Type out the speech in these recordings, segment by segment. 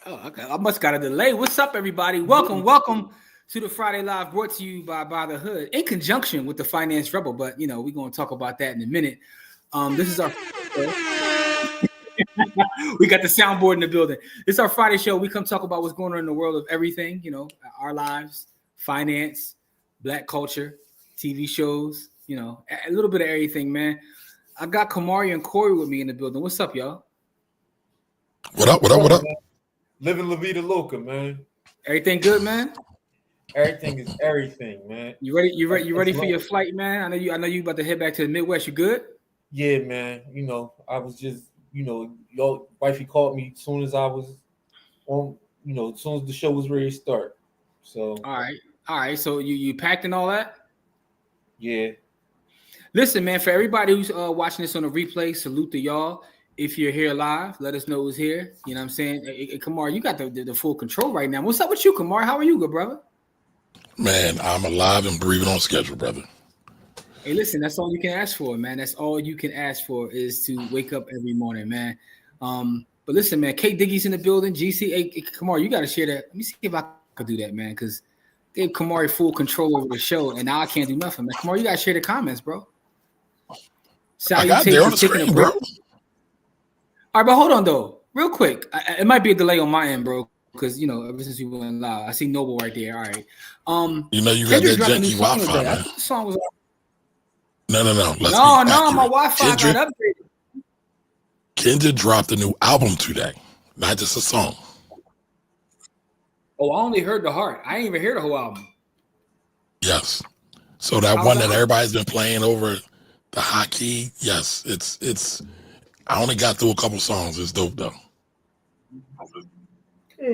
Oh, okay. I must got a delay. What's up, everybody? Welcome to the Friday Live, brought to you by the Hood in conjunction with the Finance Rebel. But we're going to talk about that in a minute. This is our we got the soundboard in the building. This is our Friday show. We come talk about what's going on in the world of everything. Our lives, finance, Black culture, TV shows. A little bit of everything, man. I got Kamari and Corey with me in the building. What's up, y'all? What up? Man? Living La Vida Loca, man. Everything good, man? Everything is everything, man. You ready? You ready for your flight, man? I know you about to head back to the Midwest. You good? Yeah, man. I was just, your wifey called me as soon as I was on, as soon as the show was ready to start. So all right. So you packed and all that? Yeah. Listen, man, for everybody who's watching this on a replay, salute to y'all. If you're here live, let us know who's here. You know what I'm saying? Hey, Kamar, you got the full control right now. What's up with you, Kamar? How are you, good brother? Man, I'm alive and breathing on schedule, brother. Hey, listen, that's all you can ask for, man. That's all you can ask for is to wake up every morning, man. But listen, man, Kate Diggie's in the building. GC, hey, Kamar, you got to share that. Let me see if I could do that, man, because gave Kamari full control over the show, and now I can't do nothing, man. Kamar, you got to share the comments, bro. I got there on the screen, bro. All right, but hold on though, real quick. It might be a delay on my end, bro, because ever since we went live, I see Noble right there. All right. You got that janky Wi-Fi, man. The song was. No. No, my Wi-Fi got upgraded. Kendra dropped a new album today, not just a song. Oh, I only heard the heart. I ain't even heard the whole album. Yes. So that one that everybody's been playing over the hotkey, yes, it's. I only got through a couple songs. It's dope though.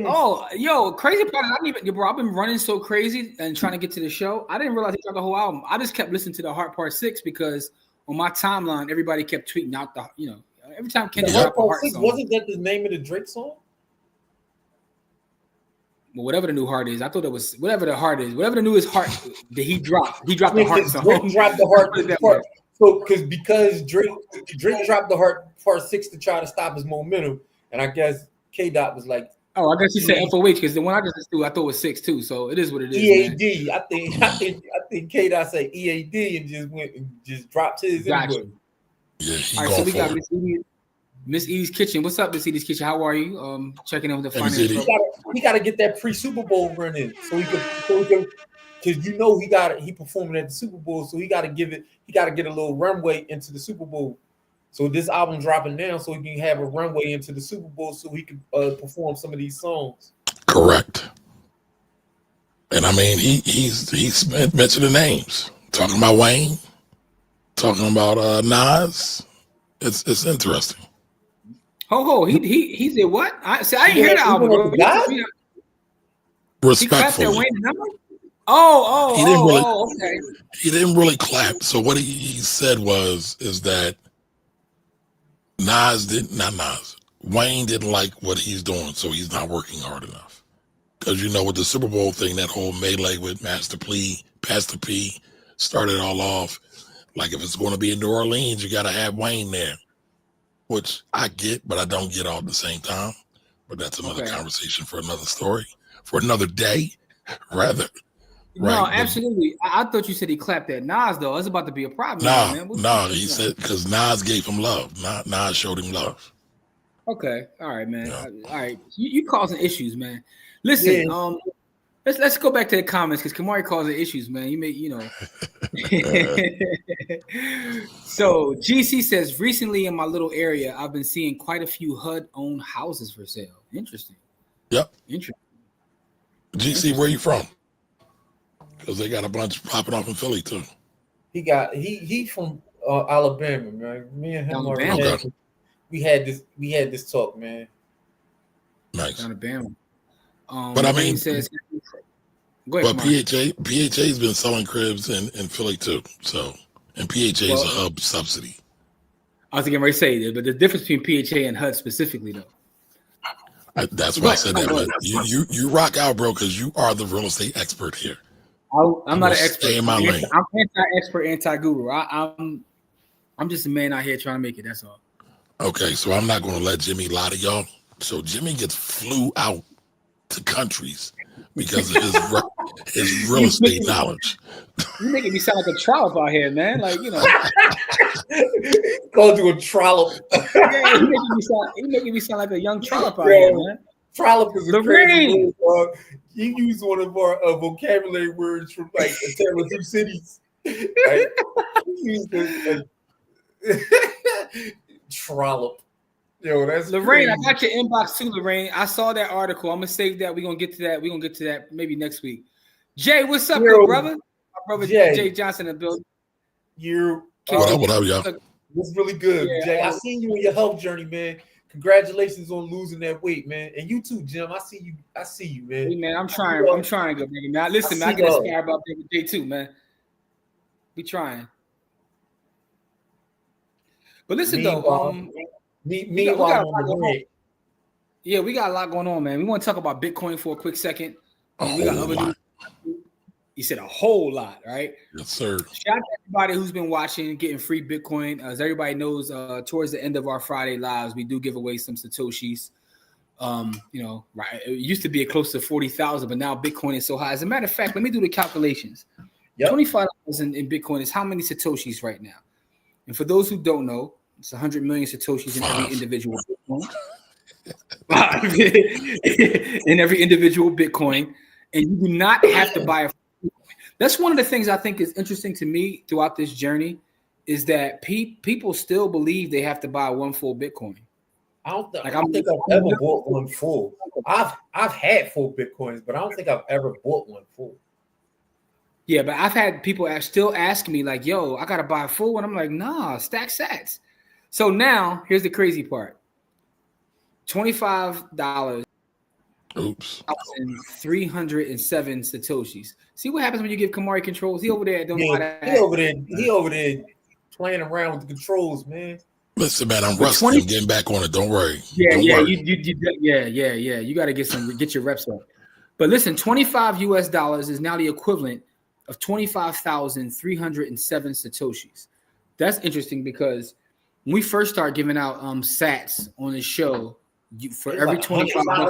Oh, yo, crazy part is I've been running so crazy and trying to get to the show. I didn't realize he dropped the whole album. I just kept listening to the Heart Part 6 because on my timeline, everybody kept tweeting out every time Kendrick dropped a Heart song. Wasn't that the name of the Drake song? Well, whatever the new Heart is, I thought it was whatever the Heart is, whatever the newest Heart that he dropped. He dropped the Heart song. Drake dropped the Heart. So because Drake dropped the Heart Part 6 to try to stop his momentum, and I guess K-Dot was like, "Oh, I guess you said FOH because the one I just listened to, I thought it was 6 too. So it is what it is." EAD. Man. I think K-Dot said EAD and just went and just dropped his. Gotcha. Yeah, all right, so we got Miss Edie's Kitchen. What's up, Miss Edie's Kitchen? How are you? Checking in with the finance. He got to get that pre-Super Bowl run in, so he can. Because he performing at the Super Bowl, so he got to get a little runway into the Super Bowl. So this album dropping now, so he can have a runway into the Super Bowl, so he can perform some of these songs. Correct. And I mean, he's mentioning names, talking about Wayne, talking about Nas. It's interesting. He did what? I didn't hear the album, bro. Respectfully. Okay. He didn't really clap. So what he said is that Wayne didn't like what he's doing, so he's not working hard enough. Because with the Super Bowl thing, that whole melee with Pastor P started all off. Like if it's going to be in New Orleans, you got to have Wayne there, which I get, but I don't get all at the same time. But that's another conversation for another story, for another day, rather. No, right. Absolutely. I thought you said he clapped at Nas, though. It's about to be a problem. No, he said because Nas gave him love. Nas showed him love. Okay. All right, man. Yeah. All right. You causing issues, man. Listen, let's go back to the comments because Kamari causing issues, man. So GC says, recently in my little area, I've been seeing quite a few HUD-owned houses for sale. Interesting. Yep. Interesting. GC, where you from? Because they got a bunch popping off in Philly too. He from Alabama, man. Me and him we had this talk, man. Nice. Alabama. But I mean, but PHA's been selling cribs in Philly too. So, and PHA is a hub subsidy. I was getting ready to say that, but the difference between PHA and HUD specifically, though. That's why I said that. But you rock out, bro, because you are the real estate expert here. I'm not an expert. Stay in my lane. I'm anti-expert, anti-guru. I'm just a man out here trying to make it. That's all. Okay, so I'm not going to let Jimmy lie to y'all So Jimmy gets flew out to countries because of his real estate knowledge. You making me sound like a trollop out here, man. Like, you know. Called you a trollop. Yeah, he making me sound like a young trollop out here, man. Trollop is a Lorraine. crazy word. You use one of our vocabulary words from like A Tale of Two Cities. Right? You use trollop. Yo, that's Lorraine. crazy. I got your inbox too, Lorraine. I saw that article. I'm gonna save that. We're gonna get to that. Maybe next week. Jay, what's up, good brother? My brother Jay Johnson in the building. What up, y'all? It's really good, Yeah, Jay. I seen you in your health journey, man. Congratulations on losing that weight, man. And you too, Jim. I see you, man. Hey, man, I'm trying, good brother. Now, listen, man, I get inspired about David J too, man. We trying. But listen, though, we got a lot going on, man. We want to talk about Bitcoin for a quick second. We got other news. You said a whole lot, right? Yes, sir. Shout out to everybody who's been watching, getting free Bitcoin. As everybody knows, towards the end of our Friday lives, we do give away some Satoshis. You know, right? It used to be close to 40,000, but now Bitcoin is so high. As a matter of fact, let me do the calculations. Yep. $25 in Bitcoin is how many Satoshis right now? And for those who don't know, it's 100 million Satoshis in every individual Bitcoin. In every individual Bitcoin. And you do not have to buy a. That's one of the things I think is interesting to me throughout this journey is that people still believe they have to buy one full Bitcoin. I don't think I've ever bought one full. I've had full Bitcoins, but I don't think I've ever bought one full. Yeah, but I've had people still ask me like, "Yo, I gotta buy a full one." I'm like, "Nah, stack sats." So now here's the crazy part: $25. Oops. 307 Satoshis. See what happens when you give Kamari controls? He over there don't know how to he over there playing around with the controls, man. Listen, man, I'm rusty. I'm getting back on it. Don't worry. Yeah, Don't worry. You got to get your reps up. But listen, $25 is now the equivalent of 25,307 Satoshis. That's interesting because when we first started giving out sats on the show, for every like 25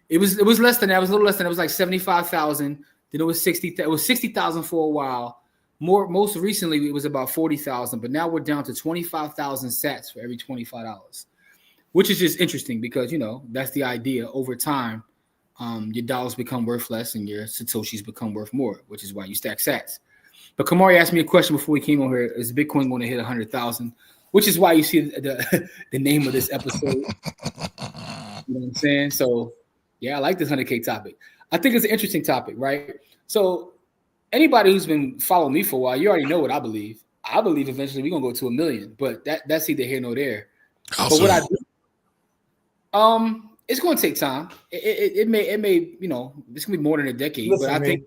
it was less than that. It was a little less than that. It was like 75,000. Then it was 60. It was 60,000 for a while. Most recently, it was about 40,000. But now we're down to 25,000 sats for every $25, which is just interesting because that's the idea. Over time, your dollars become worth less and your Satoshis become worth more, which is why you stack sats. But Kamari asked me a question before we came over here: is Bitcoin going to hit 100,000? Which is why you see the name of this episode. You know what I'm saying? So. Yeah, I like this 100K topic. I think it's an interesting topic, right? So anybody who's been following me for a while, you already know what I believe. I believe eventually we're going to go to 1 million, but that's either here nor there. But what I do, it's going to take time. It may, it's going to be more than a decade. Listen, but I think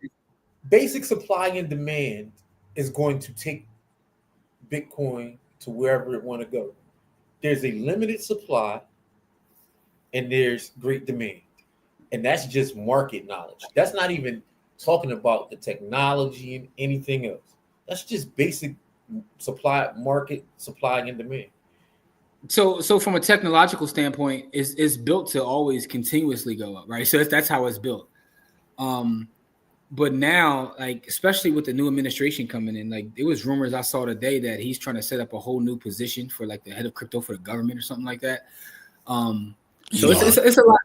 basic supply and demand is going to take Bitcoin to wherever it want to go. There's a limited supply and there's great demand. And that's just market knowledge. That's not even talking about the technology and anything else. That's just basic market supply and demand. So from a technological standpoint, it's built to always continuously go up, right? So that's how it's built. But now, like especially with the new administration coming in, like there was rumors I saw today that he's trying to set up a whole new position for like the head of crypto for the government or something like that. So it's a lot.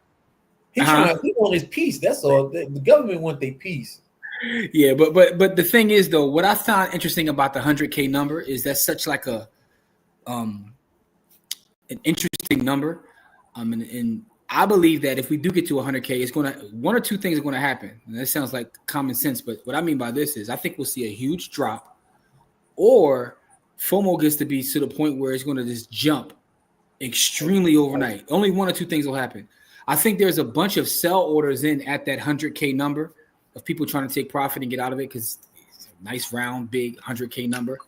He want his peace. That's all. The government want their peace. Yeah, but the thing is though, what I found interesting about the 100K number is that's such like an interesting number. And I believe that if we do get to 100K, it's one or two things are gonna happen. And that sounds like common sense, but what I mean by this is I think we'll see a huge drop, or FOMO gets to be to the point where it's gonna just jump extremely overnight. Only one or two things will happen. I think there's a bunch of sell orders in at that 100K number of people trying to take profit and get out of it because it's a nice round, big 100K number.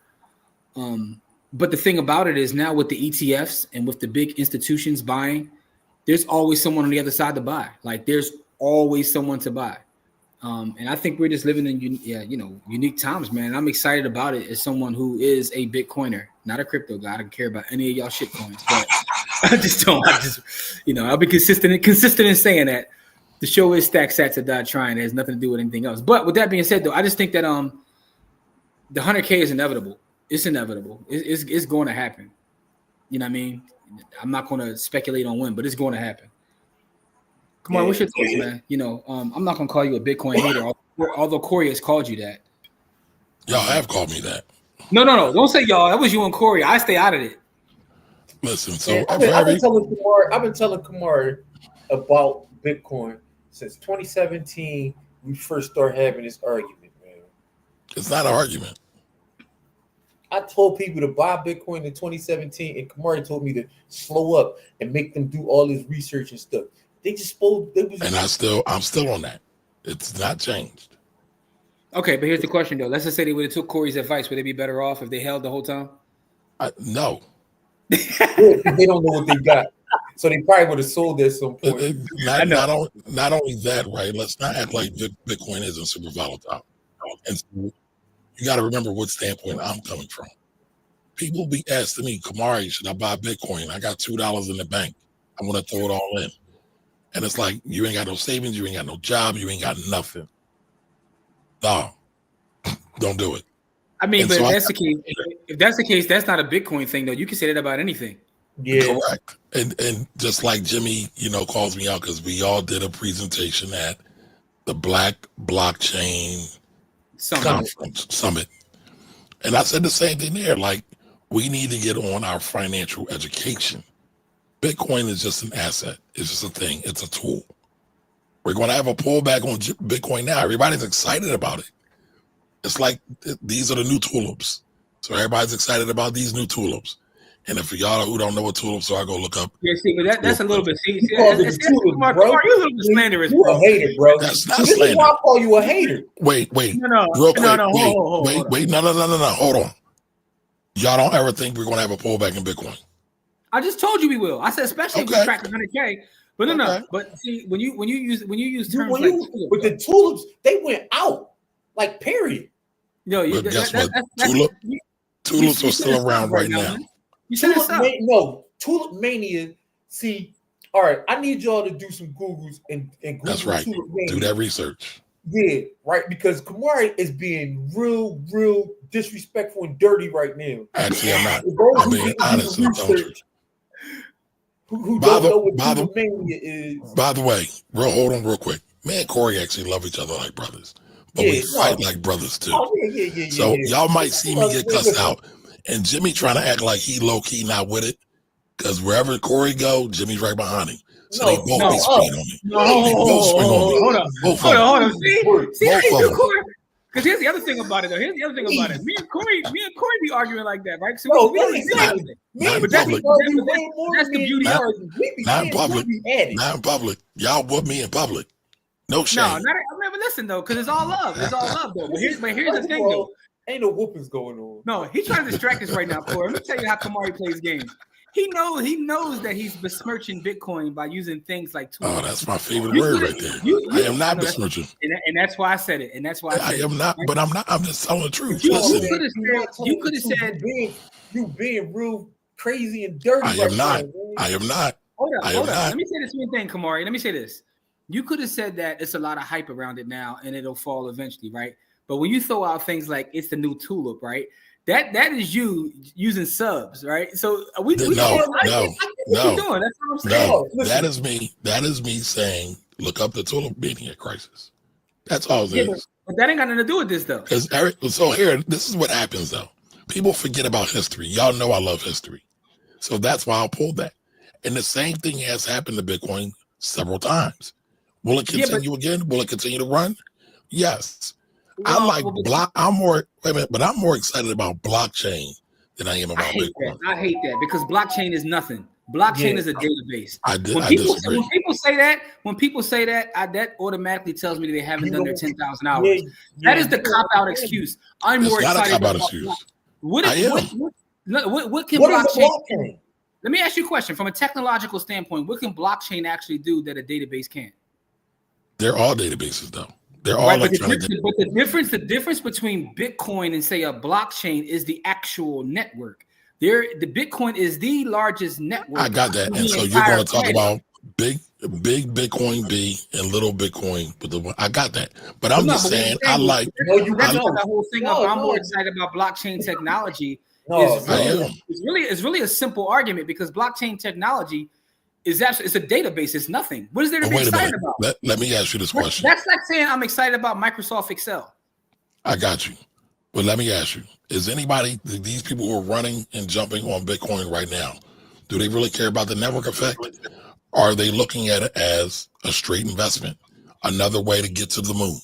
But the thing about it is now with the ETFs and with the big institutions buying, there's always someone on the other side to buy. Like there's always someone to buy. And I think we're just living in unique times, man. I'm excited about it as someone who is a Bitcoiner, not a crypto guy. I don't care about any of y'all shit coins, but I just don't. I'll be consistent in saying that. The show is Stack Sats or Die Trying. It has nothing to do with anything else. But with that being said, though, I just think that the 100K is inevitable. It's inevitable. It's going to happen. You know what I mean? I'm not going to speculate on when, but it's going to happen. Come on, what's your thoughts, man? I'm not going to call you a Bitcoin hater, although Corey has called you that. Y'all have called me that. No. Don't say y'all. That was you and Corey. I stay out of it. Listen, so I've been telling Kamari about Bitcoin since 2017. We first started having this argument, man. It's not an argument. I told people to buy Bitcoin in 2017, and Kamari told me to slow up and make them do all this research and stuff. They just spoke. And I'm still on that. It's not changed. Okay, but here's the question, though. Let's just say they would have took Corey's advice. Would they be better off if they held the whole time? No. They don't know what they got. So they probably would have sold at some point. Not only that, right? Let's not act like Bitcoin isn't super volatile. And so you got to remember what standpoint I'm coming from. People be asking me, Kamari, should I buy Bitcoin? I got $2 in the bank. I want to throw it all in. And it's like, you ain't got no savings, you ain't got no job, you ain't got nothing. No, don't do it. I mean, but if that's the case, that's not a Bitcoin thing, though. You can say that about anything. Yeah, correct. And just like Jimmy, calls me out because we all did a presentation at the Black Blockchain Summit. And I said the same thing there. Like, we need to get on our financial education. Bitcoin is just an asset. It's just a thing. It's a tool. We're going to have a pullback on Bitcoin now. Everybody's excited about it. It's like these are the new tulips. So everybody's excited about these new tulips. And if y'all who don't know what tulips are, go look up. Yeah, see, but that's a little bit. See, you're a little bit slanderous, bro. You're a hater, bro. That's not slander. This is why I call you a hater. Wait. No. Real quick. Wait. No. Hold on. Y'all don't ever think we're going to have a pullback in Bitcoin. I just told you we will. I said especially if we crack 100K. But no. But see, when you use terms like tulips, with the tulips, they went out. Like, period. But guess what? Tulips are still around right now. You said no, Tulip Mania. See, all right, I need y'all to do some Googles and Google. That's right. Do that research. Yeah, right. Because Kamari is being real disrespectful and dirty right now. Actually, I'm not. I'm being honest. Who don't know what Tulip Mania is? By the way, hold on real quick. Me and Corey actually love each other like brothers, but we fight like brothers too. Oh, yeah. So y'all might see me get cussed out. And Jimmy trying to act like he low-key not with it. Because wherever Corey go, Jimmy's right behind him. So they both be swinging on me. They both swing on me. Hold on. See how you do, Corey? Because here's the other thing about it, though. Me and Corey be arguing like that, right? So that's the beauty of it. Not in public. Y'all whoop me in public. No shame. No, but listen, though, because it's all love. Though. But here's the thing, though. Ain't no whoopings going on. No, he's trying to distract us right now, Corey. Let me tell you how Kamari plays games. He knows that he's besmirching Bitcoin by using things like tools. Oh, that's my favorite word right there. I am not besmirching. And that's why I said it. I am not, but I'm not. I'm just telling the truth. You could have said you being real crazy and dirty. I am not. Hold on. Let me say this one thing, Kamari. Let me say this. You could have said that it's a lot of hype around it now and it'll fall eventually, right? But when you throw out things like it's the new tulip, right? That is you using subs, right? So no. That's what I'm saying. No, that is me saying, look up the tulip mania crisis. That's all it is. But that ain't got nothing to do with this, though. So here, this is what happens, though. People forget about history. Y'all know I love history. So that's why I'll pull that. And the same thing has happened to Bitcoin several times. Will it continue again? Will it continue to run? Yes. I'm more excited about blockchain than I am about Bitcoin. I hate that because blockchain is nothing. Blockchain is a database. When people say that, that automatically tells me that they haven't done their 10,000 hours. That is the cop-out excuse. I'm more excited about blockchain. What can blockchain? Let me ask you a question. From a technological standpoint, what can blockchain actually do that a database can't? They're all databases, though. They're all electronic. But the difference between Bitcoin and say a blockchain is the actual network. The Bitcoin is the largest network. I got that. And so you're going to talk about big Bitcoin B and little Bitcoin with the. I got that, but I'm just saying I like. The whole thing. I'm more excited about blockchain technology. It's really a simple argument because blockchain technology is actually it's a database. It's nothing. What is there to be excited about? Let me ask you this question. That's like saying I'm excited about Microsoft Excel. I got you, but let me ask you: is anybody these people who are running and jumping on Bitcoin right now? Do they really care about the network effect? Or are they looking at it as a straight investment, another way to get to the moon?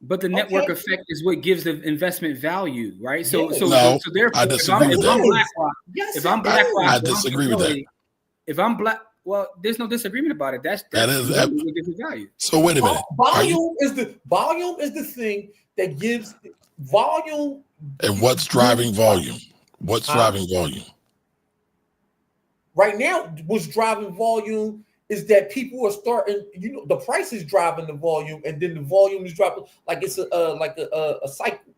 But the network effect is what gives the investment value, right? So therefore, I disagree with that. If I'm BlackRock, I disagree with that. If I'm black, well, there's no disagreement about it. That gives it value. So wait a minute. Volume is the thing that gives volume. And what's driving volume? What's driving volume? Right now, what's driving volume is that people are starting. The price is driving the volume, and then the volume is dropping. Like it's a cycle,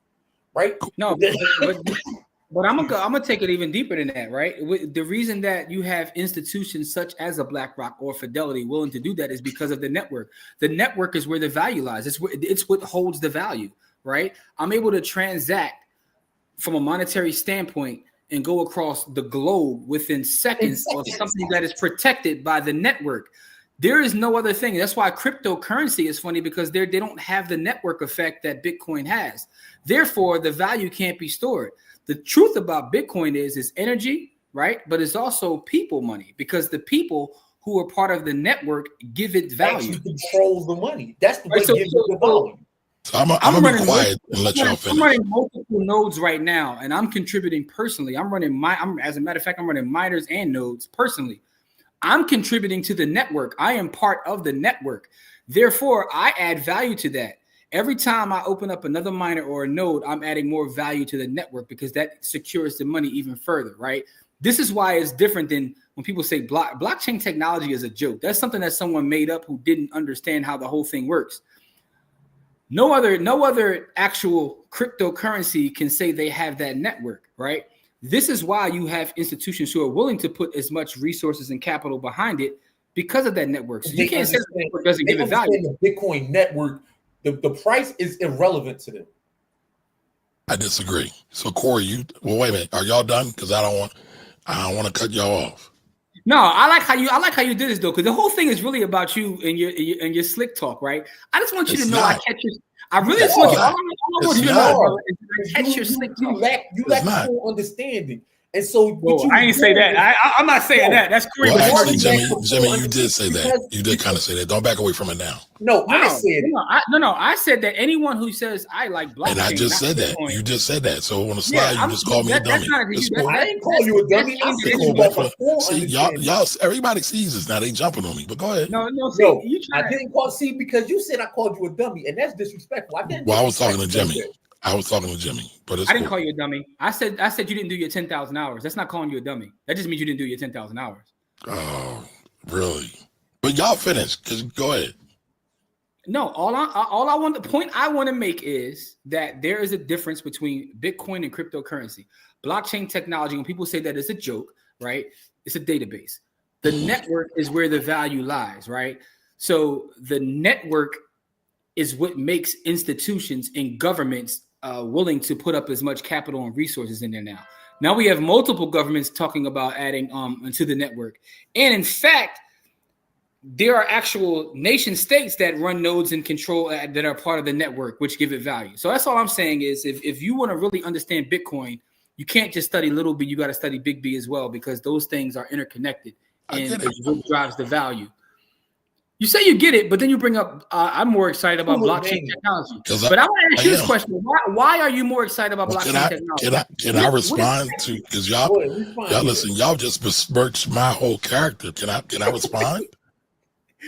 right? No, but I'm gonna take it even deeper than that, right? The reason that you have institutions such as a BlackRock or Fidelity willing to do that is because of the network. The network is where the value lies. It's what holds the value, right? I'm able to transact from a monetary standpoint and go across the globe within seconds of something that is protected by the network. There is no other thing. That's why cryptocurrency is funny because they don't have the network effect that Bitcoin has. Therefore, the value can't be stored. The truth about Bitcoin is energy, right? But it's also people money because the people who are part of the network give it value. Actually controls the money. That's the way it gives it the value. So I'm gonna be quiet and let y'all finish. I'm running multiple nodes right now, and I'm contributing personally. As a matter of fact, I'm running miners and nodes personally. I'm contributing to the network. I am part of the network. Therefore, I add value to that. Every time I open up another miner or a node, I'm adding more value to the network because that secures the money even further, right? This is why it's different than when people say blockchain technology is a joke. That's something that someone made up who didn't understand how the whole thing works. No other actual cryptocurrency can say they have that network, right? This is why you have institutions who are willing to put as much resources and capital behind it because of that network. So you can't say the network doesn't give it value. The Bitcoin network, the price is irrelevant to them. I disagree. So Corey, wait a minute. Are y'all done? Because I don't want to cut y'all off. No, I like how you did this though, because the whole thing is really about you and your slick talk, right? I just want you to know I catch your. I really just want you. All I want you to know, brother, is I catch your slick talk. You lack full understanding, and so I ain't say that. I'm not saying that. That's Corey. Well, actually, Jimmy, you did say that. You did kind of say that. Don't back away from it now. No, I said it. I said that anyone who says I like blockchain, and I just said that. You just said that. So on the slide, you just called me a dummy. I didn't call you a dummy. See, y'all, everybody sees this now. They jumping on me. But go ahead. No. I didn't because you said I called you a dummy, and that's disrespectful. I was talking to Jimmy. But I didn't call you a dummy. I said you didn't do your 10,000 hours. That's not calling you a dummy. That just means you didn't do your 10,000 hours. Oh, really? But y'all finished. Just go ahead. No, the point I want to make is that there is a difference between Bitcoin and cryptocurrency. Blockchain technology, when people say that it's a joke, right? It's a database. The network is where the value lies, right? So the network is what makes institutions and governments willing to put up as much capital and resources in there now. Now we have multiple governments talking about adding to the network. And in fact, there are actual nation states that run nodes and control that are part of the network, which give it value. So that's all I'm saying is if you want to really understand Bitcoin, you can't just study little b, you got to study big B as well, because those things are interconnected and it's what drives the value. You say you get it, but then you bring up, I'm more excited about blockchain technology. But I want to ask you this question. Why are you more excited about blockchain technology? Can I respond to, because y'all listen, y'all just besmirched my whole character. Can I respond?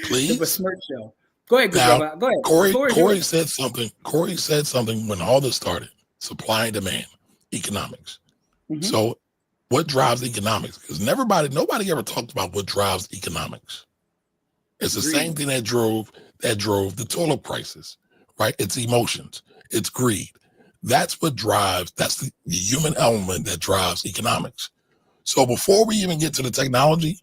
Please? The besmirch show. Go ahead, brother. Go ahead. Corey said something when all this started. Supply and demand, economics. Mm-hmm. So what drives economics? Because nobody ever talked about what drives economics. It's the same thing that drove the toilet prices, right? It's emotions, it's greed. That's what drives, that's the human element that drives economics. So before we even get to the technology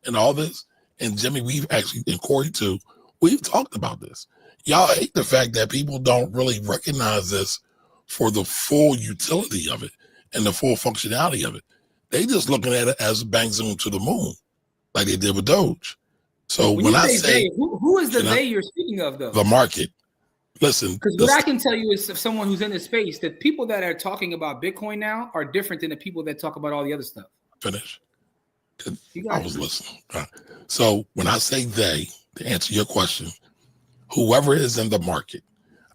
and all this, and Jimmy, we've actually, and Corey too, we've talked about this. Y'all hate the fact that people don't really recognize this for the full utility of it and the full functionality of it. They just looking at it as bang zoom to the moon, like they did with Doge. So when I say, who is the they you're speaking of, though? The market. Listen, because what I can tell you is, if someone who's in the space, that people that are talking about Bitcoin now are different than the people that talk about all the other stuff. Finish. I was listening. So when I say they, to answer your question, whoever is in the market,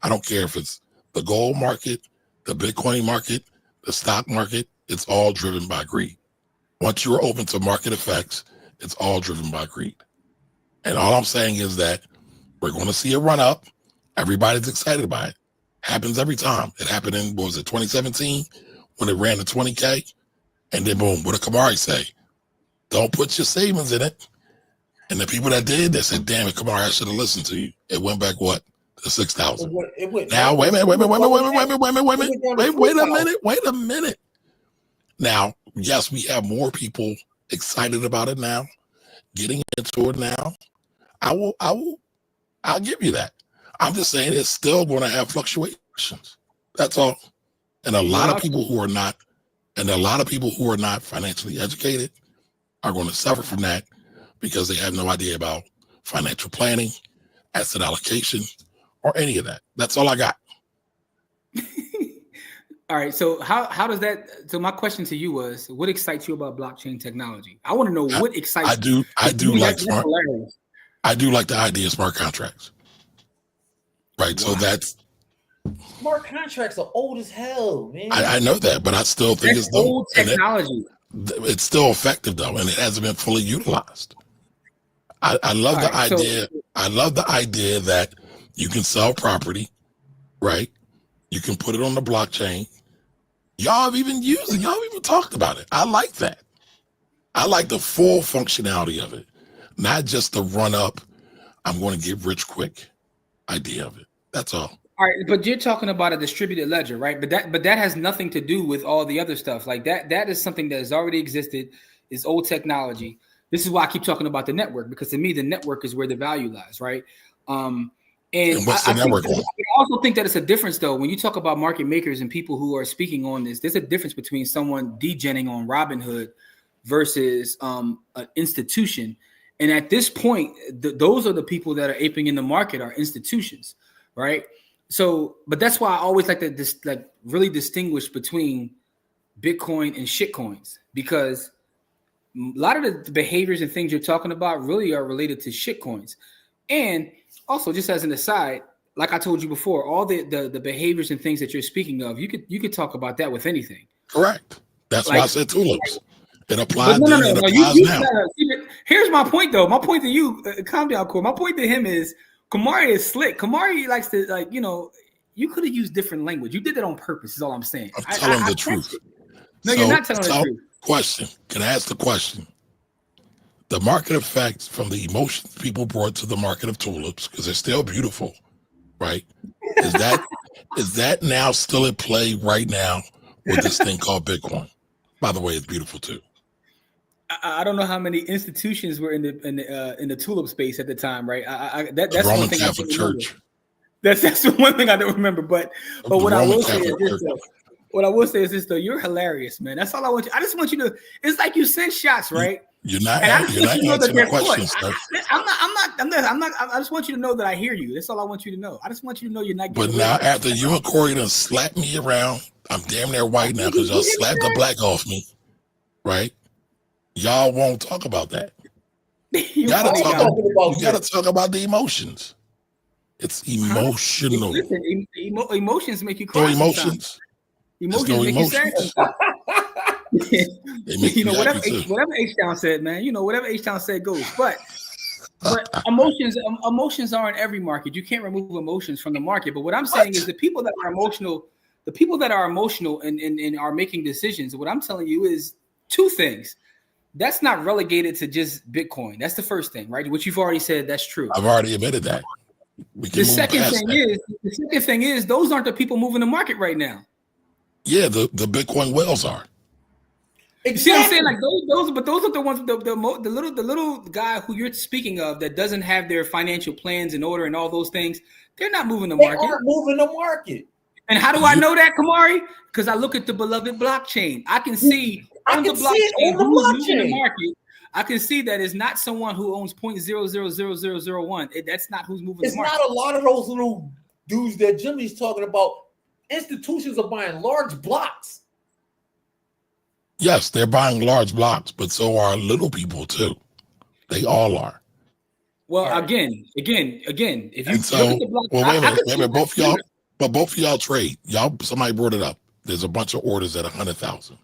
I don't care if it's the gold market, the Bitcoin market, the stock market, it's all driven by greed. Once you're open to market effects, it's all driven by greed. And all I'm saying is that we're going to see a run up. Everybody's excited about it. Happens every time. It happened in, 2017 when it ran to 20K? And then boom, what did Kamari say? Don't put your savings in it. And the people that did, they said, damn it, Kamari, I should have listened to you. It went back what? To 6,000. Now, wait a minute. Now, yes, we have more people excited about it now, getting into it now. I'll give you that. I'm just saying it's still going to have fluctuations. That's all. And a lot of people who are not financially educated are going to suffer from that because they have no idea about financial planning, asset allocation, or any of that. That's all I got. All right. So how does that? So my question to you was, what excites you about blockchain technology? I want to know what excites. I do like the idea of smart contracts. Right. Wow. So that's smart contracts are old as hell, man. I know that, but I still think it's old technology. It's still effective though, and it hasn't been fully utilized. I love the idea. I love the idea that you can sell property, right? You can put it on the blockchain. Y'all have even used it. Y'all have even talked about it. I like that. I like the full functionality of it, not just the run up, I'm going to get rich quick idea of it. That's all. All right, but you're talking about a distributed ledger, right? But that has nothing to do with all the other stuff. Like that is something that has already existed, is old technology. This is why I keep talking about the network, because to me the network is where the value lies, right? And what's the network on? I also think that it's a difference, though, when you talk about market makers and people who are speaking on this. There's a difference between someone degenning on Robinhood versus an institution. And at this point, those are the people that are aping in the market are institutions, right? So, but that's why I always like to really distinguish between Bitcoin and shitcoins, because a lot of the behaviors and things you're talking about really are related to shitcoins. And also, just as an aside, like I told you before, all the behaviors and things that you're speaking of, you could talk about that with anything. Correct. That's why I said tulips. It applies then. It applies now. Here's my point, though. My point to you, calm down, Corey. My point to him is Kamari is slick. Kamari likes to, you could have used different language. You did that on purpose, is all I'm saying. I'm telling the truth. No, you're not telling the truth. Question. Can I ask the question? The market effects from the emotions people brought to the market of tulips, because they're still beautiful, right? Is that now still at play right now with this thing called Bitcoin? By the way, it's beautiful too. I don't know how many institutions were in the tulip space at the time, right? That's the Roman one thing Catholic Church. That's the one thing I don't remember. But what I will say is this, though. What I will say is this, though. You're hilarious, man. That's all I want you. I just want you to. It's like you send shots, right? You're not answering the questions, sir. I'm not. I just want you to know that I hear you. That's all I want you to know. I just want you to know you're not. But now, after you and Corey done slapped me around, I'm damn near white now because y'all slapped the black off me, right? Y'all won't talk about that. You gotta talk about the emotions. It's emotional. Listen, emotions make you cry. No emotions. Emotions make you sad. Whatever H-Town said, man. Whatever H-Town said goes. But emotions are in every market. You can't remove emotions from the market. But what I'm saying is the people that are emotional and are making decisions, what I'm telling you is two things. That's not relegated to just Bitcoin. That's the first thing, right? Which you've already said, that's true. I've already admitted that. The second thing is those aren't the people moving the market right now. Yeah, the Bitcoin whales are. Exactly. You see what I'm saying? Like those are the ones, the little guy who you're speaking of that doesn't have their financial plans in order and all those things. They're not moving the market. They aren't moving the market. And how do I know that, Kamari? Because I look at the beloved blockchain. I can see on the blockchain who's moving the market. I can see that it's not someone who owns 0.000001. That's not who's moving the market. It's not a lot of those little dudes that Jimmy's talking about. Institutions are buying large blocks. Yes, they're buying large blocks, but so are little people too. They all are. Well, again, if you look at the block, well, wait a minute, both of y'all, but both of y'all trade. Somebody brought it up. There's a bunch of orders at 100,000,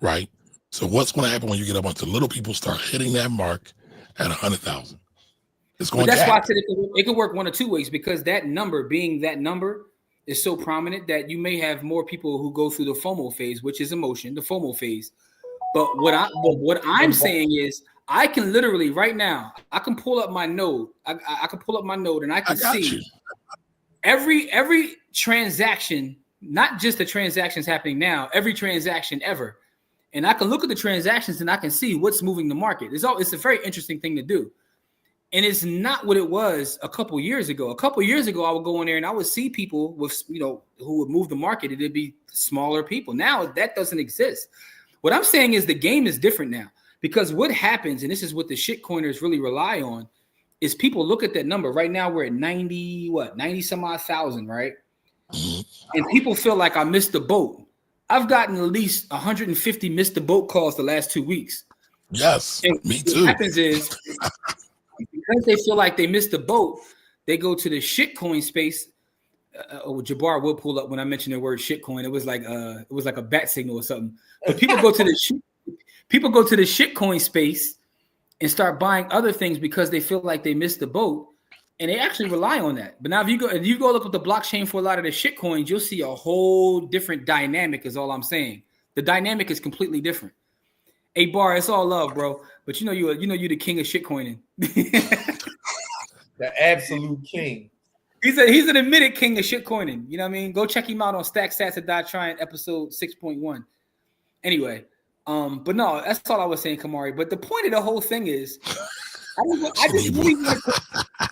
right? So what's going to happen when you get a bunch of little people start hitting that mark at 100,000? It's going. But that's why I said it could work one of two ways, because that number is so prominent that you may have more people who go through the FOMO phase, which is emotion, the FOMO phase. But what I'm saying is, I can literally right now, I can pull up my node. I can pull up my node and I can see every transaction, not just the transactions happening now, every transaction ever. And I can look at the transactions and I can see what's moving the market. It's a very interesting thing to do. And it's not what it was a couple years ago. A couple years ago, I would go in there and I would see people with, who would move the market. It'd be smaller people. Now that doesn't exist. What I'm saying is the game is different now, because what happens, and this is what the shitcoiners really rely on, is people look at that number. Right now we're at 90 some odd thousand, right? And people feel like I missed the boat. I've gotten at least 150 missed the boat calls the last 2 weeks. Yes, and me too. What happens is, because they feel like they missed the boat, they go to the shitcoin space. Jabbar will pull up when I mention the word shitcoin. It was like a bat signal or something. But people go to the shitcoin space and start buying other things because they feel like they missed the boat, and they actually rely on that. But now if you go look at the blockchain for a lot of the shitcoins, you'll see a whole different dynamic. Is all I'm saying. The dynamic is completely different. Hey, Bar, it's all love, bro. But you the king of shitcoining. The absolute king. He's an admitted king of shitcoining. You know what I mean? Go check him out on Stack Sats and Die Trying episode 6.1. Anyway, but no, that's all I was saying, Kamari. But the point of the whole thing is, I just really want to,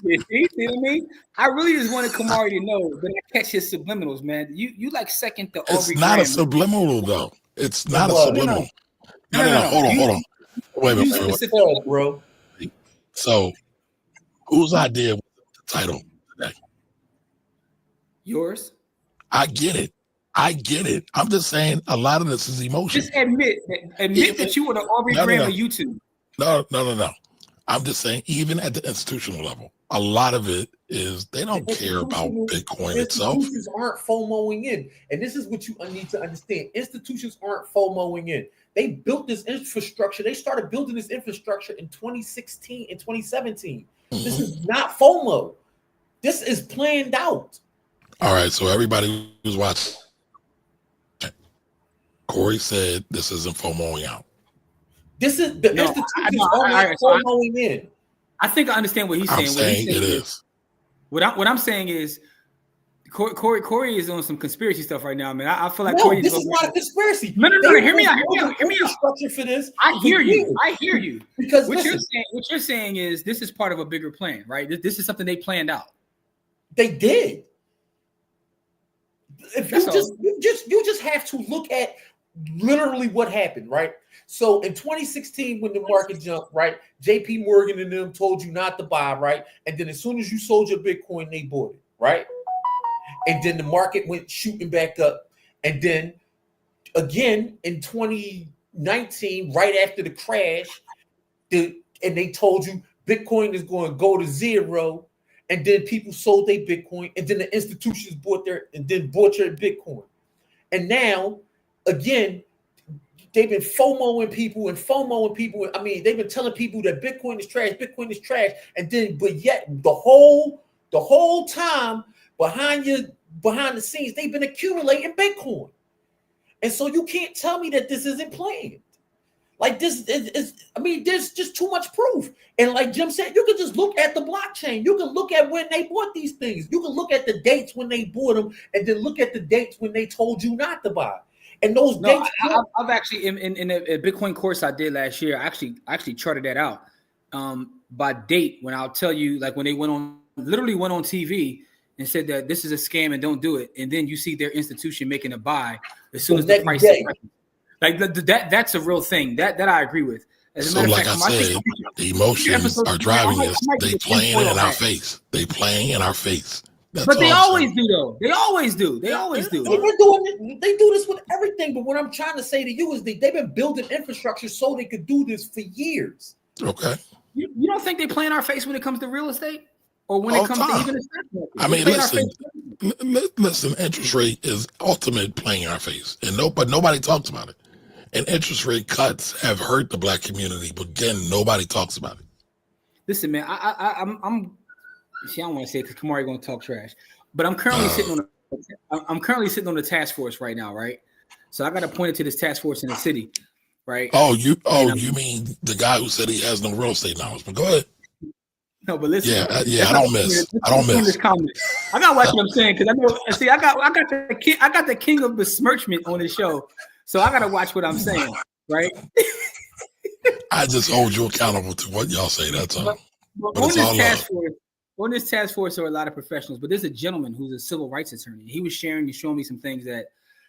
you know what I mean? I really just wanted Kamari to know that I catch his subliminals, man. You like second to It's not Graham. A subliminal though. It's not a subliminal. No. Hold on. Wait a minute, bro. So, whose idea was the title today? Yours. I get it. I'm just saying a lot of this is emotion. Just admit that you were the Aubrey Graham of YouTube. No. I'm just saying, even at the institutional level, a lot of it is they don't care about Bitcoin itself. Institutions aren't FOMOing in. And this is what you need to understand. Institutions aren't FOMOing in. They built this infrastructure. They started building this infrastructure in 2016 and 2017. Mm-hmm. This is not FOMO. This is planned out. All right, so everybody who's watching, Corey said this isn't FOMOing out. This is the institutions only FOMOing in. I think I understand what he's saying. I'm saying it is. What I'm saying is, Corey is on some conspiracy stuff right now, man. I feel like Corey. This is not a conspiracy. No. Hear me out. Structure for this. I hear you. Because what you're saying is this is part of a bigger plan, right? This is something they planned out. They did. If you just have to look at literally what happened, right? So in 2016, when the market jumped, right, JP Morgan and them told you not to buy, right? And then as soon as you sold your Bitcoin, they bought it, right? And then the market went shooting back up. And then again in 2019, right after the crash, and they told you Bitcoin is going to go to zero. And then people sold their Bitcoin, and then the institutions bought your Bitcoin. And now, again, they've been FOMOing people. I mean, they've been telling people that Bitcoin is trash, and then, but yet the whole time behind the scenes, they've been accumulating Bitcoin. And so you can't tell me that this isn't planned. Like this is, I mean, there's just too much proof. And like Jim said, you can just look at the blockchain. You can look at when they bought these things. You can look at the dates when they bought them, and then look at the dates when they told you not to buy. And those dates. I've actually in a Bitcoin course I did last year. I actually charted that out by date. When I'll tell you, like when they literally went on TV and said that this is a scam and don't do it, and then you see their institution making a buy as soon as the price is like that's a real thing. That I agree with. As a matter of fact, I said, the emotions are driving us. They playing in our face. They playing in our face. But they always do, though. They always do. They do this with everything. But what I'm trying to say to you is they've been building infrastructure so they could do this for years. Okay. You don't think they play in our face when it comes to real estate, or when it comes to even the stock market? I mean, listen. Interest rate is ultimate playing in our face, but nobody talks about it. And interest rate cuts have hurt the Black community, but again, nobody talks about it. Listen, man, I'm. See, I don't want to say it because Kamari going to talk trash, but I'm currently sitting on the task force right now, right? So I got appointed to this task force in the city, right? You mean the guy who said he has no real estate knowledge? But go ahead. No, but listen. Yeah, I don't miss. I don't miss. I got to watch what I'm saying because I know. See, I got the king of besmirchment on this show, so I got to watch what I'm saying, right? I just hold you accountable to what y'all say. That's all. But on this task force, there are a lot of professionals, but there's a gentleman who's a civil rights attorney. He was showing me some things that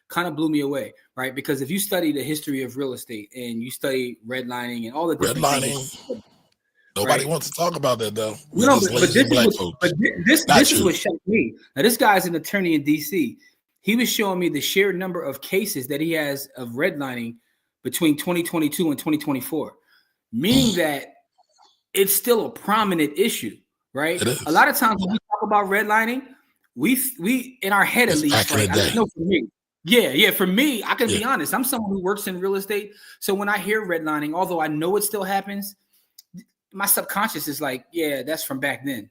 kind of blew me away, right? Because if you study the history of real estate and you study redlining and all the different things, nobody wants to talk about that though. This is what shocked me. Now, this guy's an attorney in DC. He was showing me the sheer number of cases that he has of redlining between 2022 and 2024, meaning that it's still a prominent issue. Right. A lot of times when we talk about redlining, we in our head at least. Right? I know for me. Yeah. For me, I can be honest. I'm someone who works in real estate. So when I hear redlining, although I know it still happens, my subconscious is like, yeah, that's from back then.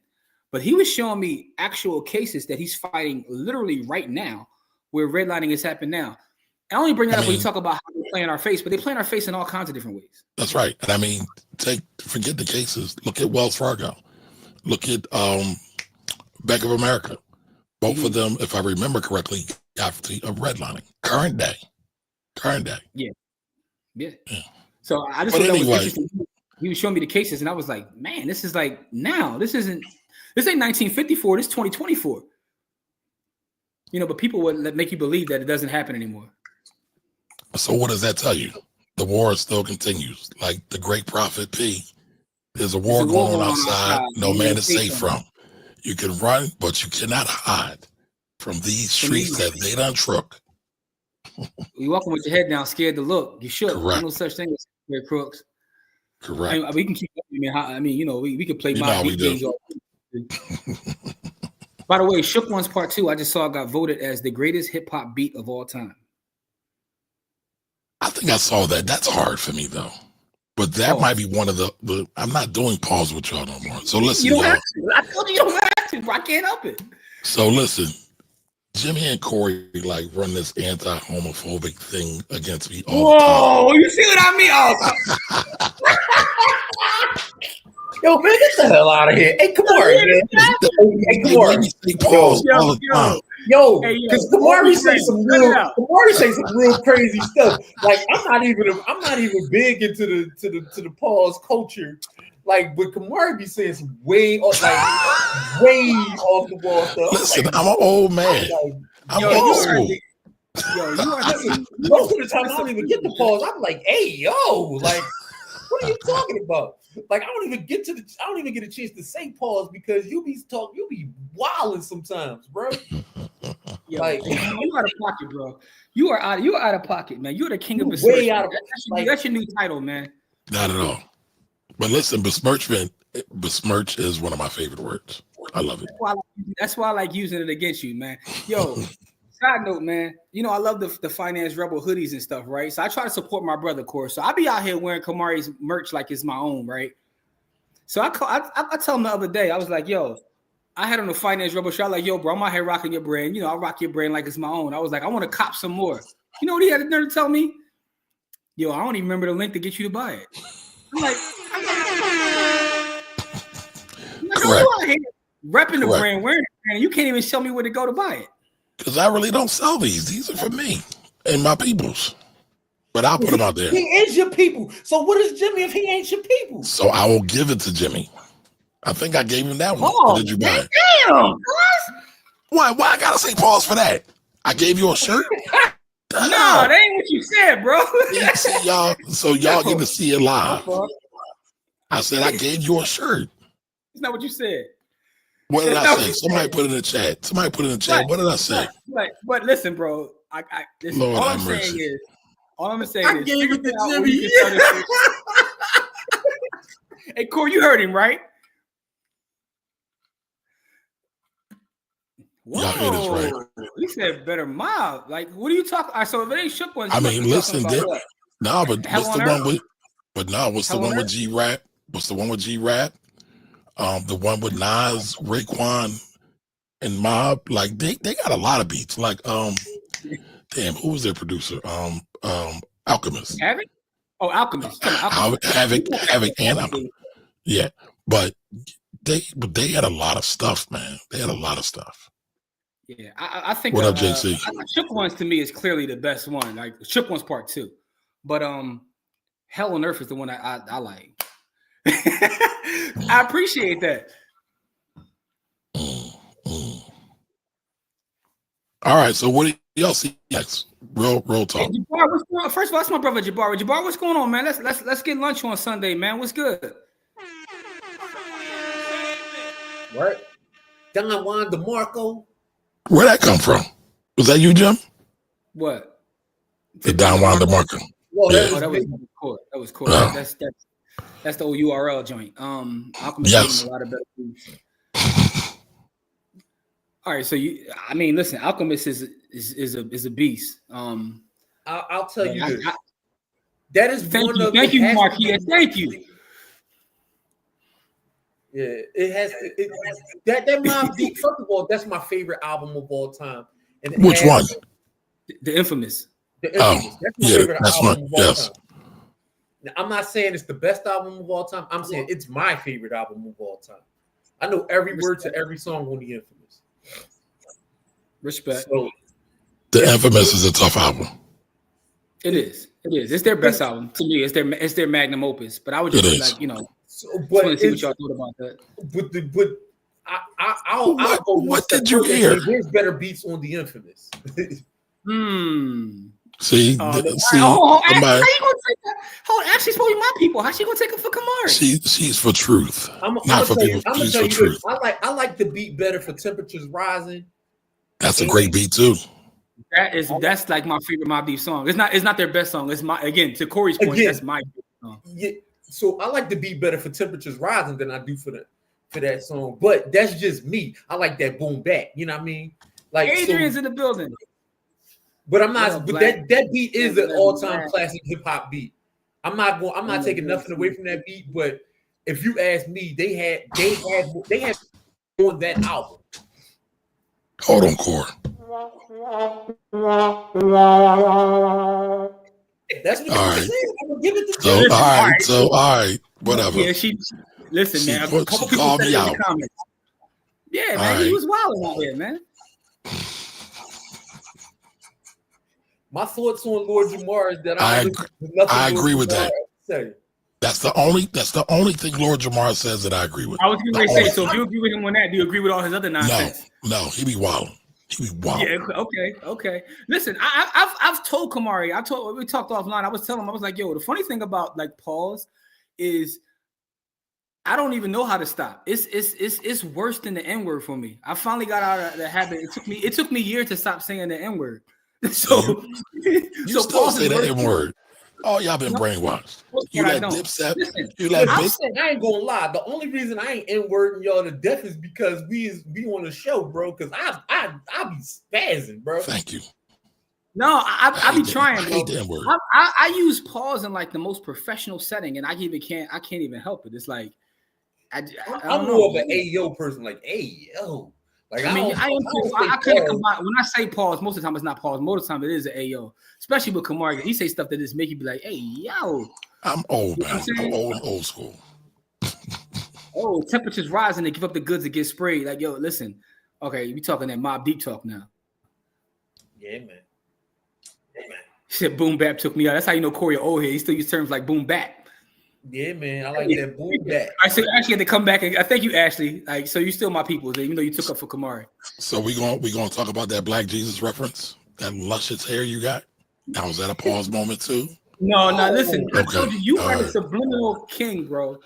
But he was showing me actual cases that he's fighting literally right now, where redlining has happened now. I only bring that up when you talk about how they play in our face, but they play in our face in all kinds of different ways. That's right. And I mean, forget the cases. Look at Wells Fargo. Look at Bank of America. Both of them, if I remember correctly, after redlining. Current day. Yeah. So I just thought that was interesting. He was showing me the cases, and I was like, man, this is like now. This ain't 1954. This is 2024. But people would make you believe that it doesn't happen anymore. So what does that tell you? The war still continues. Like the great prophet P. There's a war going on outside. No man is safe from. You can run, but you cannot hide from these streets that they done shook. You walking with your head down, scared to look. You shook. There's no such thing as scared crooks. Correct. We can keep. We can play my games. By the way, Shook One's Part 2, I just saw got voted as the greatest hip hop beat of all time. I think I saw that. That's hard for me though. But that might be one of the I'm not doing pause with y'all no more. So listen, you don't have to. I told you don't have to, bro. I can't help it. So listen, Jimmy and Corey run this anti-homophobic thing against me all the time. Whoa, you see what I mean? Yo, man, get the hell out of here. Hey, Kamari, man. Hey, Kamari. Yo, because Kamari say some real crazy stuff. Like I'm not even big into the pause culture. Like, but Kamari be saying some way off the wall stuff. Listen, I'm an old man. I'm old school. Most of the time I don't even get the pause. I'm like, hey, yo, like, what are you talking about? Like, I don't even get a chance to say pause because you be wilding sometimes, bro. Yo, like you out of pocket, bro. You are out of pocket, man. You're the king of besmirchment. That's your new title, man. Not at all. But listen, besmirch is one of my favorite words. I love it. That's why I like using it against you, man. Yo, side note, man. I love the Finance Rebel hoodies and stuff, right? So I try to support my brother, of course. So I be out here wearing Kamari's merch like it's my own, right? So I tell him the other day, I was like, yo, I had on a Finance Rebel shirt. Like, yo, bro, I'm out here rocking your brand. I rock your brand like it's my own. I was like, I want to cop some more. You know what he had the nerve to tell me? Yo, I don't even remember the link to get you to buy it. I'm like correct. You out here repping the brand, wearing the brand, and you can't even show me where to go to buy it. Because I really don't sell these. These are for me. and my peoples. But I'll put him out there. He is your people. So what is Jimmy if he ain't your people? So I will give it to Jimmy. I think I gave him that one. Oh, Or did you buy it? Damn. Why I gotta say pause for that? I gave you a shirt? No, that ain't what you said, bro. See, y'all, so y'all get to see it live. I said I gave you a shirt. It's not what you said. What did I say? Somebody put it in the chat. Somebody put it in the chat. What did I say? But listen, bro. Listen, Lord all have I'm mercy. saying is, I gave it to Jimmy. Hey, Corey, you heard him, right? Whoa. Y'all hear this, right? He said better mob. Like, what are you talking? All right, so if it ain't shook ones, I mean, listen, but what's the one with? But no, what's the one with G Rap? What's the one with G Rap? The one with Nas, Raekwon, and Mob. Like they got a lot of beats. Like damn, who was their producer? Alchemist. Havoc? Oh, Alchemist. Havoc, and Alchemist. Yeah, but they had a lot of stuff, man. They had a lot of stuff. Yeah, I think. What up, JC? Shook Ones to me is clearly the best one. Like Shook Ones Part 2, but Hell on Earth is the one I like. I appreciate that. All right, so what do y'all see next? Real talk. Hey, Jabbar, what's going on? First of all, that's my brother Jabbar. Jabbar, what's going on, man? Let's get lunch on Sunday, man. What's good? Right? Don Juan DeMarco. Where'd that come from? Was that you, Jim? What? The Don Juan DeMarco. Well, Yeah. That was cool. Oh. That's the old URL joint. Alchemist Yes. a lot of better foods. All right, so listen, Alchemist is a beast. I'll tell you this. That is Thank you, Marquis. Thank you. Yeah, it has that Mobb Deep. First of all, that's my favorite album of all time. And Which one? The Infamous. The Infamous. That's my favorite album of all yes. time. Now, I'm not saying it's the best album of all time. I'm saying it's my favorite album of all time. I know every word to every song on the Infamous. Respect. So, The Infamous is a tough album. It is. It's their best album to me. It's their magnum opus. But I would just like want to see what y'all thought about that. But I'll go. What did you hear? There's better beats on the Infamous. See, how you gonna take that? Hold on, Ashley's supposed to be my people. How's she gonna take it for Kamari? She's for truth, not for people. She's for truth. I like the beat better for Temperatures Rising. That's a great beat too. That's like my favorite Mobb Deep song. It's not their best song. It's to Corey's point. That's my song. Yeah, so I like the beat better for Temperatures Rising than I do for that song. But that's just me. I like that boom back. You know what I mean? Like Adrian's in the building. But I'm not. But that beat is an all-time classic hip hop beat. I'm not taking nothing away from that beat. But if you ask me, they had on that album. Hold on, Core. That's what all right. Saying. I'm gonna give it to all right, whatever. Yeah, listen, man. A couple people called me out. In the comments. Yeah, man, right. He was wilding out there, man. My thoughts on Lord Jamar is that I agree with that. That's the only thing Lord Jamar says that I agree with. I was going to say, so if you agree with him on that, do you agree with all his other nonsense? No, he be wilding. Yeah, okay. Listen, I've told Kamari, we talked offline. I was telling him, I was like, yo, the funny thing about like pause is I don't even know how to stop. It's worse than the N-word for me. I finally got out of the habit. It took me years to stop saying the N-word. So you still say the N-word. Oh, y'all been brainwashed. You like Dipset? You like I ain't gonna lie. The only reason I ain't N-wording y'all to death is because we on the show, bro. Because I be spazzing, bro. Thank you. No, I be trying, bro. I use pause in like the most professional setting, and I can't even help it. It's like I'm more of an Ayo person, like Ayo. Like I couldn't combine. When I say pause, most of the time it's not pause. Most of the time it is an Ayo, especially with Kamari. He say stuff that just make you be like, "Hey, yo." I'm old, man. I'm old school. Oh, temperatures rising. They give up the goods that get sprayed. Like, yo, listen. Okay, we talking that Mobb Deep talk now. Yeah, man. He said boom bap took me out. That's how you know Corey old here. He still use terms like boom bap. Yeah, man. I like that boom bap. I said Ashley had to come back. I thank you, Ashley. Like, so you still my people, even though you took up for Kamari. So we gonna talk about that Black Jesus reference, that luscious hair you got. Now was that a pause moment too? No, listen. Okay. I told you are the right. subliminal king, bro.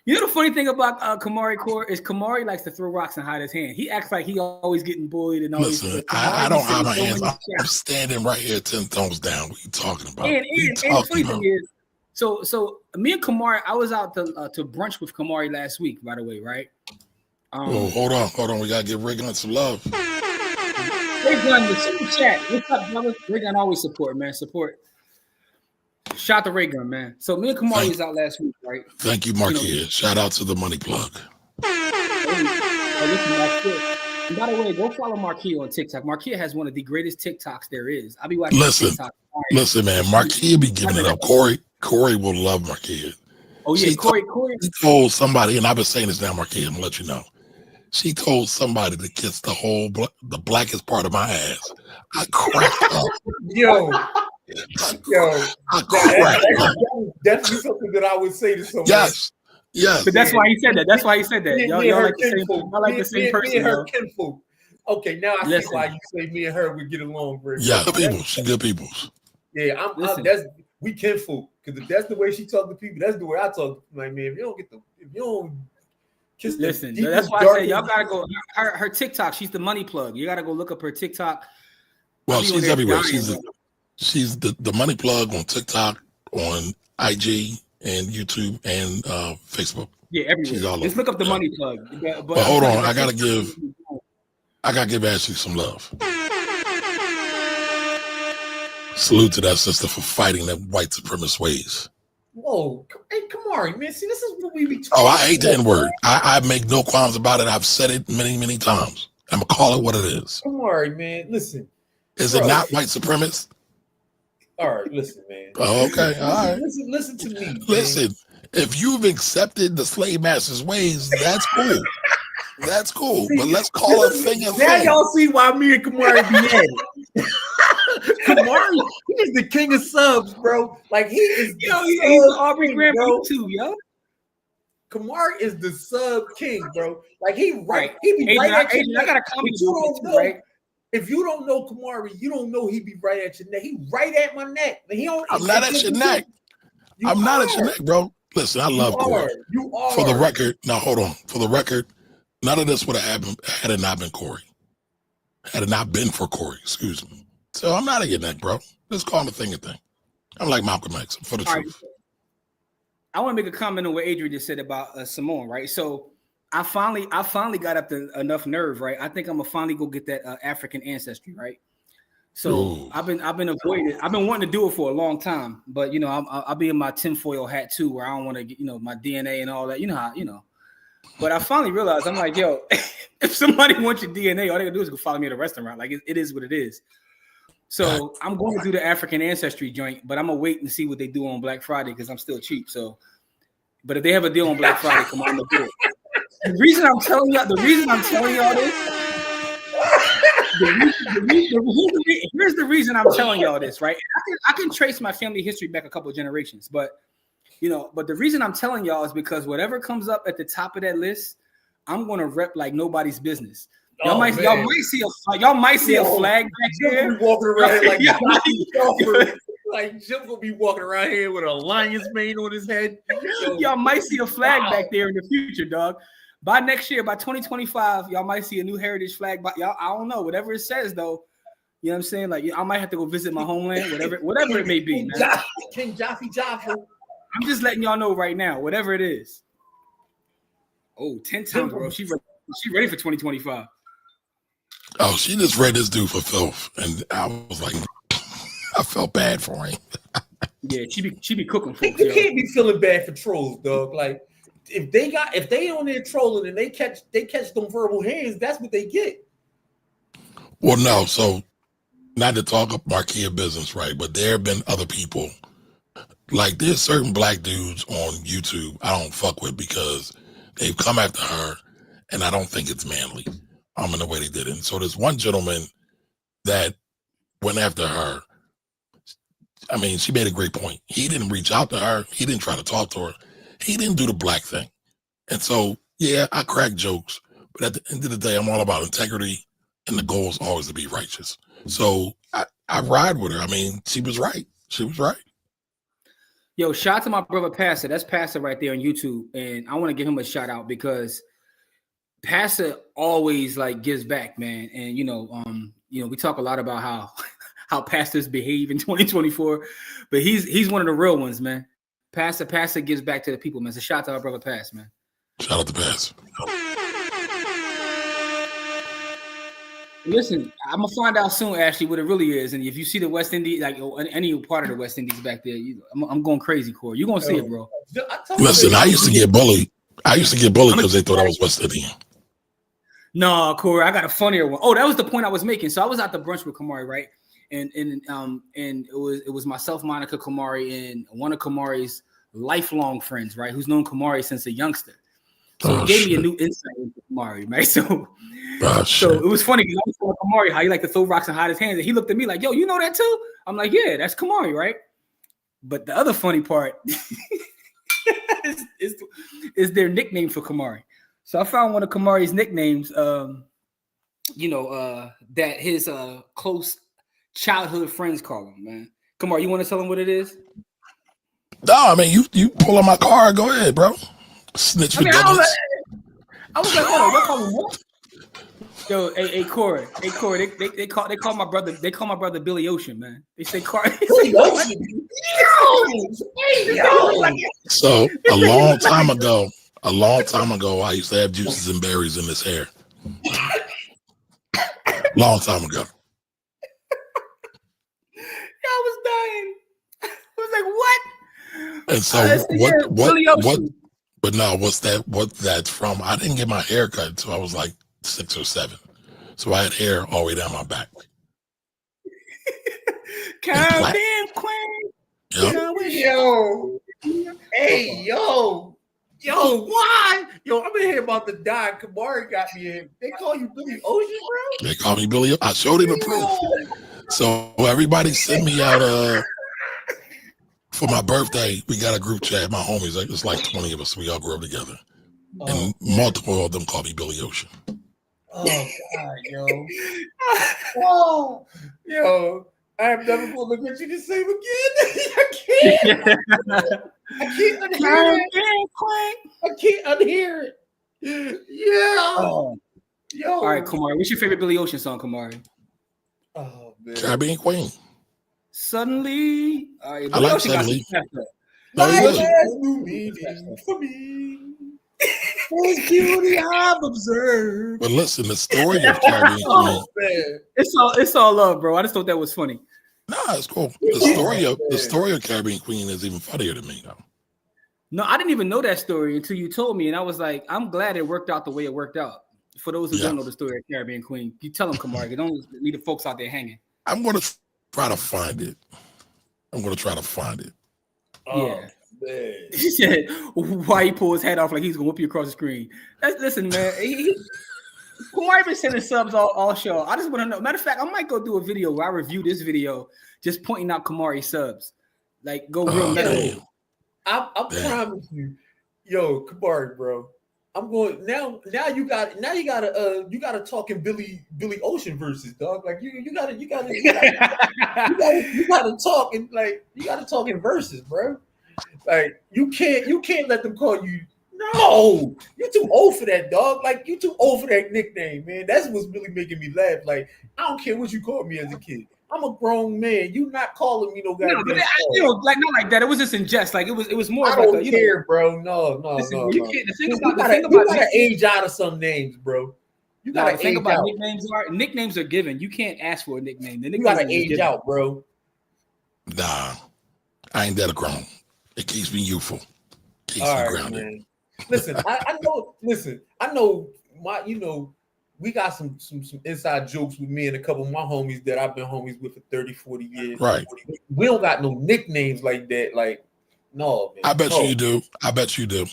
You know the funny thing about Kamari Core is Kamari likes to throw rocks and hide his hand. He acts like he always getting bullied and always. Listen, I don't have my hands. I'm standing right here 10 toes down. What are you talking about? And the funny thing is, so me and Kamari, I was out to brunch with Kamari last week, by the way, right? Hold on. We gotta give Ray Gun some love. Ray Gun, the super chat. What's up, brother? Ray Gun always support, man. Support. Shout out to Ray Gun, man. So me and Kamari was out last week, right? Thank you, Marquis. Shout out to the money plug. And by the way, go follow Marquis on TikTok. Marquis has one of the greatest TikToks there is. I'll be watching TikTok. Listen, man. Marquis be giving it up. Corey will love Marquis. Oh yeah, Corey. She told somebody, and I've been saying this now, Marquis. I'm gonna let you know. She told somebody to kiss the blackest part of my ass. I cracked up. Yo, that's something that I would say to someone. Yes. But that's why he said that. Y'all like the same person. Me and her kinfolk. Okay, now I see why you say me and her would get along very well. Yeah, good people. She good people. Yeah, we kinfolk. Because if that's the way she talk to people, that's the way I talk. Like, man, if you don't kiss. Listen, that's why I say y'all gotta go. Her TikTok, she's the money plug. You gotta go look up her TikTok. Well, she's everywhere. She's the money plug on TikTok, on IG, and YouTube, and Facebook. Yeah, everywhere. Just look up the money plug. But hold on, I gotta give Ashley some love. Salute to that sister for fighting that white supremacist ways. Whoa, hey, Kamari, man. See, this is what we be talking about. I hate the N-word. I make no qualms about it. I've said it many, many times. I'm gonna call it what it is. Kamari, man, listen. Is it not white supremacist? All right, listen, man. Okay, all right. Listen to me. Listen, if you've accepted the slave master's ways, that's cool. That's cool. But let's call a thing a thing. Now y'all see why me and Kamari be at it. Kamari, he is the king of subs, bro. Like he is. He's Aubrey Graham too, yo. Kamari is the sub king, bro. Like he be right at you. I got a comment too, right? If you don't know Kamari, you don't know he be right at your neck. He right at my neck. I'm not at your neck. I'm not at your neck, bro. Listen, I love Corey. You are. For the record, now hold on. For the record, none of this would have happened had it not been Corey. Had it not been for Corey, excuse me. So I'm not at your neck, bro. Let's call him a thing. I'm like Malcolm X for the truth. I want to make a comment on what Adrian just said about Simone, right? So I finally got up to enough nerve, right? I think I'm gonna finally go get that African ancestry, right? So I've been avoiding it. I've been wanting to do it for a long time, but I'll be in my tinfoil hat too, where I don't want to get my DNA and all that. You know how. But I finally realized I'm like, yo, if somebody wants your DNA, all they gotta do is go follow me at a restaurant. Like it is what it is. So I'm going to do the African ancestry joint, but I'm gonna wait and see what they do on Black Friday because I'm still cheap. So, but if they have a deal on Black Friday, come on, I'm gonna do it. The reason I'm telling y'all this. Here's the reason I'm telling y'all this, right? I can trace my family history back a couple of generations, but the reason I'm telling y'all is because whatever comes up at the top of that list, I'm gonna rep like nobody's business. Y'all might see a flag back there. Walking around like Jim gonna be walking around here with a lion's mane on his head. Y'all might see a flag back there in the future, dog. By next year, by 2025, y'all might see a new heritage flag. But y'all, I don't know, whatever it says though. You know what I'm saying? Like I might have to go visit my homeland, whatever it may be, man. King Jaffe Jaffa. I'm just letting y'all know right now, whatever it is. Oh, 10 times, bro. She ready for 2025. Oh, she just read this dude for filth, and I was like, I felt bad for him. Yeah, she be cooking for. You can't be feeling bad for trolls, dog. Like if they on there trolling and they catch them verbal hands, that's what they get. Well, no, so not to talk up Marquia business, right? But there have been other people. Like there's certain black dudes on YouTube I don't fuck with because they've come after her, and I don't think it's manly. In the way they did it. And so there's one gentleman that went after her I mean, she made a great point. He didn't reach out to her. He didn't try to talk to her. He didn't do the black thing. And so, yeah, I crack jokes, but at the end of the day, I'm all about integrity, and the goal is always to be righteous. So I ride with her. I mean, she was right. She was right. Yo, shout out to my brother Pastor. That's Pastor right there on YouTube, and I want to give him a shout out because Pastor always like gives back, man. And we talk a lot about how pastors behave in 2024, but he's one of the real ones, man. Pastor gives back to the people, man. So shout out to our brother Pastor, man. Shout out to Pastor. Listen, I'm gonna find out soon, Ashley, what it really is. And if you see the West Indies, like any part of the West Indies back there, I'm going crazy, Corey. You're gonna see it, bro. Listen, I used to get bullied. Because they thought I was West Indian. No, Corey, I got a funnier one. Oh, that was the point I was making. So I was at the brunch with Kamari, right? And it was myself, Monica, Kamari, and one of Kamari's lifelong friends, right? Who's known Kamari since a youngster. So he gave me a new insight into Kamari, right? So it was funny because I was telling Kamari how he like to throw rocks and hide his hands, and he looked at me like, "Yo, you know that too?" I'm like, "Yeah, that's Kamari, right?" But the other funny part is their nickname for Kamari. So I found one of Kamari's nicknames, that his close childhood friends call him, man. Kamari, you want to tell him what it is? No, I mean, you pull on my car. Go ahead, bro. Snitch for goodness. I was like, hold on, they call him what? Yo, hey Corey, they call my brother Billy Ocean, man. They say Billy Ocean. So a long time ago, I used to have juices and berries in this hair. Long time ago. I was dying. I was like, what? And so what? But no, what that's from? I didn't get my hair cut until I was like 6 or 7. So I had hair all the way down my back. Caribbean Queen. Yep. Yo, why? Yo, I'm in here about to die. Kamari got me in. They call you Billy Ocean, bro? They call me Billy. I showed him the proof. So everybody sent me out for my birthday. We got a group chat. My homies, it's like 20 of us. We all grew up together. And multiple of them call me Billy Ocean. Oh God, yo. Oh, yo. I am never gonna look at you the same again. I can't unhear it. I can't unhear it. Yeah. Yo. All right, Kamari. What's your favorite Billy Ocean song, Kamari? Oh man. Caribbean Queen. Suddenly. All right, I like Suddenly. New meaning for me. This beauty I've observed. But listen, the story of Caribbean Queen. It's all love, bro. I just thought that was funny. Nah, it's cool. The story of Caribbean Queen is even funnier to me, though. No, I didn't even know that story until you told me, and I was like, I'm glad it worked out the way it worked out. For those who don't know the story of Caribbean Queen, you tell them, Kamari. Don't leave the folks out there hanging. I'm gonna try to find it. Yeah. He said, why he pull his head off like he's gonna whip you across the screen. Listen, man. Kamari been sending subs all show. I just want to know. Matter of fact, I might go do a video where I review this video, just pointing out Kamari subs. Like, go real metal. I promise you, yo, Kamari, bro. I'm going now. You gotta talk in Billy Ocean verses, dog. Like you gotta talk in verses, bro. Like you can't let them call you. No, you're too old for that, dog. Like you too old for that nickname, man. That's what's really making me laugh. Like I don't care what you called me as a kid. I'm a grown man. You not calling me no goddamn. Like not like that. It was just in jest. Like it was more. I don't care, bro. No. You can't. You gotta age out of some names, bro. You gotta think about nicknames are given. You can't ask for a nickname. You gotta age out, bro. Nah, I ain't that grown. It keeps me youthful. Keeps me grounded. Man. Listen, I know. We got some inside jokes with me and a couple of my homies that I've been homies with for 30, 40 years. Right. We don't got no nicknames like that. Like, no, man. I bet you do.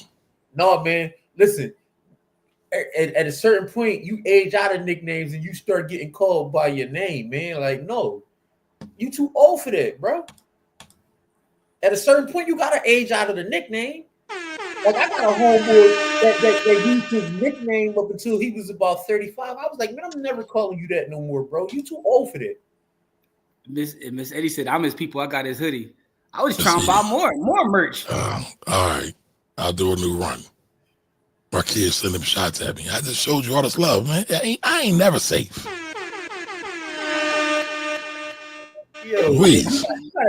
No, man. Listen, at a certain point, you age out of nicknames and you start getting called by your name, man. Like, no. You too old for that, bro. at a certain point, you gotta age out of the nickname. Like I got a homeboy that used his nickname up until he was about 35. I was like, man, I'm never calling you that no more, bro. You too old for that. Miss Eddie said, "I'm his people. I got his hoodie. I was trying to buy more merch." All right, I'll do a new run. My kids send them shots at me. I just showed you all this love, man. I ain't never safe. Yo, Please.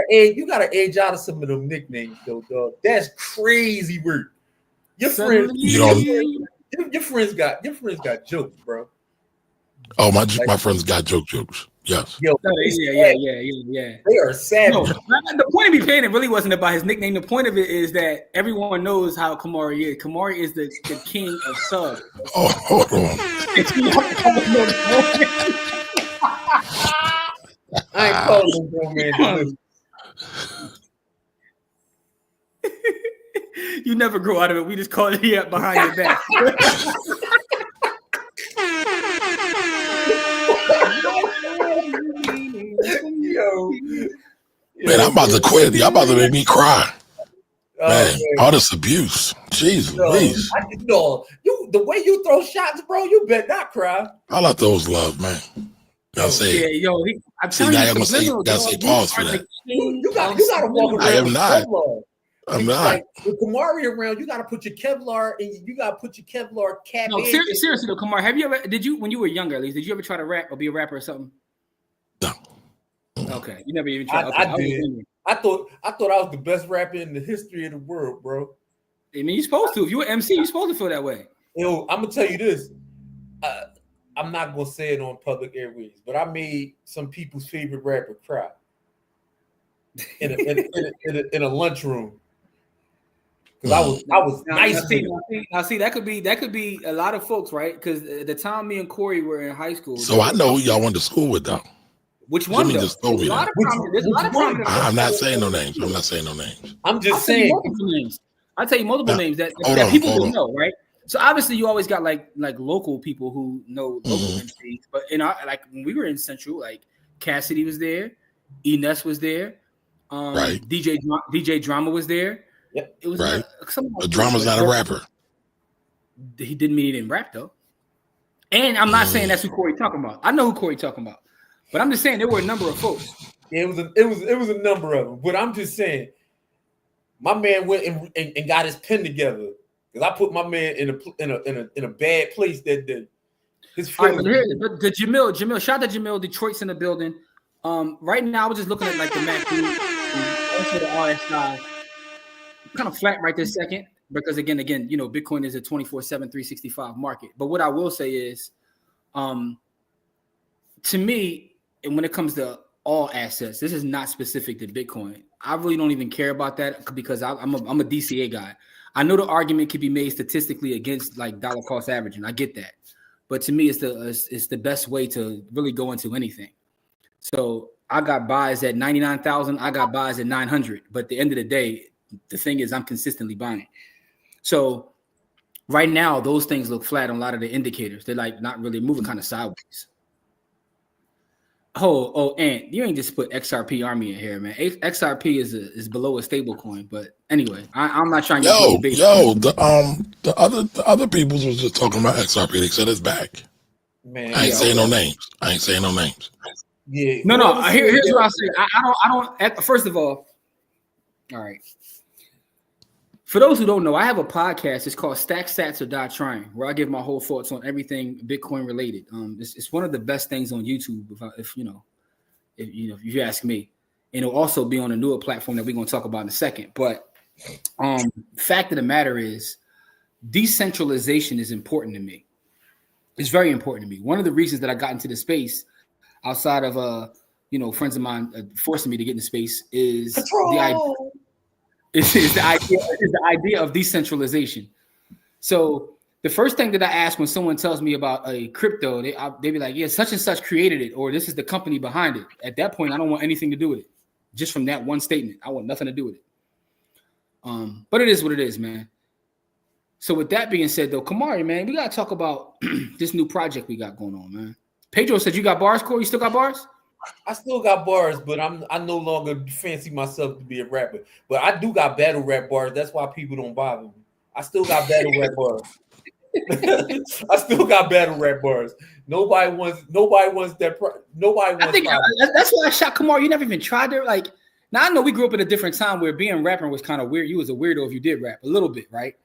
you gotta age out of some of them nicknames, though, dog. That's crazy work. Your friends, your friends got jokes, bro. Oh, my friends got jokes. Yes. Yo, yeah. They are savage. No, the point of me paying it really wasn't about his nickname. The point of it is that everyone knows how Kamari is. Kamari is the king of subs. Oh, hold on. I ain't calling him, bro, man. You never grow out of it. We just call it here behind your back. Yo, man, I'm about to quit. Y'all about to make me cry. Man, all this abuse. Jesus, please. The way you throw shots, bro, you better not cry. I like those love, man. I'll say it. I'm telling you, gotta say pause for that. You gotta walk around. I am not. Kevlar. I'm not. Like, with Kamari around, you gotta put your Kevlar and you gotta put your Kevlar cap. No, seriously though, Kamari, when you were younger at least, did you ever try to rap or be a rapper or something? No. Okay, you never even tried. I did. I thought I was the best rapper in the history of the world, bro. I mean, you're supposed to. If you're an MC, you're supposed to feel that way. Yo, I'm gonna tell you this. I'm not gonna say it on public airways, but I made some people's favorite rapper cry in a lunchroom because I was nice. Now, see, that could be a lot of folks, right? Because the time me and Corey were in high school. So I know who y'all went to school with, though. Which one? Jimmy just told me that. I'm not saying no names. I'm just saying. I'll tell you multiple names that people will know, right? So obviously, you always got like local people who know local MCs. But when we were in Central, like Cassidy was there, Ines was there, right? DJ Drama was there. Yep. It was right. The Drama's not a rapper. He didn't mean he didn't rap though. And I'm not saying that's who Corey talking about. I know who Corey talking about, but I'm just saying there were a number of folks. It was a number of them. But I'm just saying, my man went and got his pen together. Because I put my man in a bad place that day. All right, but the Jamil, shout out to Jamil. Detroit's in the building. Right now, I was just looking at like the Mac and also the RSI. Kind of flat right this second because again, Bitcoin is a 24/7, 365 market. But what I will say is, to me, and when it comes to all assets, this is not specific to Bitcoin. I really don't even care about that because I'm a DCA guy. I know the argument can be made statistically against like dollar cost averaging. I get that, but to me, it's the best way to really go into anything. So I got buys at 99,000. I got buys at 900. But at the end of the day, the thing is, I'm consistently buying. So right now, those things look flat on a lot of the indicators. They're like not really moving, kind of sideways. And you ain't just put XRP Army in here, man. XRP is below a stable coin, but anyway, I'm not trying to the other peoples was just talking about XRP. They said it's back. Man, I ain't saying no names. Yeah. No. Here's what I'll say. I don't. First of all right. For those who don't know, I have a podcast. It's called Stack Sats or Die Trying, where I give my whole thoughts on everything Bitcoin related. It's one of the best things on YouTube. If you ask me, and it'll also be on a newer platform that we're going to talk about in a second. But fact of the matter is, decentralization is important to me. It's very important to me. One of the reasons that I got into the space, outside of friends of mine forcing me to get into space, is the idea. Is the idea of decentralization. So the first thing that I ask when someone tells me about a crypto, they be like, yeah, such and such created it, or this is the company behind it. At that point, I don't want anything to do with it. Just from that one statement, I want nothing to do with it. But it is what it is, man. So with that being said, though, Kamari, man, we got to talk about this new project we got going on, man. Pedro said you got bars, Corey? You still got bars? bars, but I no longer fancy myself to be a rapper. But I do got battle rap bars. That's why people don't bother me. I still got battle rap bars. I still got battle rap bars. Nobody wants that. Nobody wants. I think that's why I shot Kamar. You never even tried to like. Now I know we grew up in a different time where being rapper was kind of weird. You was a weirdo if you did rap a little bit, right?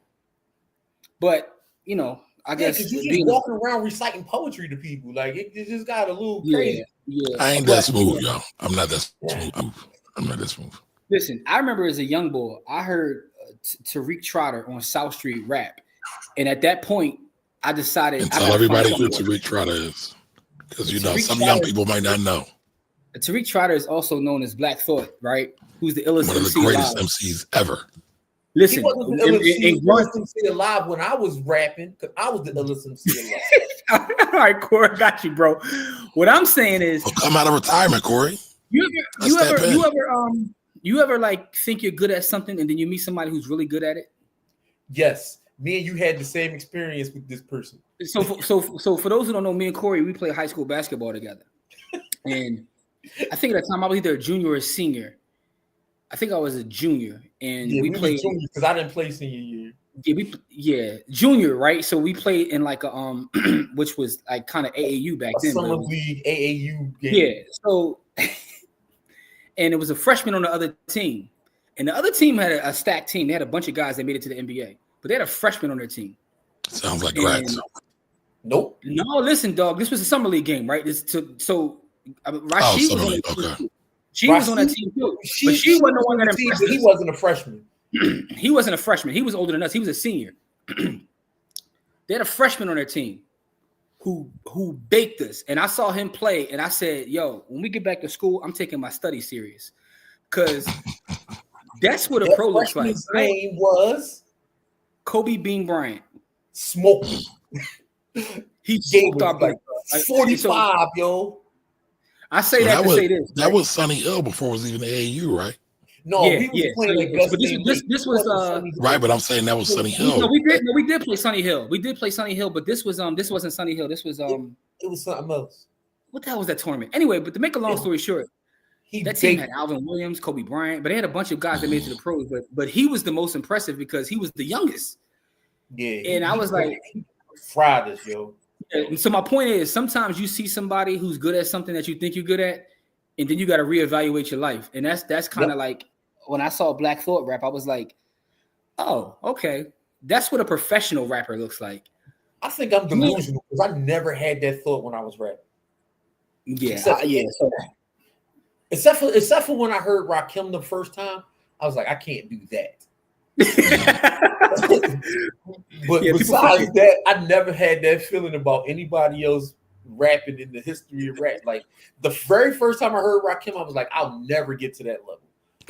But you know, I guess because you just walking around reciting poetry to people, like it just got a little crazy. Yeah. I ain't that smooth, y'all. I'm not that smooth. I'm not that smooth. Listen, I remember as a young boy, I heard Tariq Trotter on South Street rap, and at that point, I decided. And tell everybody who Tariq Trotter is, because you know some young people might not know. Tariq Trotter is also known as Black Thought, right? Who's the illest one of the MC greatest alive. MCs ever. Listen, he wasn't the illest MC alive when I was rapping, because I was the illest MC alive. All right, Corey, I got you, bro. What I'm saying is, come out of retirement, Corey. You ever like think you're good at something and then you meet somebody who's really good at it? Yes, me and you had the same experience with this person. So for those who don't know, me and Corey, we played high school basketball together, and I think at the time I was either a junior or a senior. I think I was a junior, and we played because I didn't play senior year. Junior, right? So we played in like a which was like kind of AAU back then. Summer league AAU game. Yeah. So, and it was a freshman on the other team, and the other team had a stacked team. They had a bunch of guys that made it to the NBA, but they had a freshman on their team. Sounds like rats. Nope. No, listen, dog. This was a summer league game, right? Rashid was on that team. She was on that team too, but she wasn't the one that impressed us. He wasn't a freshman. He wasn't a freshman. He was older than us. He was a senior. They had a freshman on their team who baked us, and I saw him play, and I said, "Yo, when we get back to school, I'm taking my study serious, because that's what a pro looks like." His name was Kobe Bean Bryant. Smoking. He smoked our butt. 45, yo. I say that to say this. That was Sonny Hill before it was even AAU, right? No, he was playing like best. But this was right, but I'm saying that was Sonny Hill. No, we did play Sonny Hill. We did play Sonny Hill, but this wasn't Sonny Hill. This was it was something else. What the hell was that tournament? Anyway, but to make a long story short, that team had Alvin Williams, Kobe Bryant, but they had a bunch of guys that made it to the pros. But he was the most impressive because he was the youngest. Yeah, and I was like, fried us, yo. So my point is, sometimes you see somebody who's good at something that you think you're good at, and then you got to reevaluate your life. And that's kind of like when I saw Black Thought rap, I was like, oh, okay, that's what a professional rapper looks like. I think I'm delusional because I never had that thought when I was rapping. Yeah, except for when I heard Rakim the first time, I was like, I can't do that. But besides that, I never had that feeling about anybody else rapping in the history of rap. Like the very first time I heard Rakim, I was like, I'll never get to that level.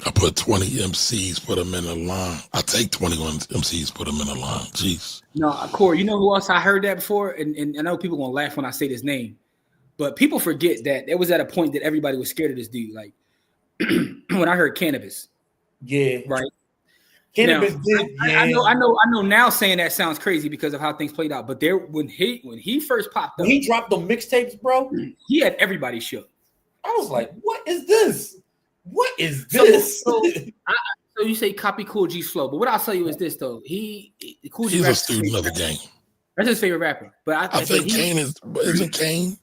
I put 20 MCs, put them in a line. I take 21 MCs, put them in a line. Jeez. No, Corey, you know who else I heard that before? And I know people gonna laugh when I say this name, but people forget that it was at a point that everybody was scared of this dude. Like when I heard Cannabis. Yeah. Right. Cannabis now, I know now saying that sounds crazy because of how things played out. But when he first popped up, he dropped the mixtapes, bro. He had everybody shook. I was like, what is this? What is this? So you say copy Cool G's flow, but what I'll tell you is this though. Cool G he's a student of the game. That's his favorite rapper. But I think Kane isn't Kane.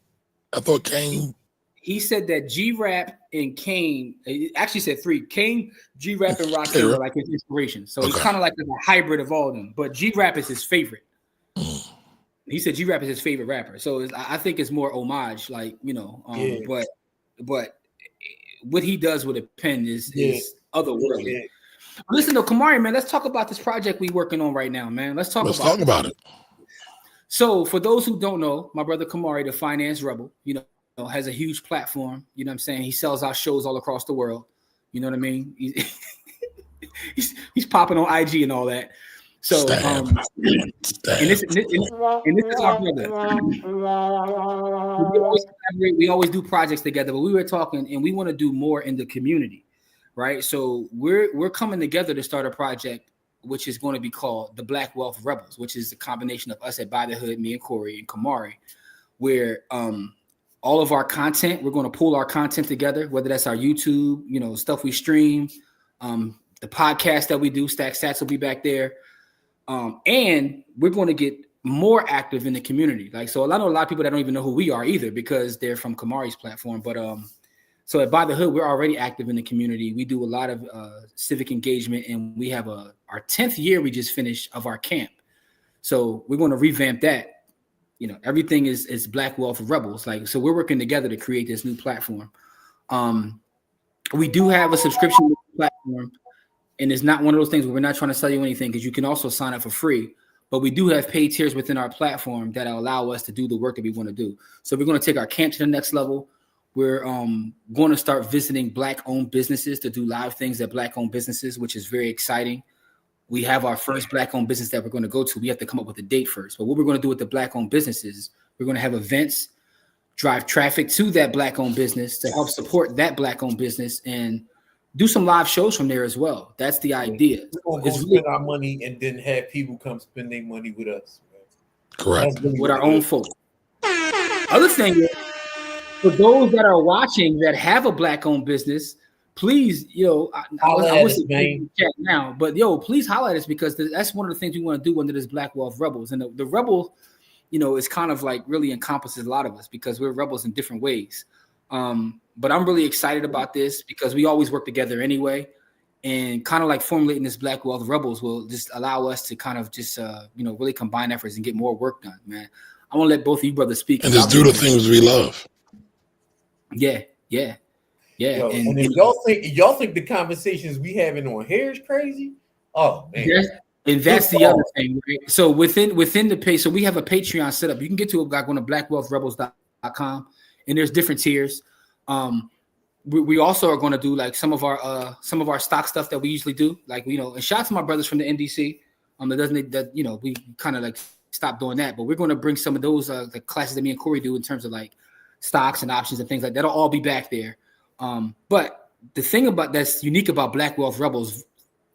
I thought Kane. He said that G-Rap and Kane, he actually said three. Kane, G-Rap, and Rakim were like his inspiration. So it's kind of like a hybrid of all of them. But G-Rap is his favorite. He said G-Rap is his favorite rapper. So I think it's more homage, like, you know. But what he does with a pen is otherworldly. Yeah. Listen, though, Kamari, man, let's talk about this project we working on right now, man. Let's talk about it. So for those who don't know, my brother Kamari, the Finance Rebel, you know, has a huge platform. You know what I'm saying? He sells our shows all across the world. You know what I mean? He's popping on IG and all that. So and this is our brother. We always do projects together, but we were talking and we want to do more in the community, right? So we're coming together to start a project which is going to be called the Black Wealth Rebels, which is a combination of us at By the Hood, me and Corey and Kamari, where all of our content. We're going to pull our content together, whether that's our YouTube, stuff we stream, the podcast that we do. Stack Stats will be back there. And we're going to get more active in the community. Like, so I know a lot of people that don't even know who we are either because they're from Kamari's platform. But so at By the Hood, we're already active in the community. We do a lot of civic engagement, and we have our 10th year we just finished of our camp. So we're going to revamp that. Everything is Black Wealth Rebels. Like, so we're working together to create this new platform. We do have a subscription platform, and it's not one of those things where we're not trying to sell you anything, because you can also sign up for free. But we do have paid tiers within our platform that allow us to do the work that we want to do. So we're going to take our camp to the next level. We're going to start visiting Black-owned businesses to do live things at Black-owned businesses, which is very exciting. We have our first Black-owned business that we're going to go to. We have to come up with a date first. But what we're going to do with the Black-owned businesses, we're going to have events, drive traffic to that Black-owned business to help support that Black-owned business, and do some live shows from there as well. That's the idea. We're going to spend our money and then have people come spend their money with us. Correct. Really with our own folks. Other thing is, for those that are watching that have a Black-owned business, please, I wish it chat now, but please highlight us, because that's one of the things we want to do under this Black Wealth Rebels. And the rebel, is kind of like really encompasses a lot of us, because we're rebels in different ways. But I'm really excited about this because we always work together anyway, and kind of like formulating this Black Wealth Rebels will just allow us to kind of just really combine efforts and get more work done, man. I want to let both of you brothers speak and just do the things we love. Yeah. Yo, and if y'all think the conversations we having on here is crazy, oh man. And that's the other thing, right? So within the page, so we have a Patreon set up. You can get to it by going to blackwealthrebels.com, and there's different tiers. We also are going to do like some of our stock stuff that we usually do, like and shout out to my brothers from the NDC. We kind of like stopped doing that, but we're going to bring some of those the classes that me and Corey do in terms of like stocks and options and things like that. That'll all be back there. But the thing that's unique about Black Wealth Rebels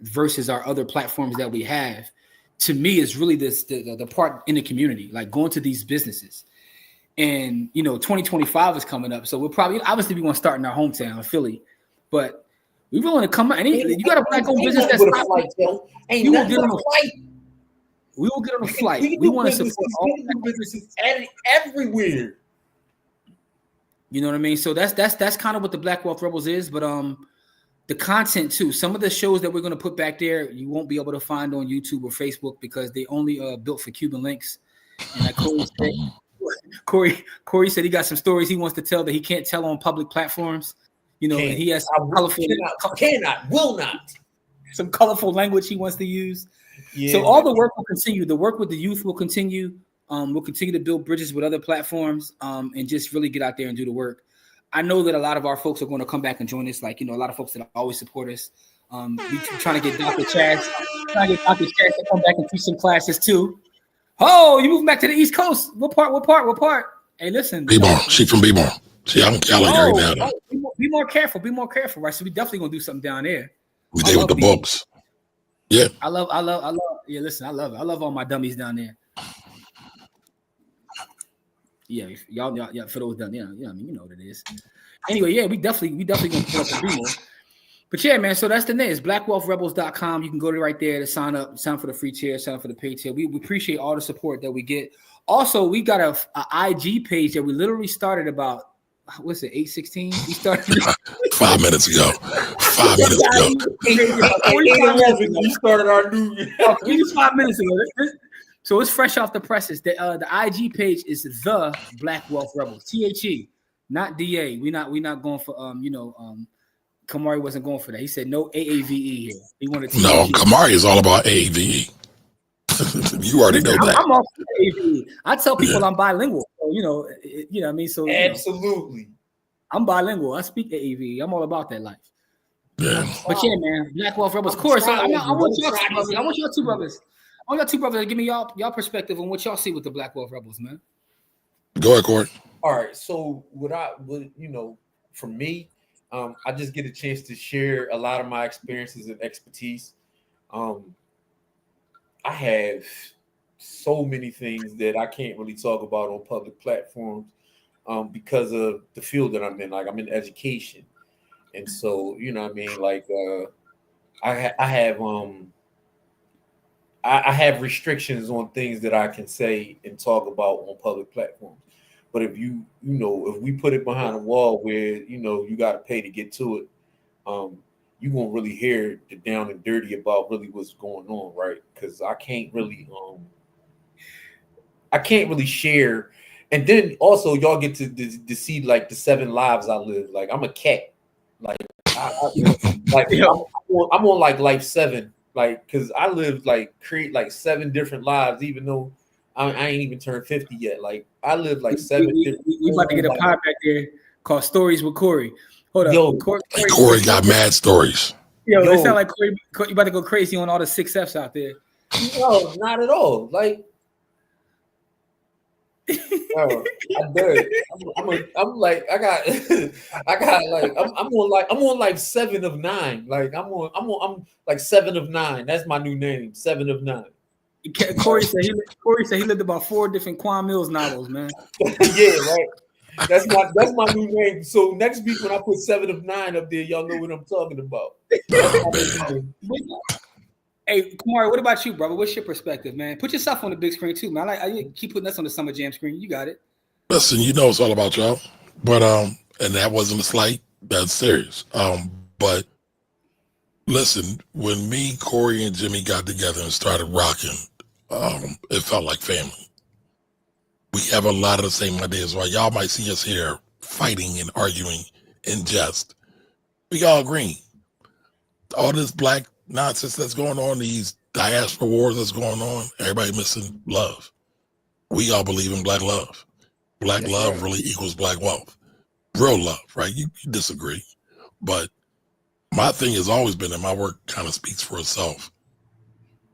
versus our other platforms that we have, to me, is really the part in the community, like going to these businesses. And 2025 is coming up, so we'll probably obviously we want to start in our hometown, Philly, but we willing to come. And you got a Black-owned business that's not like we will get on a flight. We will get on a flight. We want to support all businesses everywhere. You know what I mean? So that's kind of what the Black Wealth Rebels is, but the content too. Some of the shows that we're going to put back there, you won't be able to find on YouTube or Facebook because they only built for Cuban links. And like Corey said, he got some stories he wants to tell that he can't tell on public platforms. And he has will not some colorful language he wants to use. Yeah. So all the work will continue. The work with the youth will continue. We'll continue to build bridges with other platforms and just really get out there and do the work. I know that a lot of our folks are going to come back and join us. Like, a lot of folks that always support us. We trying to get Dr. Chaz to come back and teach some classes too. Oh, you moving back to the East Coast? What part? Hey, listen. B-Bar. She from B-Bar. See, I'm in Cali right now. Be more careful, right? So we definitely gonna do something down there. We did with the books. Yeah. I love. Yeah, listen, I love it. I love all my dummies down there. Yeah, y'all for those done. Yeah, I mean, you know what it is. Anyway, yeah, we definitely gonna put up the B more. But yeah, man, so that's the name. It's blackwealthrebels.com. You can go to right there to sign up for the free tier, sign up for the paid tier. We appreciate all the support that we get. Also, we got a IG page that we literally started about, what's it, 8:16? We started 5 minutes ago. 5 minutes ago. 8:11. We started our new. Just 5 minutes ago. So it's fresh off the presses. The IG page is the Black Wealth Rebels. THE, not DA. We not going for Kamari wasn't going for that. He said no AAVE here. He wanted to. No, Kamari is all about AAVE. You already know that. I'm all for AAVE. I tell people I'm bilingual. So, what I mean. So absolutely, I'm bilingual. I speak AAVE. I'm all about that life. Yeah. But yeah, man, Black Wealth Rebels. Of course, I want y'all two brothers. I want y'all two brothers to give me y'all perspective on what y'all see with the Black Wealth Rebels, man. Go ahead, Corey. All right. So for me. I just get a chance to share a lot of my experiences and expertise. I have so many things that I can't really talk about on public platforms. because of the field that I'm in. Like I'm in education, and so you know what I mean. Like I have restrictions on things that I can say and talk about on public platforms. But if if we put it behind a wall where you got to pay to get to it, you won't really hear the down and dirty about really what's going on, right? Because I can't really share. And then also y'all get to see like the 7 lives I live. Like I'm a cat. Like I'm on like life 7. Like because I live like create like 7 different lives, even though I ain't even turned 50 yet. Like I live like 7 different. We about to get a pod back there called Stories with Corey. Hold up. Yo, Corey got mad stories. Yo, it sound like Corey, you about to go crazy on all the 6 Fs out there. No, not at all. Like bro, I'm good. I'm like I got like I'm on like 7 of 9. Like I'm like 7 of 9. That's my new name, 7 of 9. Corey said he lived about 4 different Quan Mills novels, man. Yeah, right. That's my new name. So next week when I put 7 of 9 up there, y'all know what I'm talking about. Hey, Kamari, what about you, brother? What's your perspective, man? Put yourself on the big screen too, man. I keep putting us on the Summer Jam screen. You got it. Listen, it's all about y'all. But and that wasn't a slight. That's serious. But listen, when me, Corey, and Jimmy got together and started rocking, it felt like family. We have a lot of the same ideas. While y'all might see us here fighting and arguing in jest, we all agree. All this black nonsense that's going on, these diaspora wars that's going on, everybody missing love. We all believe in black love. Black love really equals black wealth. Real love, right? You disagree. But my thing has always been, and my work kind of speaks for itself,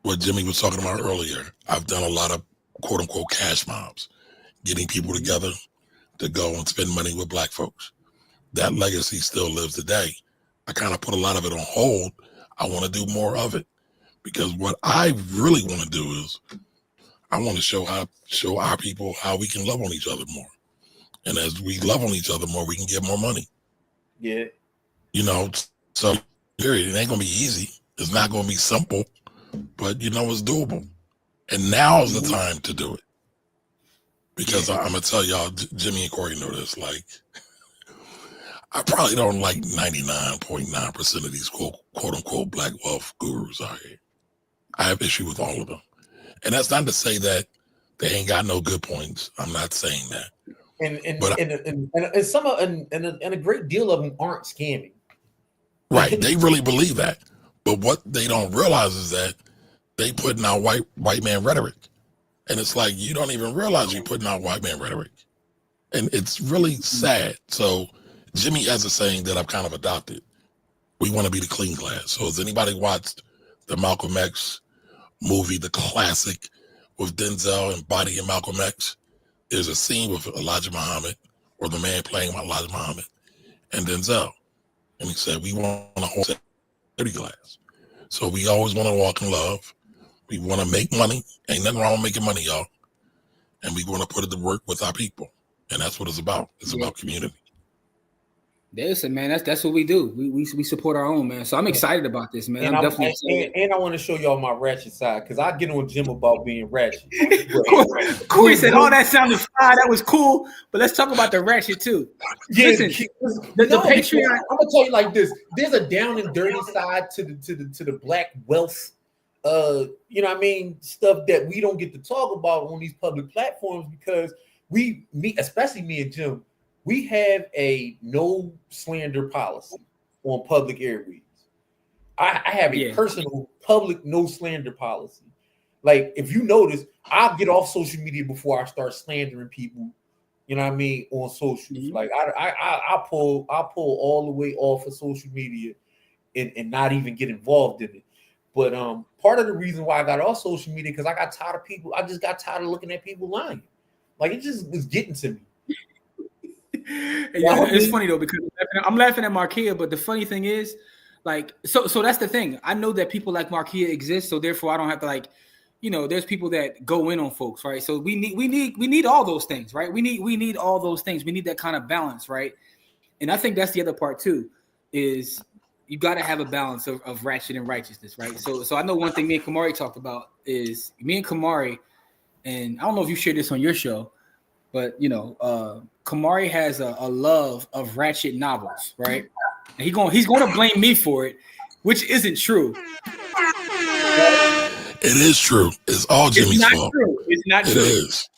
what Jimmy was talking about earlier. I've done a lot of quote unquote cash mobs, getting people together to go and spend money with black folks. That legacy still lives today. I kind of put a lot of it on hold. I want to do more of it because what I really want to do is I want to show our people how we can love on each other more. And as we love on each other more, we can get more money. Yeah. So period. It ain't going to be easy. It's not going to be simple, but it's doable. And now is the time to do it. Because I'm going to tell y'all, Jimmy and Corey know this, like, I probably don't like 99.9% of these quote unquote black wealth gurus out here. I have issue with all of them. And that's not to say that they ain't got no good points. I'm not saying that. And some a great deal of them aren't scamming. Right. They really believe that. But what they don't realize is that they putting out white man rhetoric. And it's like you don't even realize you're putting out white man rhetoric. And it's really sad. So Jimmy has a saying that I've kind of adopted. We want to be the clean class. So has anybody watched the Malcolm X movie, the classic with Denzel and Body and Malcolm X? There's a scene with Elijah Muhammad, or the man playing Elijah Muhammad, and Denzel. And he said, we want a whole security class. So we always want to walk in love. We want to make money. Ain't nothing wrong with making money, y'all. And we want to put it to work with our people. And that's what it's about. It's about community. Listen, man, that's what we do. We support our own, man. So I'm excited about this, man. And I'm definitely excited. And I want to show y'all my ratchet side because I get on Jim about being ratchet. Corey said, "Oh, that sounded fine. That was cool." But let's talk about the ratchet too. Yeah, listen, the Patreon. I'm gonna tell you like this: there's a down and dirty side to the black wealth. Stuff that we don't get to talk about on these public platforms because especially me and Jim. We have a no slander policy on public airwaves. I have a personal public no slander policy. Like if you notice, I'll get off social media before I start slandering people. You know what I mean on social. Mm-hmm. Like I pull all the way off of social media and not even get involved in it. But part of the reason why I got off social media because I got tired of people. I just got tired of looking at people lying. Like it just was getting to me. It's funny though because I'm laughing at Markia, but the funny thing is, like, so that's the thing. I know that people like Markia exist, so therefore I don't have to there's people that go in on folks, right? So we need all those things, right? We need all those things. We need that kind of balance, right? And I think that's the other part too, is you got to have a balance of ratchet and righteousness, right? So I know one thing me and Kamari talked about is me and Kamari, and I don't know if you shared this on your show, but Kamari has a love of ratchet novels, right? And he's going to blame me for it, which isn't true. It is true. It's all Jimmy's fault. True. It's not true. It is.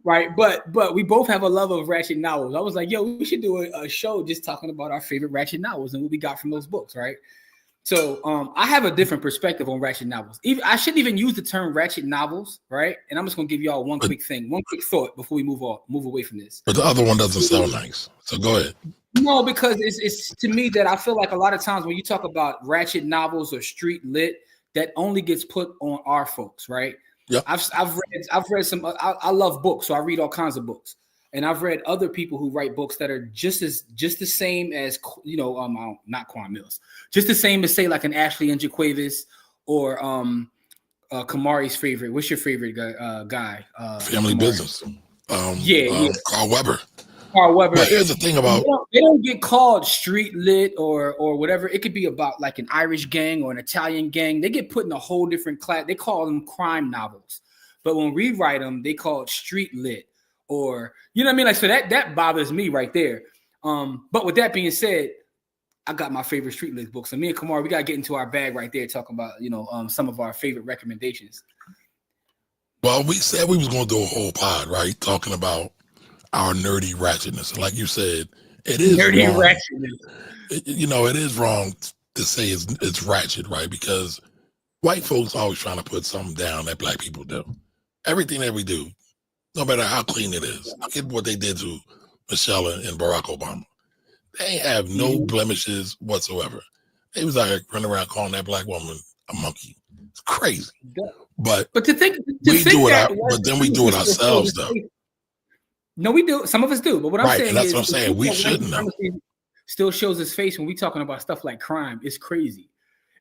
Right, but we both have a love of ratchet novels. I was like, yo, we should do a show just talking about our favorite ratchet novels and what we got from those books, right? So I have a different perspective on ratchet novels. I shouldn't even use the term ratchet novels, right? And I'm just gonna give y'all one quick thought before we move away from this. But the other one doesn't sound nice. So go ahead. No, because it's to me that I feel like a lot of times when you talk about ratchet novels or street lit, that only gets put on our folks, right? Yep. I've read some. I love books, so I read all kinds of books, and I've read other people who write books that are just the same as not Quan Mills, just the same as say like an Ashley and Jaquavis or Kamari's favorite. What's your favorite guy? Family Kamari. Business. Carl Weber. But here's the thing about they don't get called street lit or whatever. It could be about like an Irish gang or an Italian gang. They get put in a whole different class. They call them crime novels, but when we write them, they call it street lit or you know what I mean. Like so that bothers me right there. But with that being said, I got my favorite street lit books. So me and Kamar, we gotta get into our bag right there, talking about some of our favorite recommendations. Well, we said we was gonna do a whole pod, right? Talking about our nerdy ratchetness. Like you said, it is nerdy wrong. Ratchetness. It is wrong to say it's ratchet, right? Because white folks always trying to put something down that black people do. Everything that we do, no matter how clean it is. Look at what they did to Michelle and Barack Obama. They have no blemishes whatsoever. They was out here running around calling that black woman a monkey. It's crazy. But to think we do it, but then we do it ourselves, though. No, we do. Some of us do. But what I'm saying that's is, what I'm saying. We shouldn't know. Still shows his face when we talking about stuff like crime. It's crazy.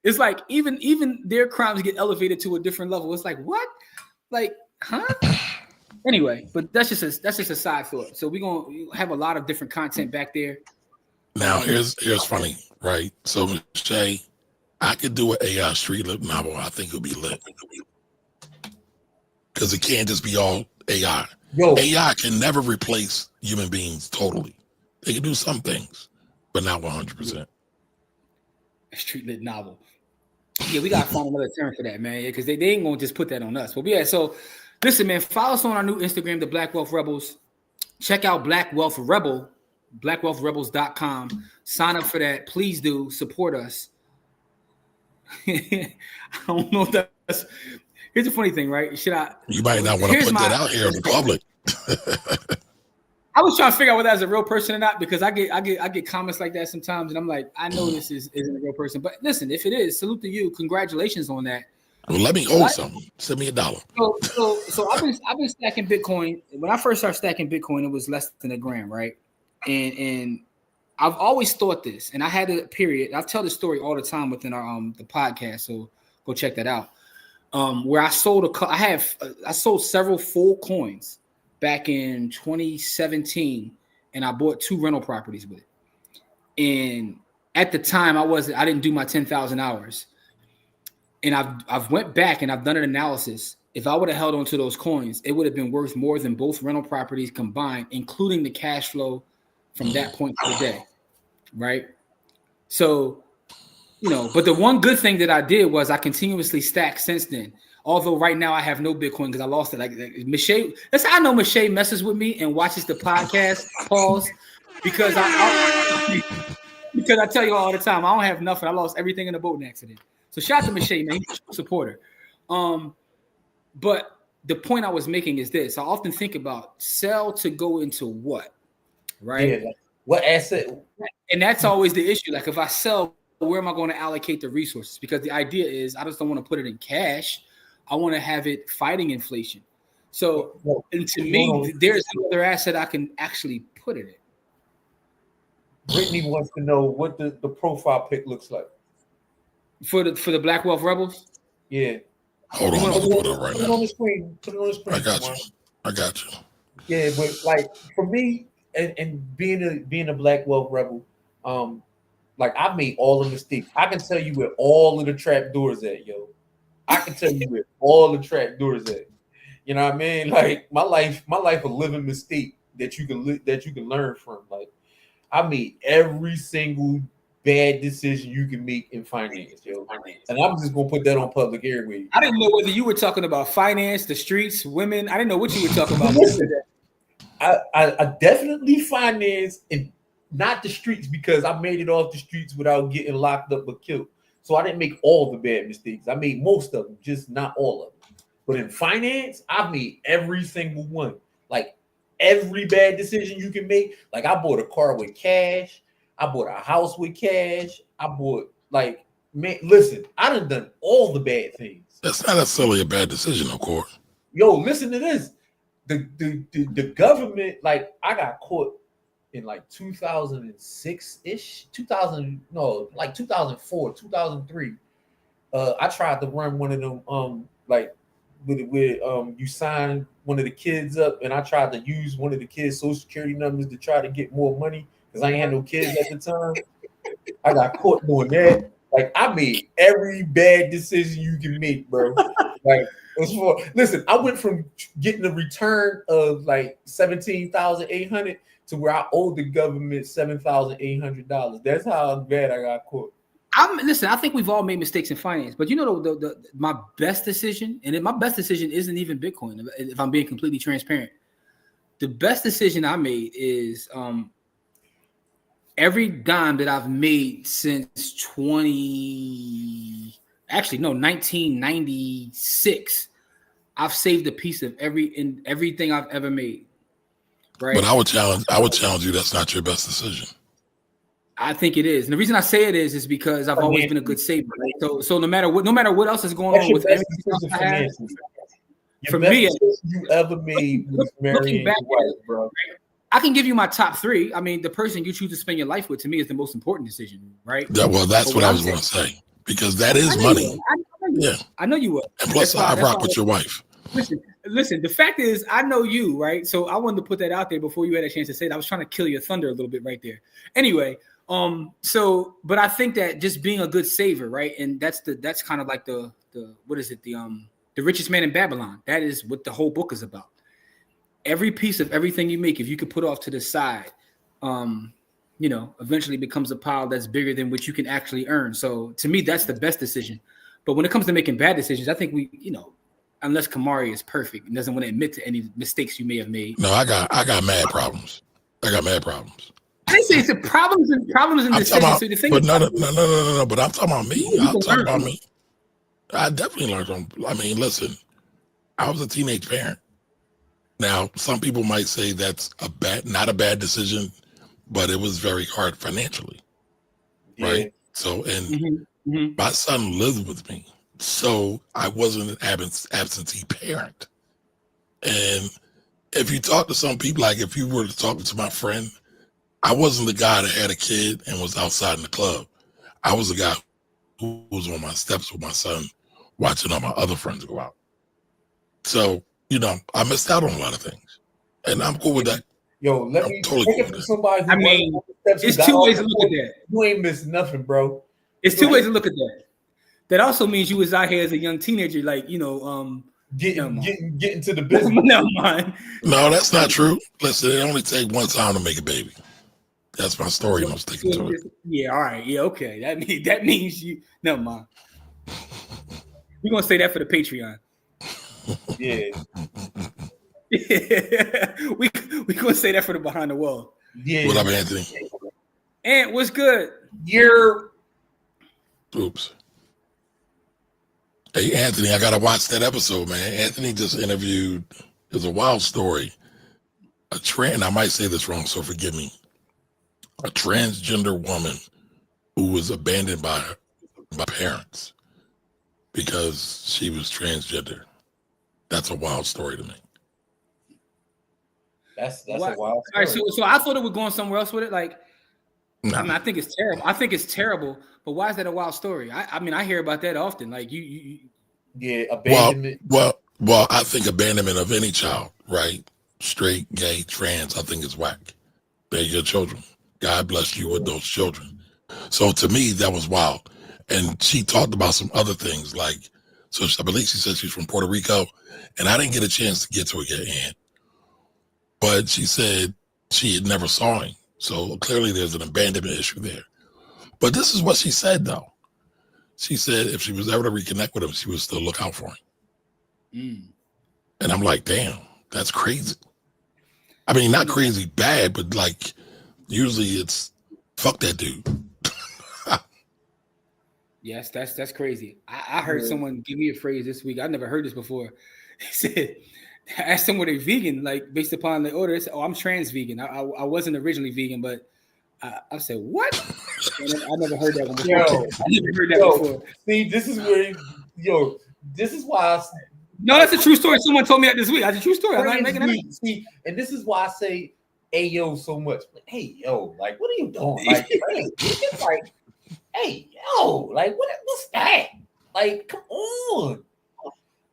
It's like even their crimes get elevated to a different level. It's like what? Like, huh? Anyway, but that's just a side thought. So we're gonna have a lot of different content back there. Now here's funny, right? So Shay, I could do an AI street lit novel. I think it'll be lit because it can't just be all AI. AI can never replace human beings totally. They can do some things, but not 100%. A street lit novel. Yeah, we gotta find another term for that, man. Yeah, because they ain't gonna just put that on us. But yeah, so listen, man, follow us on our new Instagram, the Black Wealth Rebels. Check out Black Wealth Rebel, blackwealthrebels.com. Sign up for that. Please do support us. I don't know if that's. Here's the funny thing, right? You might not want to put that out here in the public. I was trying to figure out whether that's a real person or not because I get comments like that sometimes, and I'm like, I know this isn't a real person. But listen, if it is, salute to you. Congratulations on that. Well, let me owe something. Send me $1. So I've been stacking Bitcoin. When I first started stacking Bitcoin, it was less than $1,000, right? And I've always thought this, and I had a period. I tell this story all the time within our the podcast, so go check that out. Where I sold I sold several full coins back in 2017, and I bought 2 rental properties with it. And at the time, I didn't do my 10,000 hours, and I've went back and I've done an analysis. If I would have held on to those coins, it would have been worth more than both rental properties combined, including the cash flow from that point to the day, right? So, but the one good thing that I did was I continuously stacked since then. Although right now I have no Bitcoin because I lost it. Like Michelle, that's how I know Michelle messes with me and watches the podcast. Pause, because I tell you all the time I don't have nothing. I lost everything in a boating accident. So shout out to Michelle, man. He's a supporter. But the point I was making is this: I often think about sell to go into what, right? Yeah, what asset? And that's always the issue. Like if I sell, where am I going to allocate the resources? Because the idea is I just don't want to put it in cash. I want to have it fighting inflation. So, and to me, there's no other asset I can actually put it in. Brittany wants to know what the profile pic looks like For the Black Wealth Rebels. Yeah. Hold on, I'm about to put it up right Put it now. on the screen. Put it on the screen. I got you. I got you. Yeah, but like for me, and being a Black wealth rebel, like I've made all the mistakes. I can tell you where all of the trap doors at, yo. I can tell you where all the trap doors at. You know what I mean? Like my life a living mistake that you can learn from. Like I made every single bad decision you can make in finance, yo. And I'm just gonna put that on public airways. I didn't know whether you were talking about finance, the streets, women. I didn't know what you were talking about. Listen, I definitely finance and not the streets because I made it off the streets without getting locked up or killed. So I didn't make all the bad mistakes. I made most of them, just not all of them. But in finance, I've made every single one. Like every bad decision you can make. Like I bought a car with cash. I bought a house with cash. I bought man, listen, I done all the bad things. That's not necessarily a bad decision, of course. Yo, listen to this. The government, like I got caught in like 2006-ish, 2004, 2003. I tried to run one of them like with you sign one of the kids up, and I tried to use one of the kids' social security numbers to try to get more money because I ain't had no kids at the time. I got caught doing that. Like I made every bad decision you can make, bro. Like listen, I went from getting a return of like $17,800 to where I owed the government $7,800. That's how bad I got caught. Listen, I think we've all made mistakes in finance, but you know my best decision, and my best decision isn't even Bitcoin. If I'm being completely transparent, the best decision I made is every dime that I've made since 1996. I've saved a piece of everything I've ever made. Right. But I would challenge you. That's not your best decision. I think it is, and the reason I say it is because I've always been a good saver. Right? So no matter what else is going on with everything else I have, for me, you ever made was marrying your wife, bro. I can give you my top three. I mean, the person you choose to spend your life with, to me, is the most important decision, right? Yeah, well, that's what I was going to say because that is money. I know you would. And plus, I rock with your wife. Listen. The fact is, I know you, right? So I wanted to put that out there before you had a chance to say it. I was trying to kill your thunder a little bit right there. Anyway, but I think that just being a good saver, right? And that's kind of like the what is it? The richest man in Babylon. That is what the whole book is about. Every piece of everything you make, if you could put off to the side, eventually becomes a pile that's bigger than what you can actually earn. So to me, that's the best decision. But when it comes to making bad decisions, I think unless Kamari is perfect and doesn't want to admit to any mistakes you may have made. No, I got mad problems. I didn't say it's problems and decisions. So but no. But I'm talking about me. I'm talking about me. I definitely learned I mean, listen, I was a teenage parent. Now, some people might say that's not a bad decision, but it was very hard financially, right? So, and my son lived with me, so I wasn't an absentee parent. And if you talk to some people, like if you were to talk to my friend, I wasn't the guy that had a kid and was outside in the club. I was the guy who was on my steps with my son, watching all my other friends go out. So, I missed out on a lot of things, and I'm cool with that. Yo, let me take it from somebody who it's two ways to look at that. You ain't missed nothing, bro. It's two ways to look at that. That also means you was out here as a young teenager, getting to the business. Never mind. No, that's not true. Listen, it only takes one time to make a baby. That's my story, and I'm sticking to it. Yeah, all right. Yeah, okay. That means you. Never mind. We're gonna say that for the Patreon. Yeah. we gonna say that for the behind the wall. Yeah. What up, Anthony? Ant, what's good? Oops. Hey, Anthony, I gotta watch that episode, man. Anthony just interviewed. It's a wild story. I might say this wrong, so forgive me. A transgender woman who was abandoned by parents because she was transgender. That's a wild story to me. That's a wild story. All right, so I thought it was going somewhere else with it. Like, nah. I mean, I think it's terrible. But why is that a wild story? I mean, I hear about that often. Like you Yeah, abandonment. Well, I think abandonment of any child, right? Straight, gay, trans, I think is whack. They're your children. God bless you with those children. So to me, that was wild. And she talked about some other things, like, so I believe she said she's from Puerto Rico, and I didn't get a chance to get to it yet, Aunt. But she said she had never saw him. So clearly there's an abandonment issue there. But this is what she said, though. She said if she was ever to reconnect with him, she would still look out for him. And I'm like, damn, that's crazy. I mean, not crazy bad, but like, usually it's fuck that dude. Yes, that's crazy. I heard someone give me a phrase this week. I never heard this before. He said, I asked them were they vegan, like based upon the order. They said, oh, I'm trans vegan. I wasn't originally vegan, but I said, what? I never heard that one before. I never heard that before. See, this is where, this is why. No, that's a true story. Someone told me that this week. That's a true story. I'm not making it up. See, and this is why I say, hey, yo, so much. Like, hey, yo, like, what are you doing? Like, it's like, hey, yo, like, what's that? Like, come on.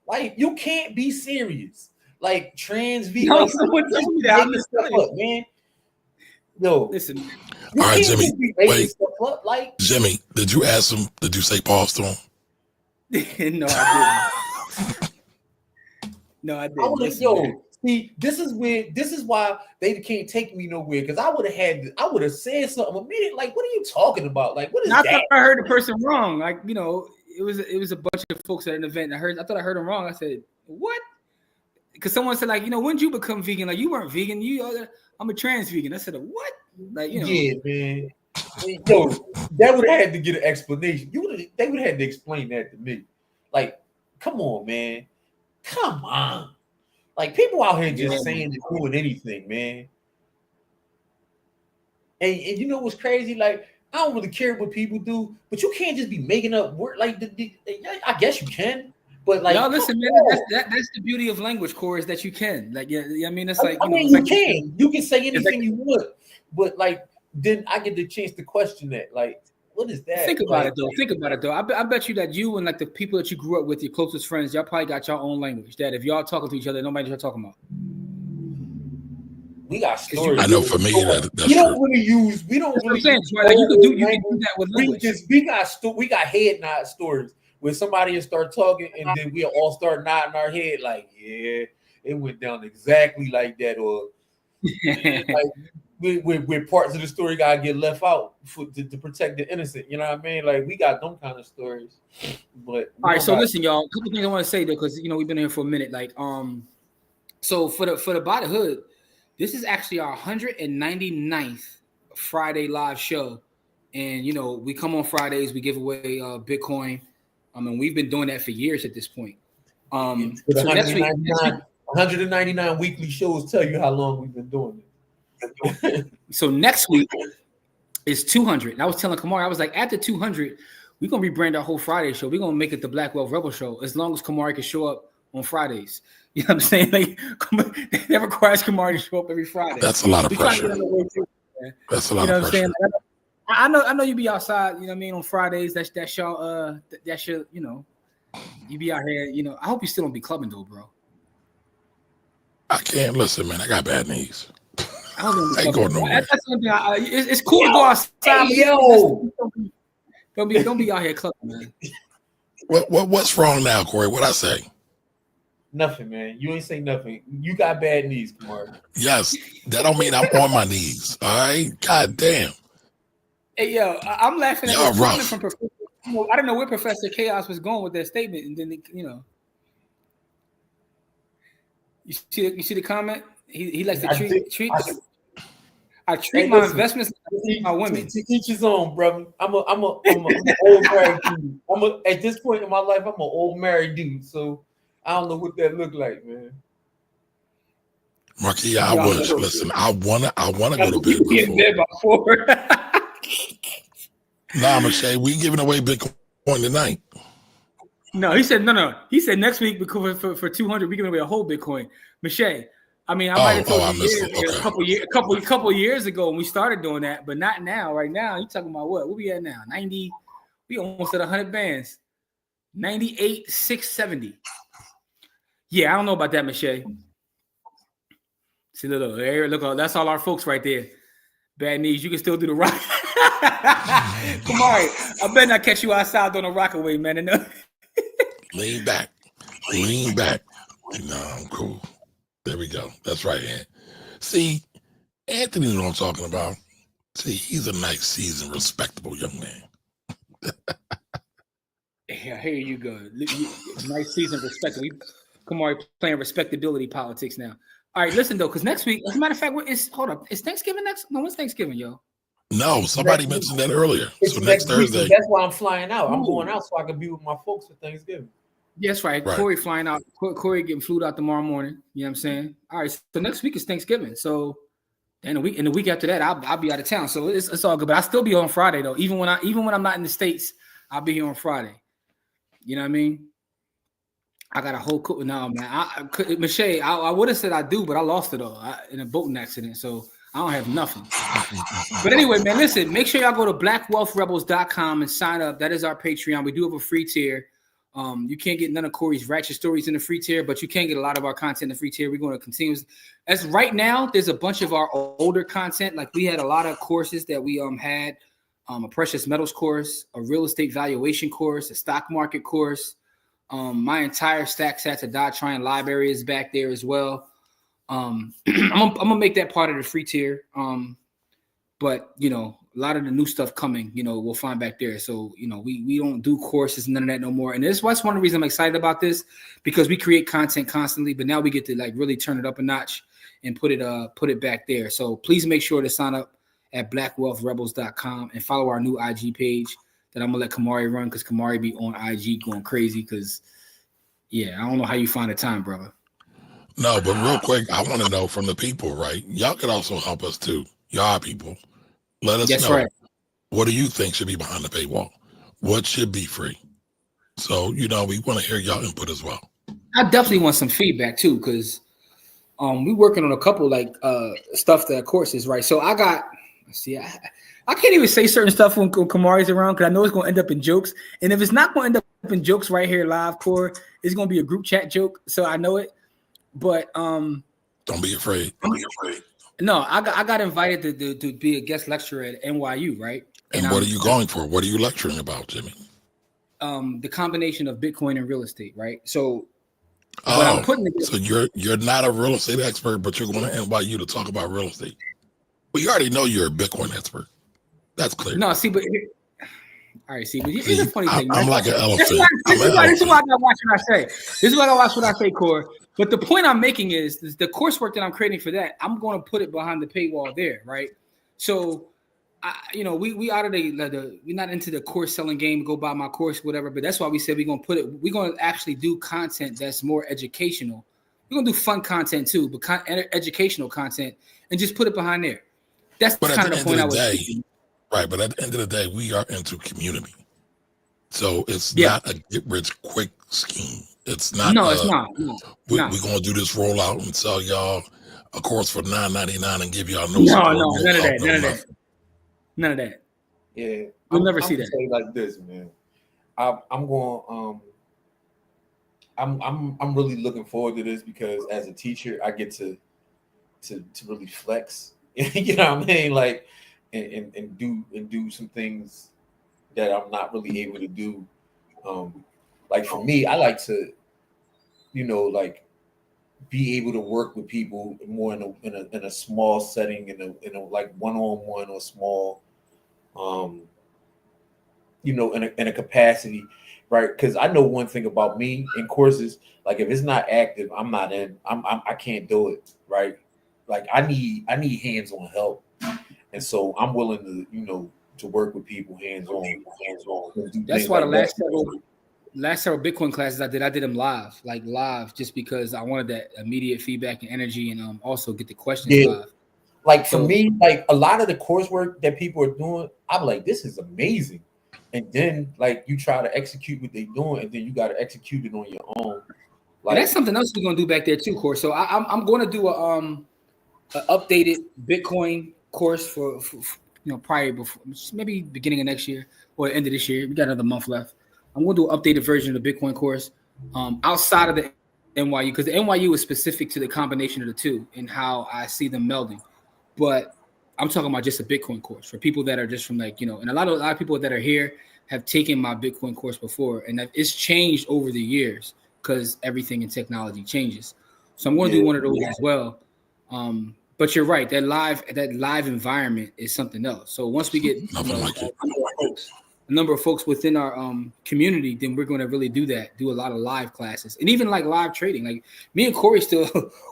Like, you can't be serious. Like, trans vegan. No, someone told me that. Up, man. Yo, listen. All right, Jimmy. Wait, up, like, Jimmy, did you ask him? Did you say pause to him? No, I didn't. No, I didn't. See, this is why they can't take me nowhere, because I would have said something immediately. Like, what are you talking about? Like, what is that? I thought I heard the person wrong. Like, it was a bunch of folks at an event. I thought I heard them wrong. I said, what? Because someone said, like, when did you become vegan? Like, you weren't vegan. I'm a trans vegan. I said, what? Like, Yeah, man. Yo, that would have had to get an explanation. They would have had to explain that to me. Like, come on, man. Come on. Like, people out here just saying and doing anything, man. And you know what's crazy? Like, I don't really care what people do, but you can't just be making up word. Like, I guess you can, but like, no, listen, man. That's the beauty of language, Corey, is that you can. Like, I mean, it's like, you can say anything you want, but like, then I get the chance to question that. Like, what is that? Think about it though. I bet you that you and like the people that you grew up with, your closest friends, y'all probably got your own language. That if y'all talking to each other, nobody knows what you're talking about. We got stories. I know for me that's we don't really use. We don't really. Like, you can do that with language. We got head nod stories where somebody will start talking and then we'll all start nodding our head like, yeah, it went down exactly like that, or like where parts of the story gotta get left out to protect the innocent. You know what I mean? Like, we got them kind of stories. But all right, so listen, y'all. A couple things I want to say though, because we've been here for a minute. Like, so for the By the Hood, this is actually our 199th Friday live show, and we come on Fridays, we give away Bitcoin. I mean, we've been doing that for years at this point. So next week, 199 weekly shows tell you how long we've been doing it. So next week is 200. And I was telling Kamari, I was like, after 200, we're gonna rebrand our whole Friday show. We're gonna make it the Black Wealth Rebel Show, as long as Kamari can show up on Fridays. You know what I'm saying? Like, that requires Kamari to show up every Friday. That's a lot of pressure. That's a lot of pressure. I know you be outside, on Fridays. That's your you be out here, I hope you still don't be clubbing though, bro. I can't listen, man. I got bad knees. I ain't going nowhere. It's cool to go outside. Hey, yo. Don't be out here clubbing, man. What's wrong now, Corey? What'd I say? Nothing, man. You ain't say nothing. You got bad knees, Kamari. Yes, that don't mean I'm on my knees. All right, god damn. Hey, yo, I'm laughing at y'all rough. From Professor. I don't know where Professor Chaos was going with that statement, and then you see the comment. He likes to treat. I treat my investments like my women. To each his own, brother. I'm an old married dude. At this point in my life, I'm an old married dude. So I don't know what that look like, man. Marquis, I wish. Listen, I wanna go to bed before. Nah, Michelle, we giving away Bitcoin tonight. No, he said no. He said next week because for 200, we giving away a whole Bitcoin. Michelle, I mean, I might have told you a couple years ago when we started doing that, but not now. Right now, you talking about what? We'll be at now 90. We almost at 100 bands. 98,670. Yeah, I don't know about that, Michelle. See, look, that's all our folks right there. Bad knees, you can still do the rock. Come on, I better not catch you outside doing a rockaway, man. Lean back. Lean back. No, I'm cool. There we go. That's right, Ant. See, Anthony knows what I'm talking about. See, he's a nice, seasoned, respectable young man. Yeah, here you go. Nice, seasoned, respectable. Come on, playing respectability politics now. All right, listen though, because next week, as a matter of fact, hold up. Is Thanksgiving next? No, when's Thanksgiving, yo? No, somebody mentioned that earlier. It's so next Thursday. Week, that's why I'm flying out. I'm going out so I can be with my folks for Thanksgiving. Yes, right. Corey flying out. Corey getting flew out tomorrow morning. You know what I'm saying? All right. So next week is Thanksgiving. So then the week after that, I'll be out of town. So it's all good. But I'll still be on Friday though. Even when I'm not in the States, I'll be here on Friday. You know what I mean? I got a whole cook now, man. Michelle, I would have said I do, but I lost it all in a boating accident. So I don't have nothing. But anyway, man, listen, make sure y'all go to blackwealthrebels.com and sign up. That is our Patreon. We do have a free tier. You can't get none of Corey's ratchet stories in the free tier, but you can get a lot of our content in the free tier. We're going to continue. As right now, there's a bunch of our older content. Like we had a lot of courses that we had. A precious metals course, a real estate valuation course, a stock market course. My entire Stack Sats to Die Trying library is back there as well. I'm gonna make that part of the free tier. But a lot of the new stuff coming, we'll find back there. So, we don't do courses, none of that no more. And that's one of the reasons I'm excited about this, because we create content constantly, but now we get to like really turn it up a notch and put it back there. So please make sure to sign up at blackwealthrebels.com and follow our new IG page that I'm gonna let Kamari run, because Kamari be on IG going crazy. Because I don't know how you find the time, brother. No, but real quick, I want to know from the people, right? Y'all could also help us too. Y'all people, let us know. Right. What do you think should be behind the paywall? What should be free? So, we want to hear y'all input as well. I definitely want some feedback too, because we're working on a couple stuff that courses, right? So I can't even say certain stuff when Kamari's around, because I know it's going to end up in jokes. And if it's not going to end up in jokes right here live, Core, it's going to be a group chat joke. So I know it. But don't be afraid. No, I got invited to be a guest lecturer at NYU, right? And what are you going for? What are you lecturing about, Jimmy? The combination of Bitcoin and real estate, right? So I'm putting so you're not a real estate expert, but you're going to NYU to talk about real estate. Well, you already know you're a Bitcoin expert. That's clear. No, see, but all right, see, but here's a funny thing. I'm like an elephant. This is why I gotta watch what I say. This is why I gotta watch what I say, Core. But the point I'm making is the coursework that I'm creating for that, I'm going to put it behind the paywall there, right? So, we out of we're not into the course selling game. Go buy my course, whatever. But that's why we said we're going to actually do content that's more educational. We're going to do fun content too, but educational content, and just put it behind there. That's kind of the point I was making. Right, but at the end of the day, we are into community. So it's not a get-rich-quick scheme. It's not. No, it's not. We're going to do this rollout and sell y'all a course for $9.99 and give y'all none of that. Yeah, we'll never see that. Say like this, man. I'm going. I'm really looking forward to this, because as a teacher, I get to really flex. You know what I mean? Like, and do some things that I'm not really able to do. Like for me, I like to, like be able to work with people more in a small setting, in a like one-on-one or small, in a capacity, right? Because I know one thing about me in courses, like if it's not active, I'm not in. I can't do it, right? Like I need hands-on help, and so I'm willing to to work with people hands-on. That's why the last several Bitcoin classes I did them live, just because I wanted that immediate feedback and energy, and also get the questions live. Like for me, like a lot of the coursework that people are doing, I'm like, this is amazing. And then like you try to execute what they're doing, and then you got to execute it on your own. Like, and that's something else we're gonna do back there too, course. So I'm going to do a updated Bitcoin course for probably before, maybe beginning of next year or end of this year. We got another month left. I'm going to do an updated version of the Bitcoin course outside of the NYU, because the NYU is specific to the combination of the two and how I see them melding. But I'm talking about just a Bitcoin course for people that are just from like, and a lot of people that are here have taken my Bitcoin course before, and it's changed over the years because everything in technology changes. So I'm going to do one of those as well. But you're right, that live environment is something else. So once we get a number of folks within our community, then we're going to really do a lot of live classes, and even like live trading. Like me and Corey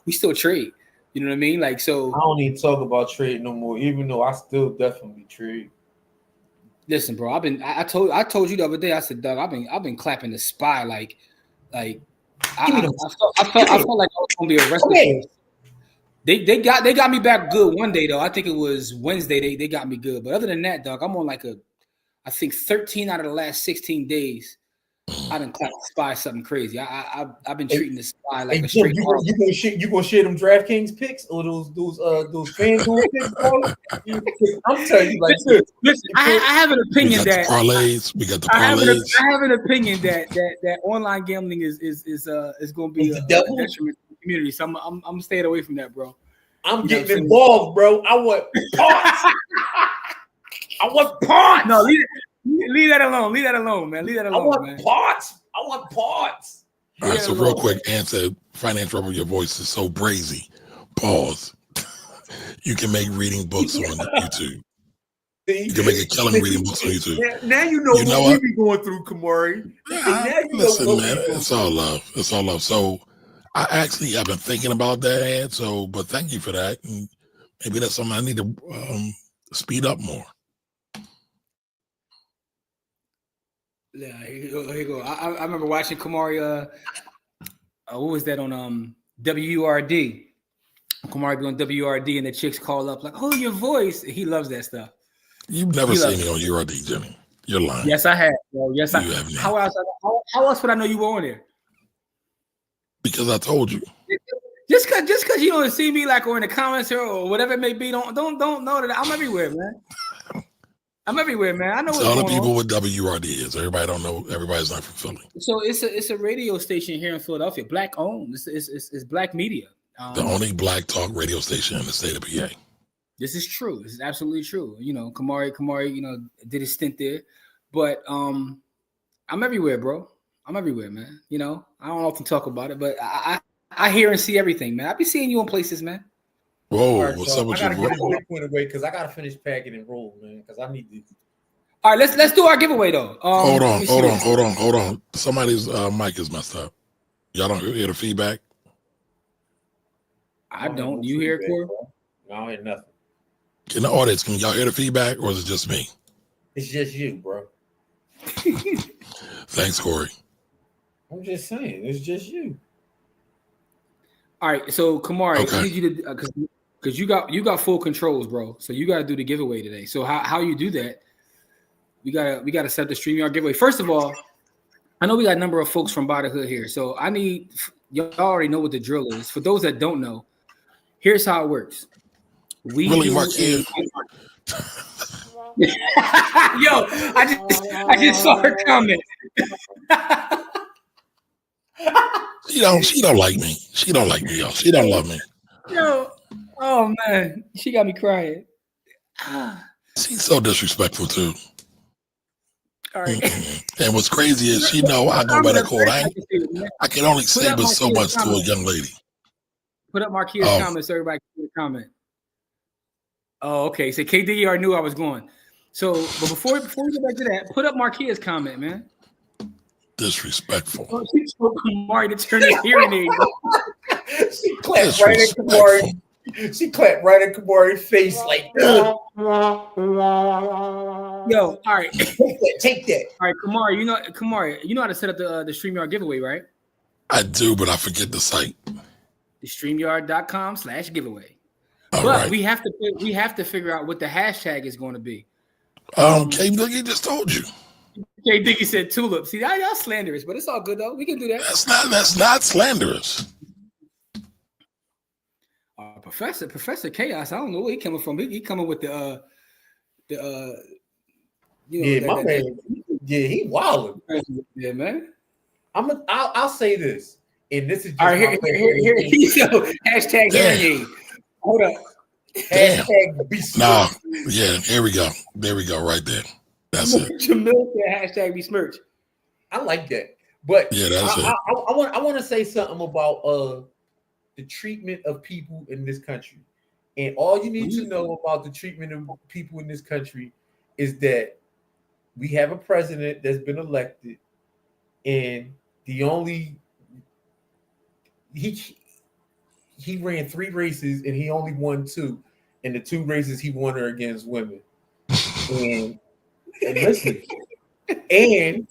we still trade. You know what I mean? Like, so I don't need to talk about trade no more, even though I still definitely trade. Listen, bro, I told you the other day, I said, Doug, I've been clapping the spy like I felt like I was gonna be arrested. They got me back good one day though. I think it was Wednesday. They got me good, but other than that, Doug, I'm on like I think 13 out of the last 16 days. I done clapped the spy something crazy. I've been treating the spy like a straight. You gonna share them DraftKings picks or those FanDuel picks, bro? I'm telling you, like, listen, I have an opinion that parlays. We got the parlays. I have an opinion that online gambling is going to be a detriment to the community. So I'm staying away from that, bro. I'm getting involved, bro. I want parts. I want parts. No, leave that alone. Leave that alone, man. Leave that alone. I want parts. All right, so real quick, Ann said, Finance Rebel, your voice is so brazy. Pause. You can make reading books on YouTube. You can make a killing reading books on YouTube. Now you know what we be going through, Kamari. Listen, man, it's all love. It's all love. So I've been thinking about that, Ann. But thank you for that. And maybe that's something I need to speed up more. Yeah, here you go. I remember watching Kamari. What was that on WURD? Kamari be on WRD, and the chicks call up like, "Oh, your voice." He loves that stuff. You've never seen me on URD, Jimmy. You're lying. Yes, I have. Bro. Yes, I have. How else would I know you were on there? Because I told you. Just cause you don't see me like or in the comments or whatever it may be, don't know that I'm everywhere, man. I'm everywhere, man. I know all the people with WRD is. Everybody don't know. Everybody's not from Philly. So it's a radio station here in Philadelphia, black owned. It's black media. The only black talk radio station in the state of PA. This is true. This is absolutely true. Kamari, did a stint there, but I'm everywhere, bro. I'm everywhere, man. I don't often talk about it, but I hear and see everything, man. I be seeing you in places, man. Whoa, right, what's up with you, bro? I gotta get Bitcoin away because I gotta finish packing and roll, man. Because I need to. All right, let's do our giveaway though. Hold on. Somebody's mic is messed up. Y'all don't hear the feedback? I don't. You hear it, Corey? I don't hear nothing. In the audience, can y'all hear the feedback, or is it just me? It's just you, bro. Thanks, Corey. I'm just saying, it's just you. All right, so Kamari, I need you to because you got full controls, bro. So you got to do the giveaway today. So how you do that? We gotta set the StreamYard giveaway. First of all, I know we got a number of folks from By the Hood here, so I need y'all already know what the drill is. For those that don't know, here's how it works. We really, Marquis. Yo, I just saw her comment. She don't like me. She don't like me, y'all. She don't love me. Yo, oh man, she got me crying. She's so disrespectful too. All right. And what's crazy is she know I go by that code. I can only say but so much to a young lady. Put up Marquia's comments so everybody can comment. Oh, okay. So KD already knew I was going. So, but before we get back to that, put up Marquia's comment, man. Disrespectful. She told Kamari to turn his hearing aid. She clapped right at Kamari. She clapped right at Kamari's face like, ugh. Yo, all right. Take that. All right, Kamari, you know how to set up the StreamYard giveaway, right? I do, but I forget the site. The StreamYard.com/giveaway. All but right. we have to figure out what the hashtag is going to be. K Diggy just told you. K Diggy said tulip. See, y'all slanderous, but it's all good though. We can do that. That's not slanderous. Professor Chaos. I don't know where he coming from. He coming with the my man. Yeah, he wilding. Yeah, man. I'll say this, and this is just All right, here you go. Hashtag hearing aid. Hold up. Hashtag be Nah, smart. yeah, here we go. There we go, right there. That's it. Jamil said hashtag be smirch. I like that. But Yeah, that's it. I want to say something about the treatment of people in this country. And all you need to know about the treatment of people in this country is that we have a president that's been elected, and he ran 3 races and he only won 2. And the 2 races he won are against women. And listen, and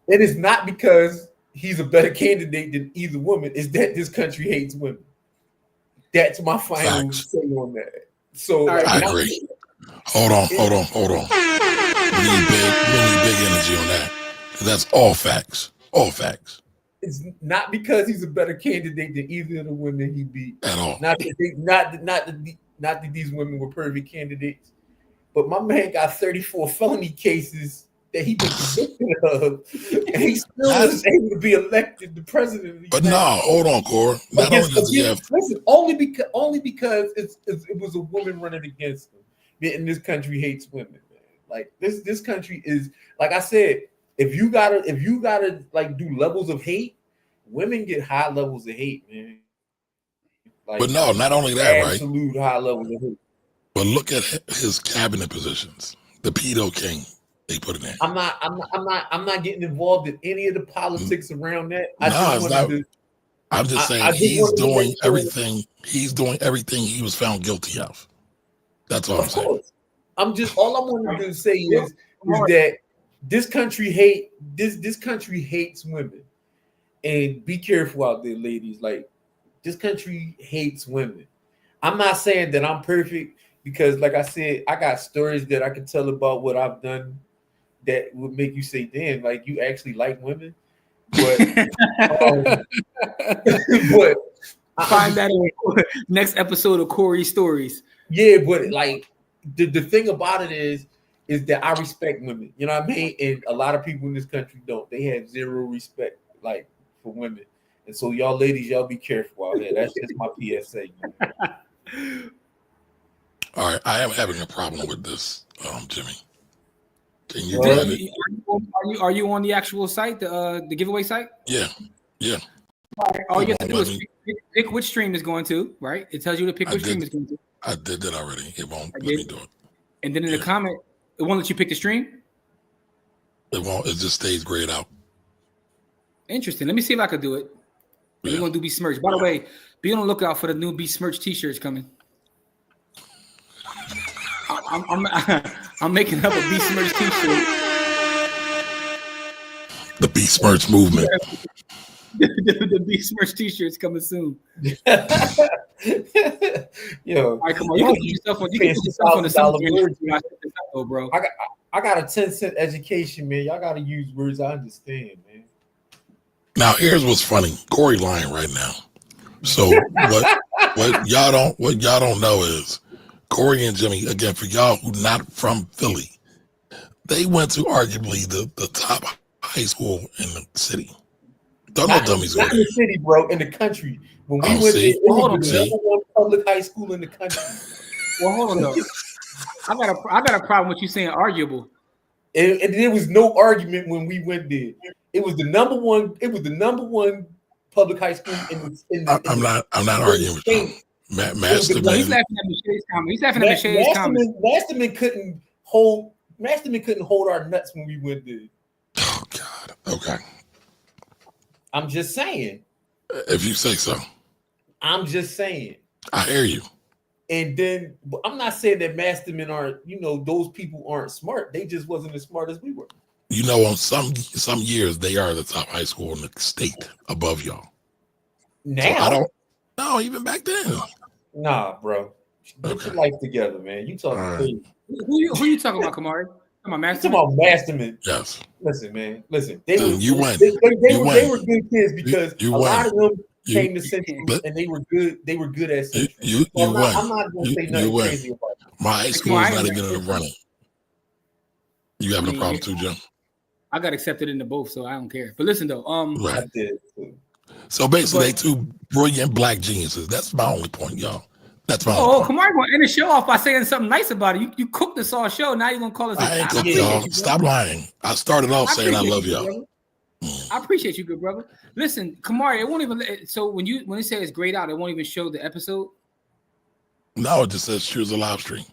it is not because he's a better candidate than either woman. It's that this country hates women. That's my final say on that. So I agree. Hold on. We need big energy on that. That's all facts. All facts. It's not because he's a better candidate than either of the women he beat. At all. Not that these women were perfect candidates, but my man got 34 felony cases that he been convicted of, and he still was able to be elected the president. But no, hold on, Cor. Not only does he have, listen, only because it was a woman running against him. And this country hates women, man. Like this country is, like I said, if you gotta like do levels of hate, women get high levels of hate, man. Like, but no, not only that, absolute high levels of hate. But look at his cabinet positions. The pedo king. They put it in. I'm not getting involved in any of the politics around that. I'm just saying he's doing everything. He's doing everything he was found guilty of. That's all I'm saying. All I wanted to say is that this country hates women. And be careful out there, ladies. Like, this country hates women. I'm not saying that I'm perfect, because like I said, I got stories that I can tell about what I've done that would make you say, damn, like you actually like women. But but find that in the next episode of Corey Stories. Yeah, but like the thing about it is that I respect women. You know what I mean? And a lot of people in this country don't. They have zero respect like for women. And so y'all ladies, y'all be careful out here. That's just my PSA. All right, I am having a problem with this, Jimmy. Can you are you on the actual site, the giveaway site? Yeah. All you have to do is pick which stream is going to, right? It tells you to pick which stream is going to. I did that already. It won't let me do it. And then in the comment, it won't let you pick the stream? It won't. It just stays grayed out. Interesting. Let me see if I could do it. Yeah. We're going to do Besmirch. By the way, be on the lookout for the new Besmirch t-shirts coming. I'm making up a Besmirch t-shirt. The Besmirch movement. The Besmirch t-shirts coming soon. Yo, all right, come on. You can put yourself on the $1,000 bro. I got a 10-cent education, man. Y'all got to use words I understand, man. Now, here's what's funny. Corey lying right now. So what y'all don't know is Corey and Jimmy, again, for y'all who not from Philly, they went to arguably the top high school in the city. Don't know dummies go there. Not in the city, bro, in the country. When we went there, it was the number one public high school in the country. Well, hold on, though. I got a problem with you saying arguable. And there was no argument when we went there. It was the number one. It was the number one public high school in the. I'm not arguing with you. Masterman. He's laughing at Michelle's comment. He's laughing at Michelle's comment. Masterman couldn't hold our nuts when we went there. Oh God. Okay. I'm just saying. If you say so. I'm just saying. I hear you. And then I'm not saying that Mastermen aren't, those people aren't smart. They just wasn't as smart as we were. On some years they are the top high school in the state above y'all. Now, no, even back then. Nah, bro. Get your life together, man. You talking crazy. Who you talking about, Kamari? Talking about Masterman. Yes. Listen, man. Listen. They were good kids because a lot of them came to Central and they were good. They were good at Central. I'm not going to say nothing crazy about it. My high school is not even in the running. You having a problem too, Jim? I got accepted into both, so I don't care. But listen though, right. I did. So basically, they two brilliant black geniuses. That's my only point, y'all. That's my only point. Come on, going to end the show off by saying something nice about it. You cooked this all show. Now you're gonna call us. I ain't cooked, y'all. Stop lying. I started off saying I love y'all. I appreciate you, good brother. Listen, Kamari, it won't even. So when it says it's grayed out, it won't even show the episode. No, it just says choose a live stream.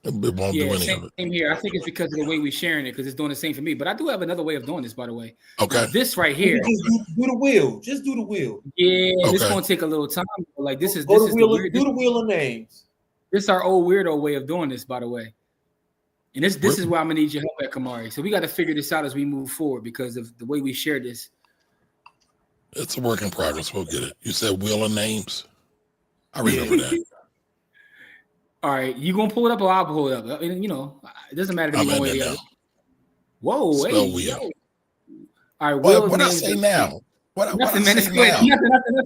It won't do any of it. Same here. I think it's because of the way we're sharing it, because it's doing the same for me. But I do have another way of doing this, by the way. Okay. This right here. Just do the wheel. Just do the wheel. Yeah, This is gonna take a little time. Like this is do the wheel of names. This is our old weirdo way of doing this, by the way. And this is where I'm gonna need your help at, Kamari. So we got to figure this out as we move forward because of the way we share this. It's a work in progress. We'll get it. You said wheel of names. I remember that. All right, you gonna pull it up or I'll pull it up? I mean, it doesn't matter to me one way or the other. Whoa, spell wheel. Yo. All right, what I say now? What nothing, I man. say now?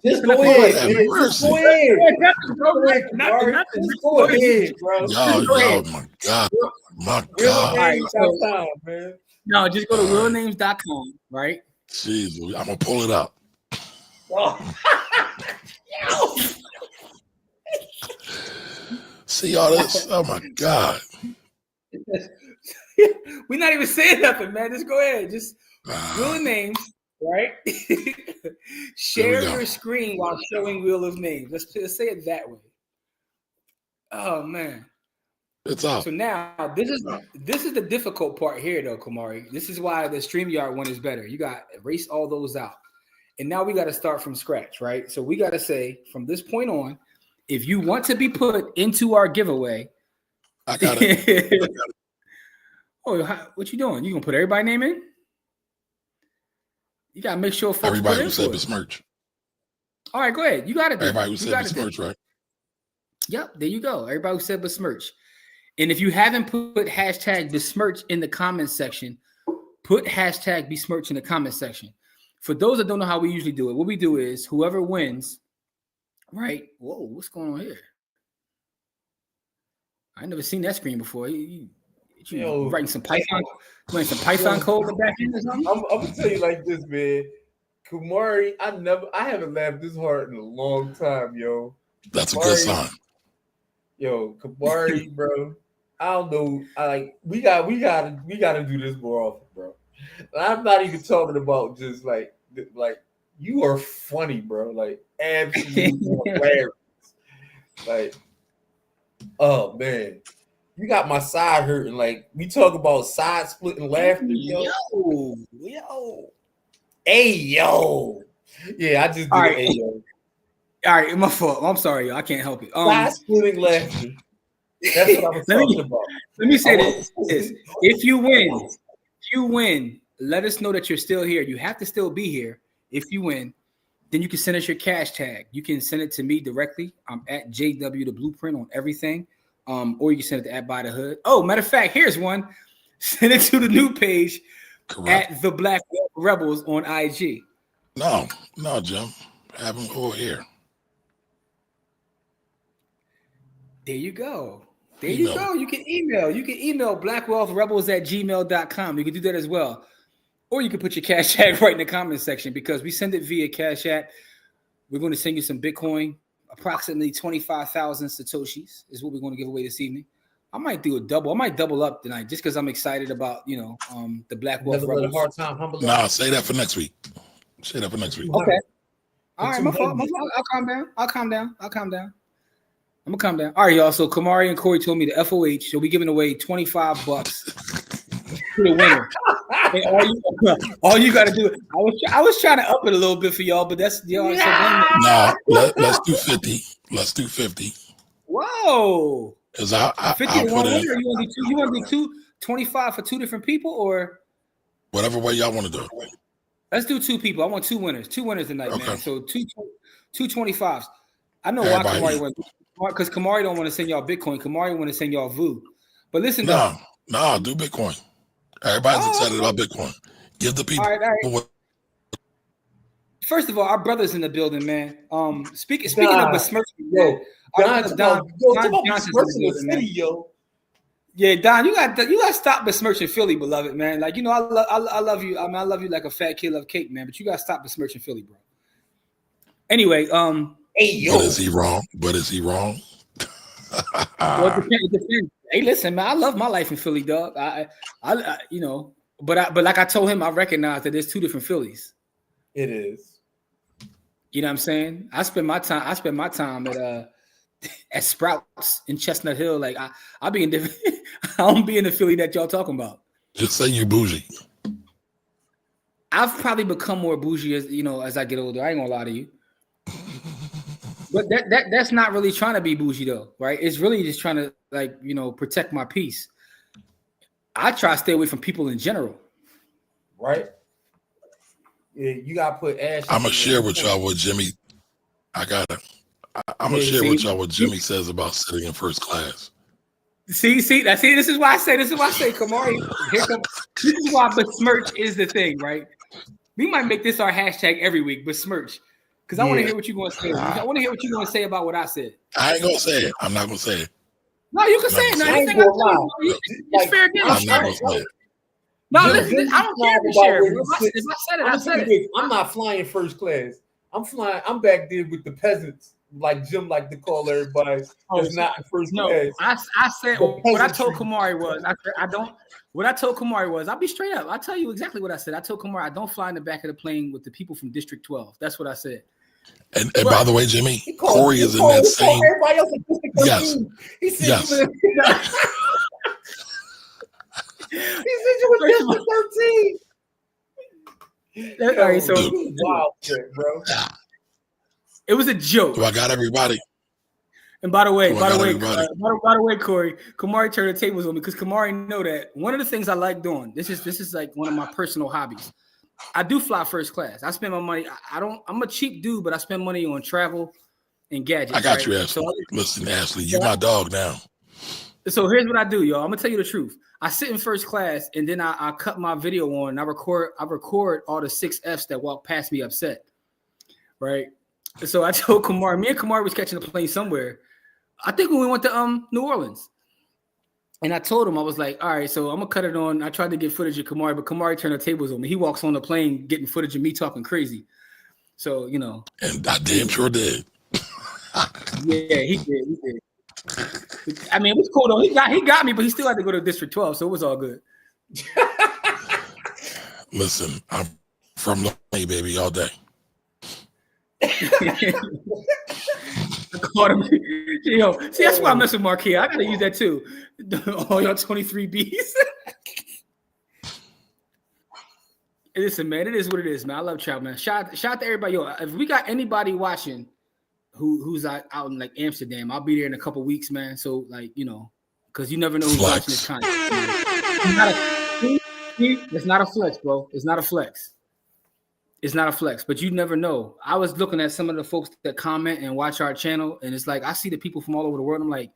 Just go ahead. Just go ahead. Just go ahead, bro. Yo, my God. My God. Right, so, man. No, just go to realnames.com, right? Jeez, I'm gonna pull it up. See all this? Oh my God. We're not even saying nothing, man. Just go ahead. Just Wheel of Names, right? Share your screen while showing Wheel of Names. Let's say it that way. Oh man. It's up. So now this is the difficult part here, though, Kamari. This is why the StreamYard one is better. You got to erase all those out. And now we got to start from scratch, right? So we got to say from this point on, if you want to be put into our giveaway, I got it. Oh, what you doing? You gonna put everybody's name in? You gotta make sure folks everybody who said besmirch. All right, go ahead. You got it. Then. Everybody who said besmirch, right? Yep, there you go. Everybody who said besmirch. And if you haven't put hashtag besmirch in the comments section, put hashtag besmirch in the comments section. For those that don't know how we usually do it, what we do is whoever wins, right? Whoa, what's going on here? I never seen that screen before. You writing some Python code in the back end or something? I'm gonna tell you like this, man. Kamari, I haven't laughed this hard in a long time, yo. That's Kamari, a good sign. Yo, Kamari, bro. I don't know. We gotta do this more often, bro. I'm not even talking about just like you are funny, bro. Like absolutely hilarious. Like, oh man. You got my side hurting. Like, we talk about side splitting laughter. Yo. Hey, yo. Yeah, I just did hey, yo. All right, my fault. I'm sorry, yo. I can't help it. Side splitting laughter. That's what I was talking about. Let me say this. If you win, let us know that you're still here. You have to still be here. If you win, then you can send us your cash tag. You can send it to me directly. I'm at JW the Blueprint on everything. Or you can send it to @by the hood. Oh, matter of fact, here's one. Send it to the new page at the Black Rebels on IG. No, Jim. Have them over here. There you go. You go. You can email blackwealthrebels@gmail.com. You can do that as well. Or you can put your cash tag right in the comment section because we send it via Cash App. We're going to send you some Bitcoin. Approximately 25,000 Satoshis is what we're going to give away this evening. I might do a double. I might double up tonight just because I'm excited about, the Black Wealth Rebels. Hard time, nah, say that for next week. Okay. All right, my fault. I'll calm down. I'm gonna calm down. All right, y'all. So Kamari and Corey told me the FOH. So we giving away $25 to the winner. And all you got to do. I was trying to up it a little bit for y'all, but that's y'all. No, let's do 50. Let's do 50. Whoa. Because I 50 to one winner. You want to do 25 for two different people, or whatever way y'all want to do it. Let's do two people. I want two winners tonight, man. So two 25s. I know why Kamari went because Kamari don't want to send y'all Bitcoin. Kamari want to send y'all VU. But listen, no, do Bitcoin. Everybody's excited about Bitcoin. Give the people. All right. First of all, our brothers in the building, man. Speaking of besmirching, yo, Don Johnson's in the building, man. Yo. Yeah, Don, you got to stop besmirching Philly, beloved man. Like I love you. I mean, I love you like a fat kid love cake, man. But you got to stop besmirching Philly, bro. Anyway, hey yo, But is he wrong? Well, it depends. Hey, listen, man, I love my life in Philly, dog. I but like I told him, I recognize that there's two different Phillies. It is. You know what I'm saying? I spend my time at Sprouts in Chestnut Hill. Like I be in different. I don't be in the Philly that y'all talking about. Just say you bougie. I've probably become more bougie as I get older. I ain't gonna lie to you. But that's not really trying to be bougie though, right? It's really just trying to protect my peace. I try to stay away from people in general. Right? Yeah, you gotta put Ash. I'm gonna share with y'all what Jimmy. I'm gonna share with y'all what Jimmy says about sitting in first class. See. This is why I say, Kamari. This is why besmirch is the thing, right? We might make this our hashtag every week, besmirch. Because I want to hear what you're going to say. I want to hear what you're going to say about what I said. I ain't going to say it. I'm not going to say it. No, you can say it. No, anything I tell you, it's fair game. I'm not going to say it. No, listen, I don't care if you share it. If I said it, I said it. I'm not flying first class. I'm back there with the peasants, like Jim like to call everybody. It's not in first class. I said what I told Kamari was What I told Kamari was, I'll be straight up. I'll tell you exactly what I said. I told Kamari I don't fly in the back of the plane with the people from District 12. That's what I said. And by the way, Jimmy, Corey is in that same. Everybody else in District 13. He said yes. He said you were District 13. All right, so wild shit, bro. It was a joke. So I got everybody. And by the way, Corey, Kamari turned the tables on me because Kamari know that one of the things I like doing. This is like one of my personal hobbies. I do fly first class. I spend my money. I'm a cheap dude, but I spend money on travel and gadgets. I got you, Ashley. Listen, Ashley, you're my dog now. So here's what I do, y'all. I'm gonna tell you the truth. I sit in first class and then I cut my video on and I record all the 6 Fs that walk past me upset. Right. So I told Kamari, me and Kamari was catching a plane somewhere. I think when we went to New Orleans. And I told him, I was like, all right, so I'm gonna cut it on. I tried to get footage of Kamari, but Kamari turned the tables on me. He walks on the plane getting footage of me talking crazy. So, And I damn sure did. Yeah, he did. I mean, it was cool though. He got me, but he still had to go to District 12, so it was all good. Listen, I'm from the money, baby, all day. I caught him. Yo, see, that's why I mess with Marquis. I gotta use that too. All y'all 23Bs. Listen, man, it is what it is, man. I love travel, man. Shout out to everybody. Yo, if we got anybody watching who's out in like Amsterdam, I'll be there in a couple weeks, man. So because you never know who's watching this content. It's not a flex, bro. It's not a flex. It's not a flex, but you never know. I was looking at some of the folks that comment and watch our channel, and it's like I see the people from all over the world. I'm like,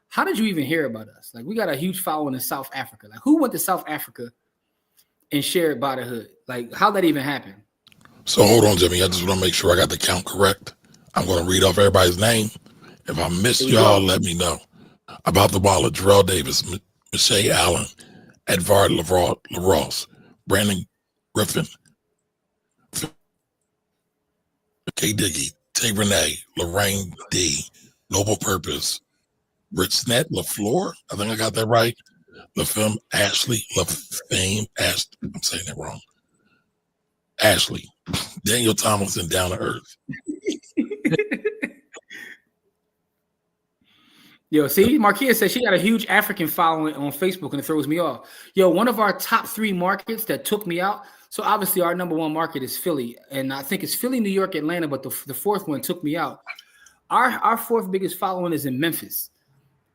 how did you even hear about us? Like, we got a huge following in South Africa. Like, who went to South Africa and shared by the hood? Like, how'd that even happen? So hold on, Jimmy. I just want to make sure I got the count correct. I'm going to read off everybody's name. If I missed y'all, let me know. About the wallet, Jarrell Davis, Michelle Allen, Edvard LaRosse, Brandon Griffin, K. Diggy, Tay Renee, Lorraine D, Noble Purpose, Richnet LaFleur, I think I got that right. LaFemme, Ashley, LaFame, I'm saying that wrong. Ashley, Daniel Tomlinson, Down to Earth. Yo, see, Marquia says she got a huge African following on Facebook and it throws me off. Yo, one of our top 3 markets that took me out. So obviously our number 1 market is Philly. And I think it's Philly, New York, Atlanta, but the 4th one took me out. Our 4th biggest following is in Memphis.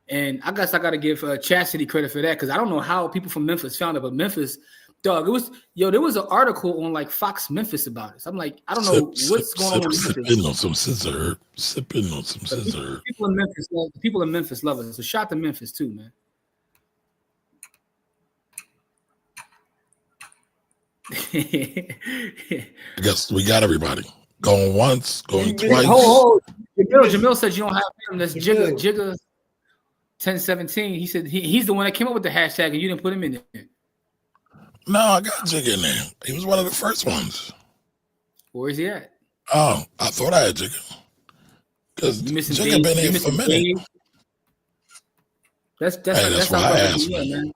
And I guess I got to give Chastity credit for that because I don't know how people from Memphis found it, but Memphis, dog, there was an article on like Fox Memphis about it. So I'm like, I don't know what's going on with Memphis. Sipping on some scissor. People in Memphis love us. So shout to Memphis too, man. I guess we got everybody. Going once, going twice. Jamil said you don't have him. That's Jigga. 1017. He said he's the one that came up with the hashtag, and you didn't put him in there. No, I got Jigga in there. He was one of the first ones. Where is he at? Oh, I thought I had Jigga. Because Jigga been here for a minute. Dave. That's why I asked, man.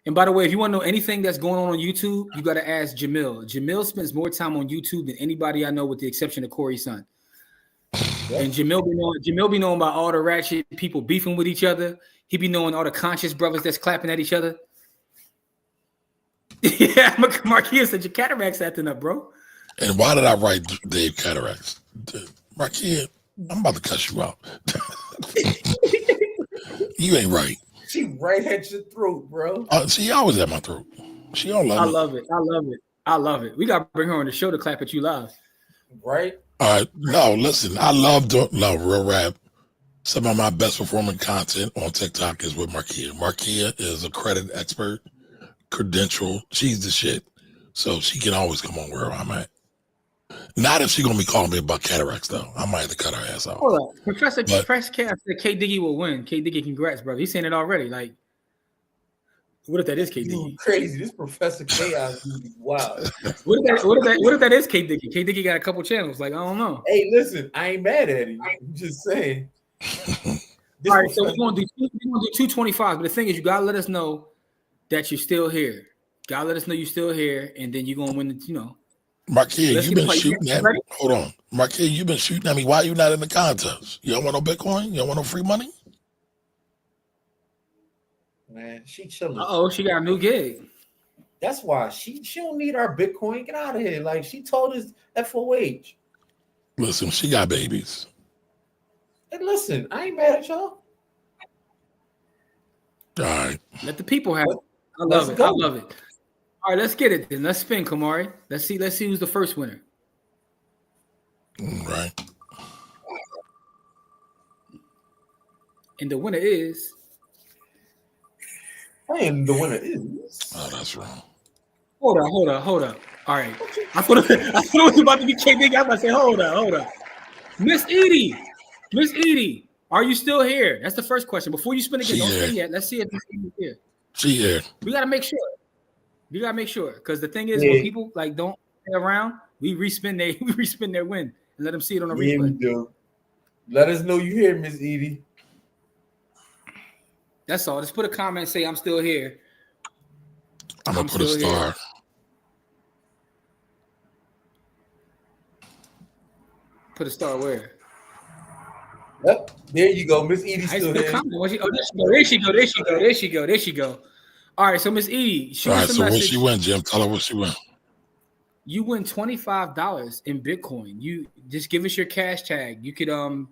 And by the way, if you want to know anything that's going on YouTube, you got to ask Jamil. Jamil spends more time on YouTube than anybody I know, with the exception of Corey's son. Yep. And Jamil be knowing about all the ratchet people beefing with each other. He be knowing all the conscious brothers that's clapping at each other. Yeah, Marquia said your cataracts acting up, bro. And why did I write Dave Cataracts? Marquia, I'm about to cuss you out. You ain't right. She right at your throat, bro. She always at my throat. She don't love me. I love it. We got to bring her on the show to clap at you live. Right? All right. No, listen. I love real rap. Some of my best performing content on TikTok is with Marquia. Marquia is a credit expert, credential. She's the shit. So she can always come on where I'm at. Not if she's going to be calling me about cataracts, though. I might have to cut her ass out. Hold up. Professor K said K Diggy will win. K Diggy, congrats, brother. He's saying it already. Like, what if that is K Diggy? Crazy. This Professor Chaos is wild. What if that is K Diggy? K Diggy got a couple channels. Like, I don't know. Hey, listen, I ain't mad at him. I'm just saying. All right, so we're going to do 225. But the thing is, you got to let us know that you're still here. Got to let us know you're still here. And then you're going to win the, Marquia, you've been shooting at me. Hold on. Marquia, you've been shooting at me. Why are you not in the contest? You don't want no Bitcoin? You don't want no free money? Man, she chilling. Uh-oh, she got a new gig. That's why she don't need our Bitcoin. Get out of here. Like, she told us FOH. Listen, she got babies. And listen, I ain't mad at y'all. All right. Let the people have it. I love it. I love it. All right, let's get it then. Let's spin, Kamari. Let's see who's the first winner. Right. And the winner is. And the winner is. Oh, that's wrong. Hold up. All right. I thought it was about to be K Big. I'm about to say, hold up. Miss Edie, are you still here? That's the first question. Before you spin again, don't say yet. Let's see if Miss Edie's here. She here. We gotta make sure. Because the thing is, when people like don't stay around, we respin their win and let them see it on the replay. We do. Let us know you here, Miss Edie. That's all. Just put a comment and say I'm still here. I'm gonna put a star. Here. Put a star where? Yep. There you go. Miss Edie's still here. There she go. All right, so Miss Edie, all right, so what she win, Jim? Tell her what she win. You win $25 in Bitcoin. You just give us your cash tag. You could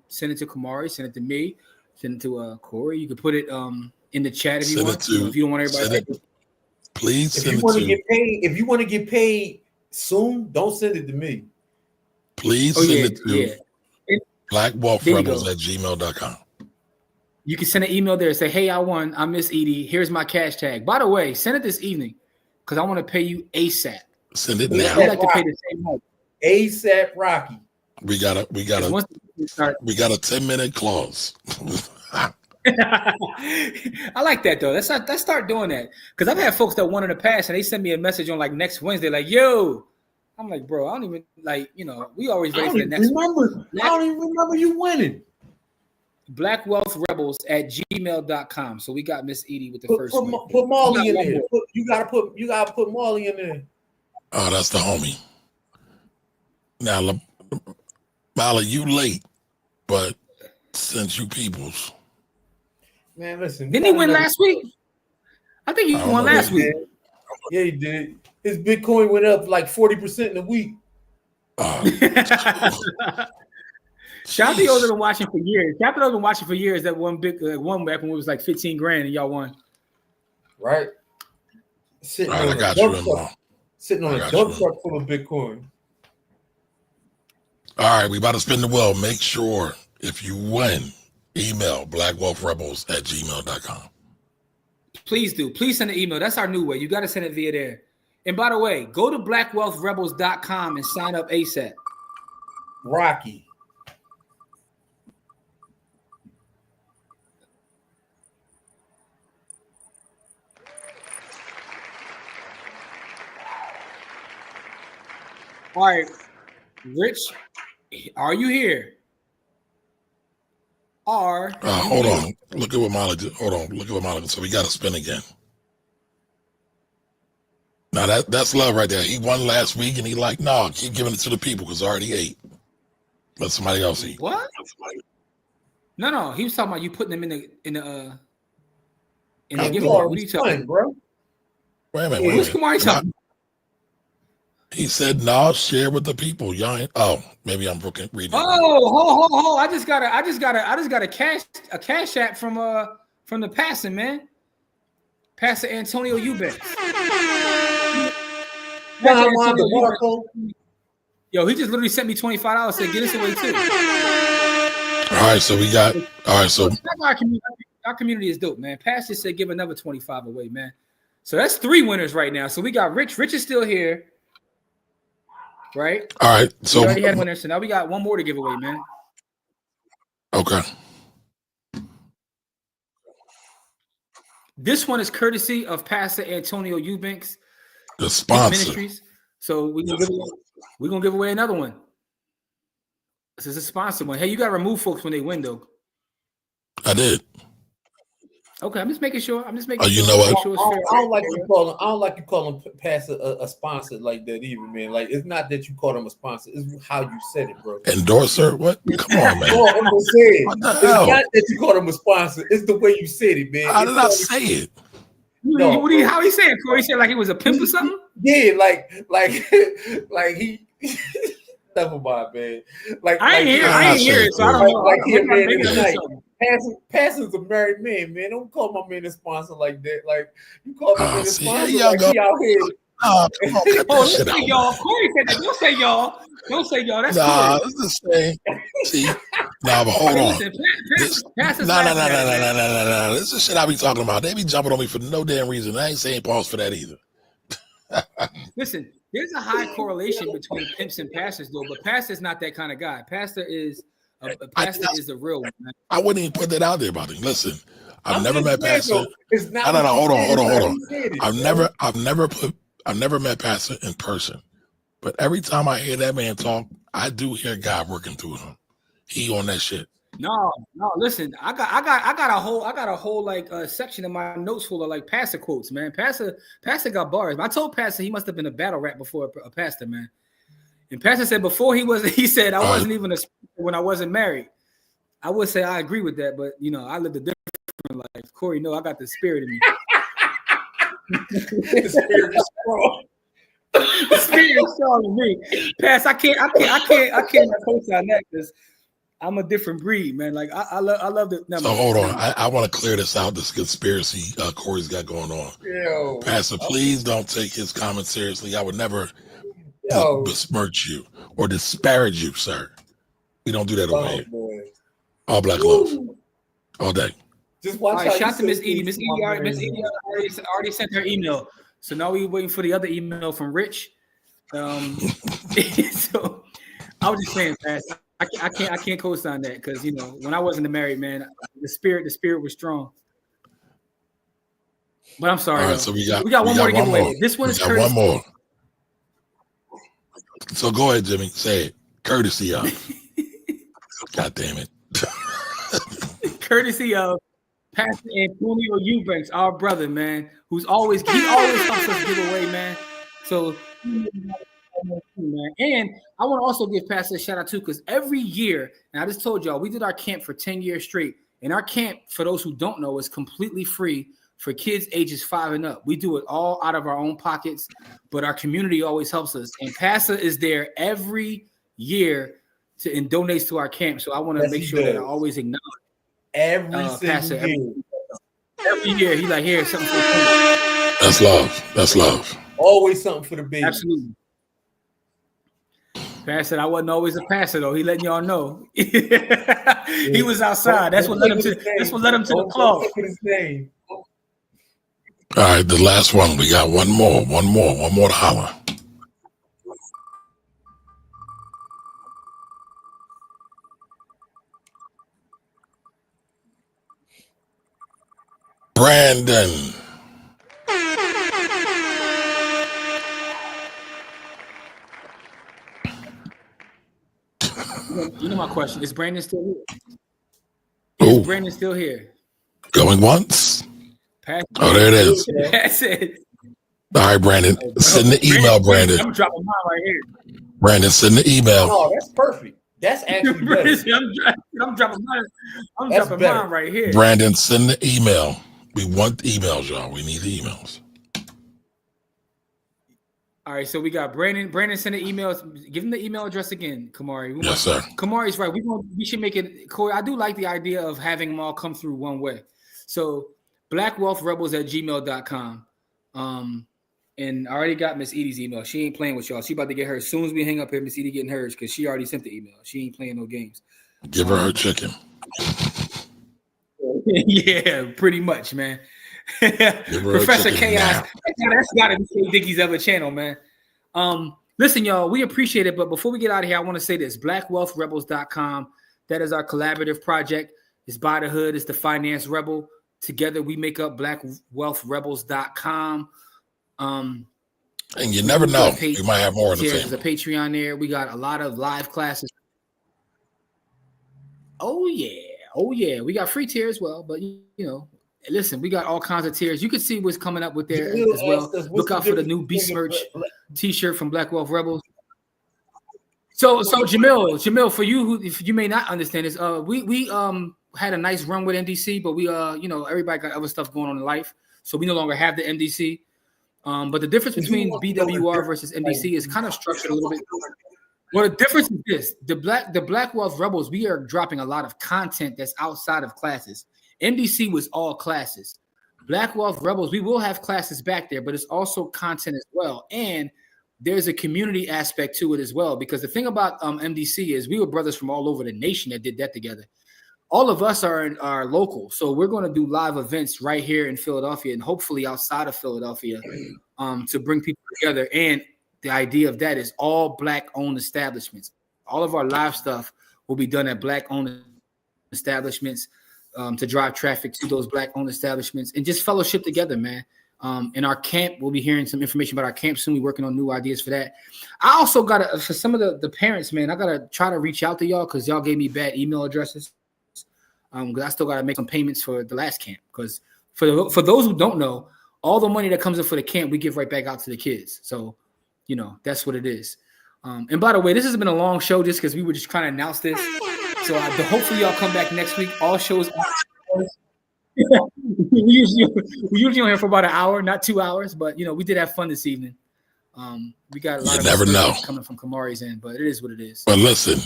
send it to Kamari, send it to me, send it to Corey. You could put it in the chat if you want. If you don't want everybody to please send it to if you want to get paid soon, don't send it to me. Please send it to blackwolfrebels@gmail.com. You can send an email there and say, hey, I won. I'm Miss Edie. Here's my cash tag. By the way, send it this evening because I want to pay you ASAP. Send it now. I like to pay the same money. ASAP Rocky. We got a 10-minute clause. I like that though. Let's start doing that. Because I've had folks that won in the past and they send me a message on like next Wednesday, like, yo. I'm like, bro, I don't even we always ready for the next one. I don't even remember you winning. blackwealthrebels@gmail.com. So we got Miss Edie with the first one. Put Molly in there. You gotta put Molly in there. Oh, that's the homie. Now, Molly, you late, but since you peoples. Man, listen. Didn't he win last week? I think he won last week. Yeah, he did. His Bitcoin went up like 40% in a week. Shout out to those that have been watching for years. Shout out to those that have been watching for years that won one back when it was like 15 grand and y'all won. Right. Sitting on a dump truck full of Bitcoin. All right, we about to spin the wheel. Make sure if you win, email blackwolfrebels@gmail.com. Please do. Please send an email. That's our new way. You got to send it via there. And by the way, go to blackwealthrebels.com and sign up ASAP. Rocky. All right, Rich, are you here? Are you Hold here? on. Look at what Molly did. Hold on. Look at what Molly did. So we got to spin again. Now that's love right there. He won last week, and he like, no, keep giving it to the people because I already ate. Let somebody else eat. What? No. He was talking about you putting them in the giveaway. What are you talking about, bro? Wait a minute. Who's Kamari talking? He said, no, share with the people. Y'all ain't, oh, maybe I'm reading it. Oh, ho. I just got a cash app from the pastor, man. Pastor Antonio Eubanks. Yo, he just literally sent me $25. Said, get us away too. All right, so we got. All right, so our community is dope, man. Pastor said give another 25 away, man. So that's 3 winners right now. So we got Rich. Rich is still here, right? All right, so we already had winners. So now we got one more to give away, man. Okay. This one is courtesy of Pastor Antonio Eubanks, the sponsor. Ministries. So we're gonna give away another one. This is a sponsor one. Hey, you gotta remove folks when they win, though. I did. Okay, I'm just making sure. You know what? I don't like you call him Pastor a sponsor like that either, man. Like it's not that you call him a sponsor; it's how you said it, bro. Endorser? What? Come on, man. I'm gonna say it. It's not that you called him a sponsor; it's the way you said it, man. How did I say it? No, how he said it, Corey? He said like he was a pimp or something? Yeah, like he. Never mind, man. I ain't hear it, so I don't know. Like here, man, Passing's a married man, man. Don't call my man a sponsor like that. Like you call my man a sponsor like he out here. Oh, come on, listen, y'all. Corey said that. Don't say y'all. That's Corey. Let's just say. See, but hold on. No. This is shit I be talking about. They be jumping on me for no damn reason. I ain't saying pause for that either. Listen, there's a high correlation between pimps and pastors, though. But pastor's not that kind of guy. Pastor is the real one. Man. I wouldn't even put that out there, buddy. Listen, I've never met Pastor. No, hold on. I've never met Pastor in person. But every time I hear that man talk, I do hear God working through him. He on that shit. No. Listen, I got a whole like section of my notes full of like pastor quotes, man. Pastor got bars. I told Pastor he must have been a battle rap before a pastor, man. And Pastor said before he said I wasn't even a when I wasn't married. I would say I agree with that, but I lived a different life. Corey, no, I got the spirit in me. The spirit is strong. The spirit is strong in me. Pastor, I can't co-sign that because I'm a different breed, man. Like I love it. So hold on, I want to clear this out. This conspiracy Corey's got going on. Yo. Pastor, please don't take his comments seriously. I would never besmirch you or disparage you, sir. We don't do that over here. Boy. All black love, all day. Just watch. All right, shout to Miss Edie. Miss Edie already sent her email. So now we're waiting for the other email from Rich. So I was just saying, Pastor. I can't co-sign that because when I wasn't a married man, the spirit was strong. But I'm sorry. All right, so we got one more to give away. This one is courtesy. One more. So go ahead, Jimmy. Say it. Courtesy of. God damn it. Courtesy of Pastor Antonio Eubanks, our brother, man, he always helps us give away, man. So. And I want to also give Pastor a shout out too, because every year, and I just told y'all, we did our camp for 10 years straight. And our camp, for those who don't know, is completely free for kids ages 5 and up. We do it all out of our own pockets, but our community always helps us. And Pastor is there every year and donates to our camp. So I want to make sure that I always acknowledge Pastor every year. He's like, here's something for the kids. That's love. Always something for the baby. Absolutely. Pastor, I wasn't always a pastor though. He letting y'all know. He was outside. That's what led him to the club. All right, the last one. We got one more to holler. Brandon. You know my question. Is Brandon still here? Is Brandon still here? Going once. Oh, there it is. That's it. All right, Brandon. Send the email, Brandon. I'm dropping mine right here. Brandon, send the email. Oh, that's perfect. That's actually better. I'm dropping mine. I'm dropping mine right here. Brandon, send the email. We want the emails, y'all. We need the emails. All right, so we got Brandon. Brandon, send the emails. Give him the email address again, Kamari. Yes, sir. Kamari's right. We should make it. Corey, I do like the idea of having them all come through one way. So blackwealthrebels@gmail.com. And I already got Miss Edie's email. She ain't playing with y'all. She about to get hers. As soon as we hang up here, Miss Edie getting hers because she already sent the email. She ain't playing no games. Give her her chicken. Yeah, pretty much, man. Professor Chaos. That's got to be K Dickie's other channel, man. Listen, y'all, we appreciate it. But before we get out of here, I want to say this. BlackWealthRebels.com. That is our collaborative project. It's by the hood. It's the finance rebel. Together, we make up BlackWealthRebels.com. And you never know. We might have more in the family. There's a Patreon there. We got a lot of live classes. Oh, yeah. We got free tier as well. But, you know, listen, we got all kinds of tiers. You can see what's coming up with there as well. Look out for the new Beast Merch t-shirt from Black Wealth Rebels. So Jamil, for you who if you may not understand this, we had a nice run with MDC, but we you know, everybody got other stuff going on in life. So we no longer have the MDC. But the difference between BWR versus MDC is kind of structured a little bit. Well, the difference is this: the Black Wealth Rebels, we are dropping a lot of content that's outside of classes. MDC was all classes. Black Wealth Rebels, we will have classes back there, but it's also content as well. And there's a community aspect to it as well, because the thing about MDC is we were brothers from all over the nation that did that together. All of us are local, so we're going to do live events right here in Philadelphia and hopefully outside of Philadelphia to bring people together. And the idea of that is all Black-owned establishments. All of our live stuff will be done at Black-owned establishments to drive traffic to those Black-owned establishments and just fellowship together, man. In our camp, we'll be hearing some information about our camp soon. We're working on new ideas for that. I also got to, for some of the parents, man, I got to try to reach out to y'all because y'all gave me bad email addresses. Because I still got to make some payments for the last camp. Because for those who don't know, all the money that comes in for the camp, we give right back out to the kids. So, you know, that's what it is. And by the way, this has been a long show just because we were just trying to announce this. So hopefully y'all come back next week. All shows are we usually on here for about an hour, not 2 hours. But, you know, we did have fun this evening. We got a lot of coming from Kamari's end, but it is what it is. But listen,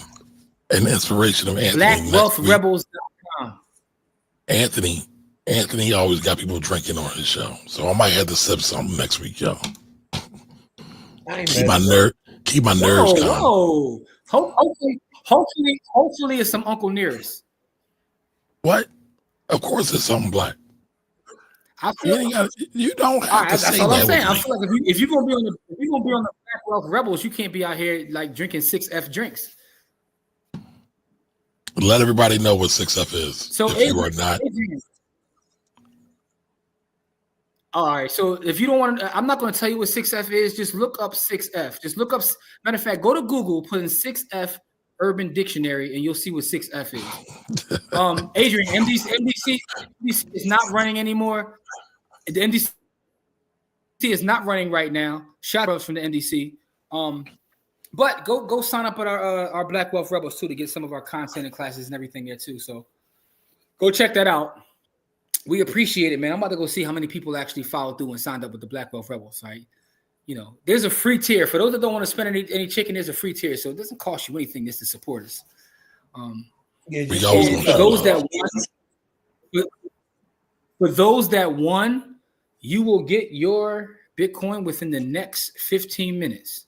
an inspiration of Anthony. BlackWealthRebels.com. Anthony always got people drinking on his show. So I might have to sip something next week, y'all. Keep my nerves calm. Hopefully it's some Uncle Nearest. What? Of course it's something Black. You don't have to say that's all I'm saying. I feel like if you're gonna be on the Black Wealth Rebels, you can't be out here like drinking 6F drinks. Let everybody know what 6F is. So if you are not. All right. So if you don't want to, I'm not going to tell you what 6F is. Just look up 6F. Just look up. Matter of fact, go to Google, put in 6F Urban Dictionary, and you'll see what 6F is. Adrian, MDC is not running anymore. The MDC is not running right now. Shout outs from the MDC. But go sign up at our Black Wealth Rebels too to get some of our content and classes and everything there too. So go check that out. We appreciate it, man. I'm about to go see how many people actually followed through and signed up with the Black Wealth Rebels, right? You know, there's a free tier. For those that don't want to spend any chicken, there's a free tier. So it doesn't cost you anything just to support us. For those that won, you will get your Bitcoin within the next 15 minutes.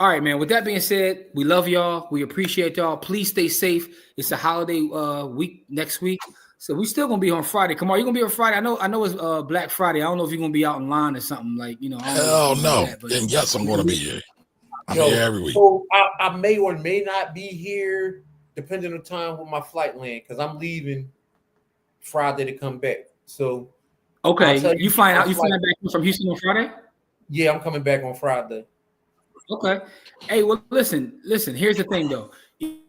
All right, man. With that being said, we love y'all. We appreciate y'all. Please stay safe. It's a holiday week next week. So we still gonna be on Friday. Come on, you gonna be on Friday? I know it's Black Friday. I don't know if you're gonna be out in line or something like, you know. Hell no. And yes, I'm gonna be here. I'm here every week. So I may or may not be here, depending on time when my flight land, because I'm leaving Friday to come back. So okay, you flying out? You flying back from Houston on Friday? Yeah, I'm coming back on Friday. Okay. Hey, well, listen. Here's the thing, though.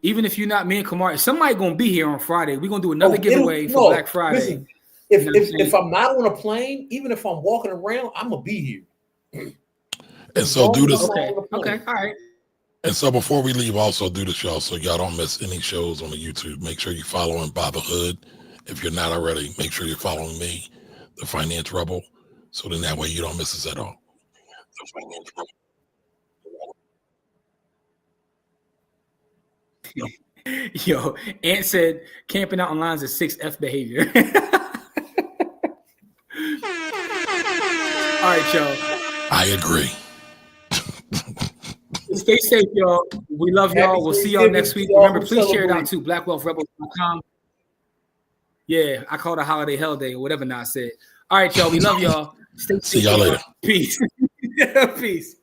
Even if you're not me and Kamar, somebody gonna be here on Friday. We're gonna do another giveaway for Black Friday. Listen, if I'm not on a plane, even if I'm walking around, I'm gonna be here. And so do this. Okay. All right. And so before we leave, also do this, y'all, so y'all don't miss any shows on the YouTube. Make sure you're following By the Hood. If you're not already, make sure you're following me, the Finance Rebel, so then that way you don't miss us at all. The Finance Rebel. Yo, Ant said camping out on lines is 6F behavior. All right, y'all. I agree. Stay safe, y'all. We love y'all. We'll see y'all next week. Remember, please share it out too. BlackWealthRebels.com. Yeah, I call it a holiday hell day or whatever Nas said. All right, y'all. We love y'all. Stay safe. See y'all later. Peace. Peace.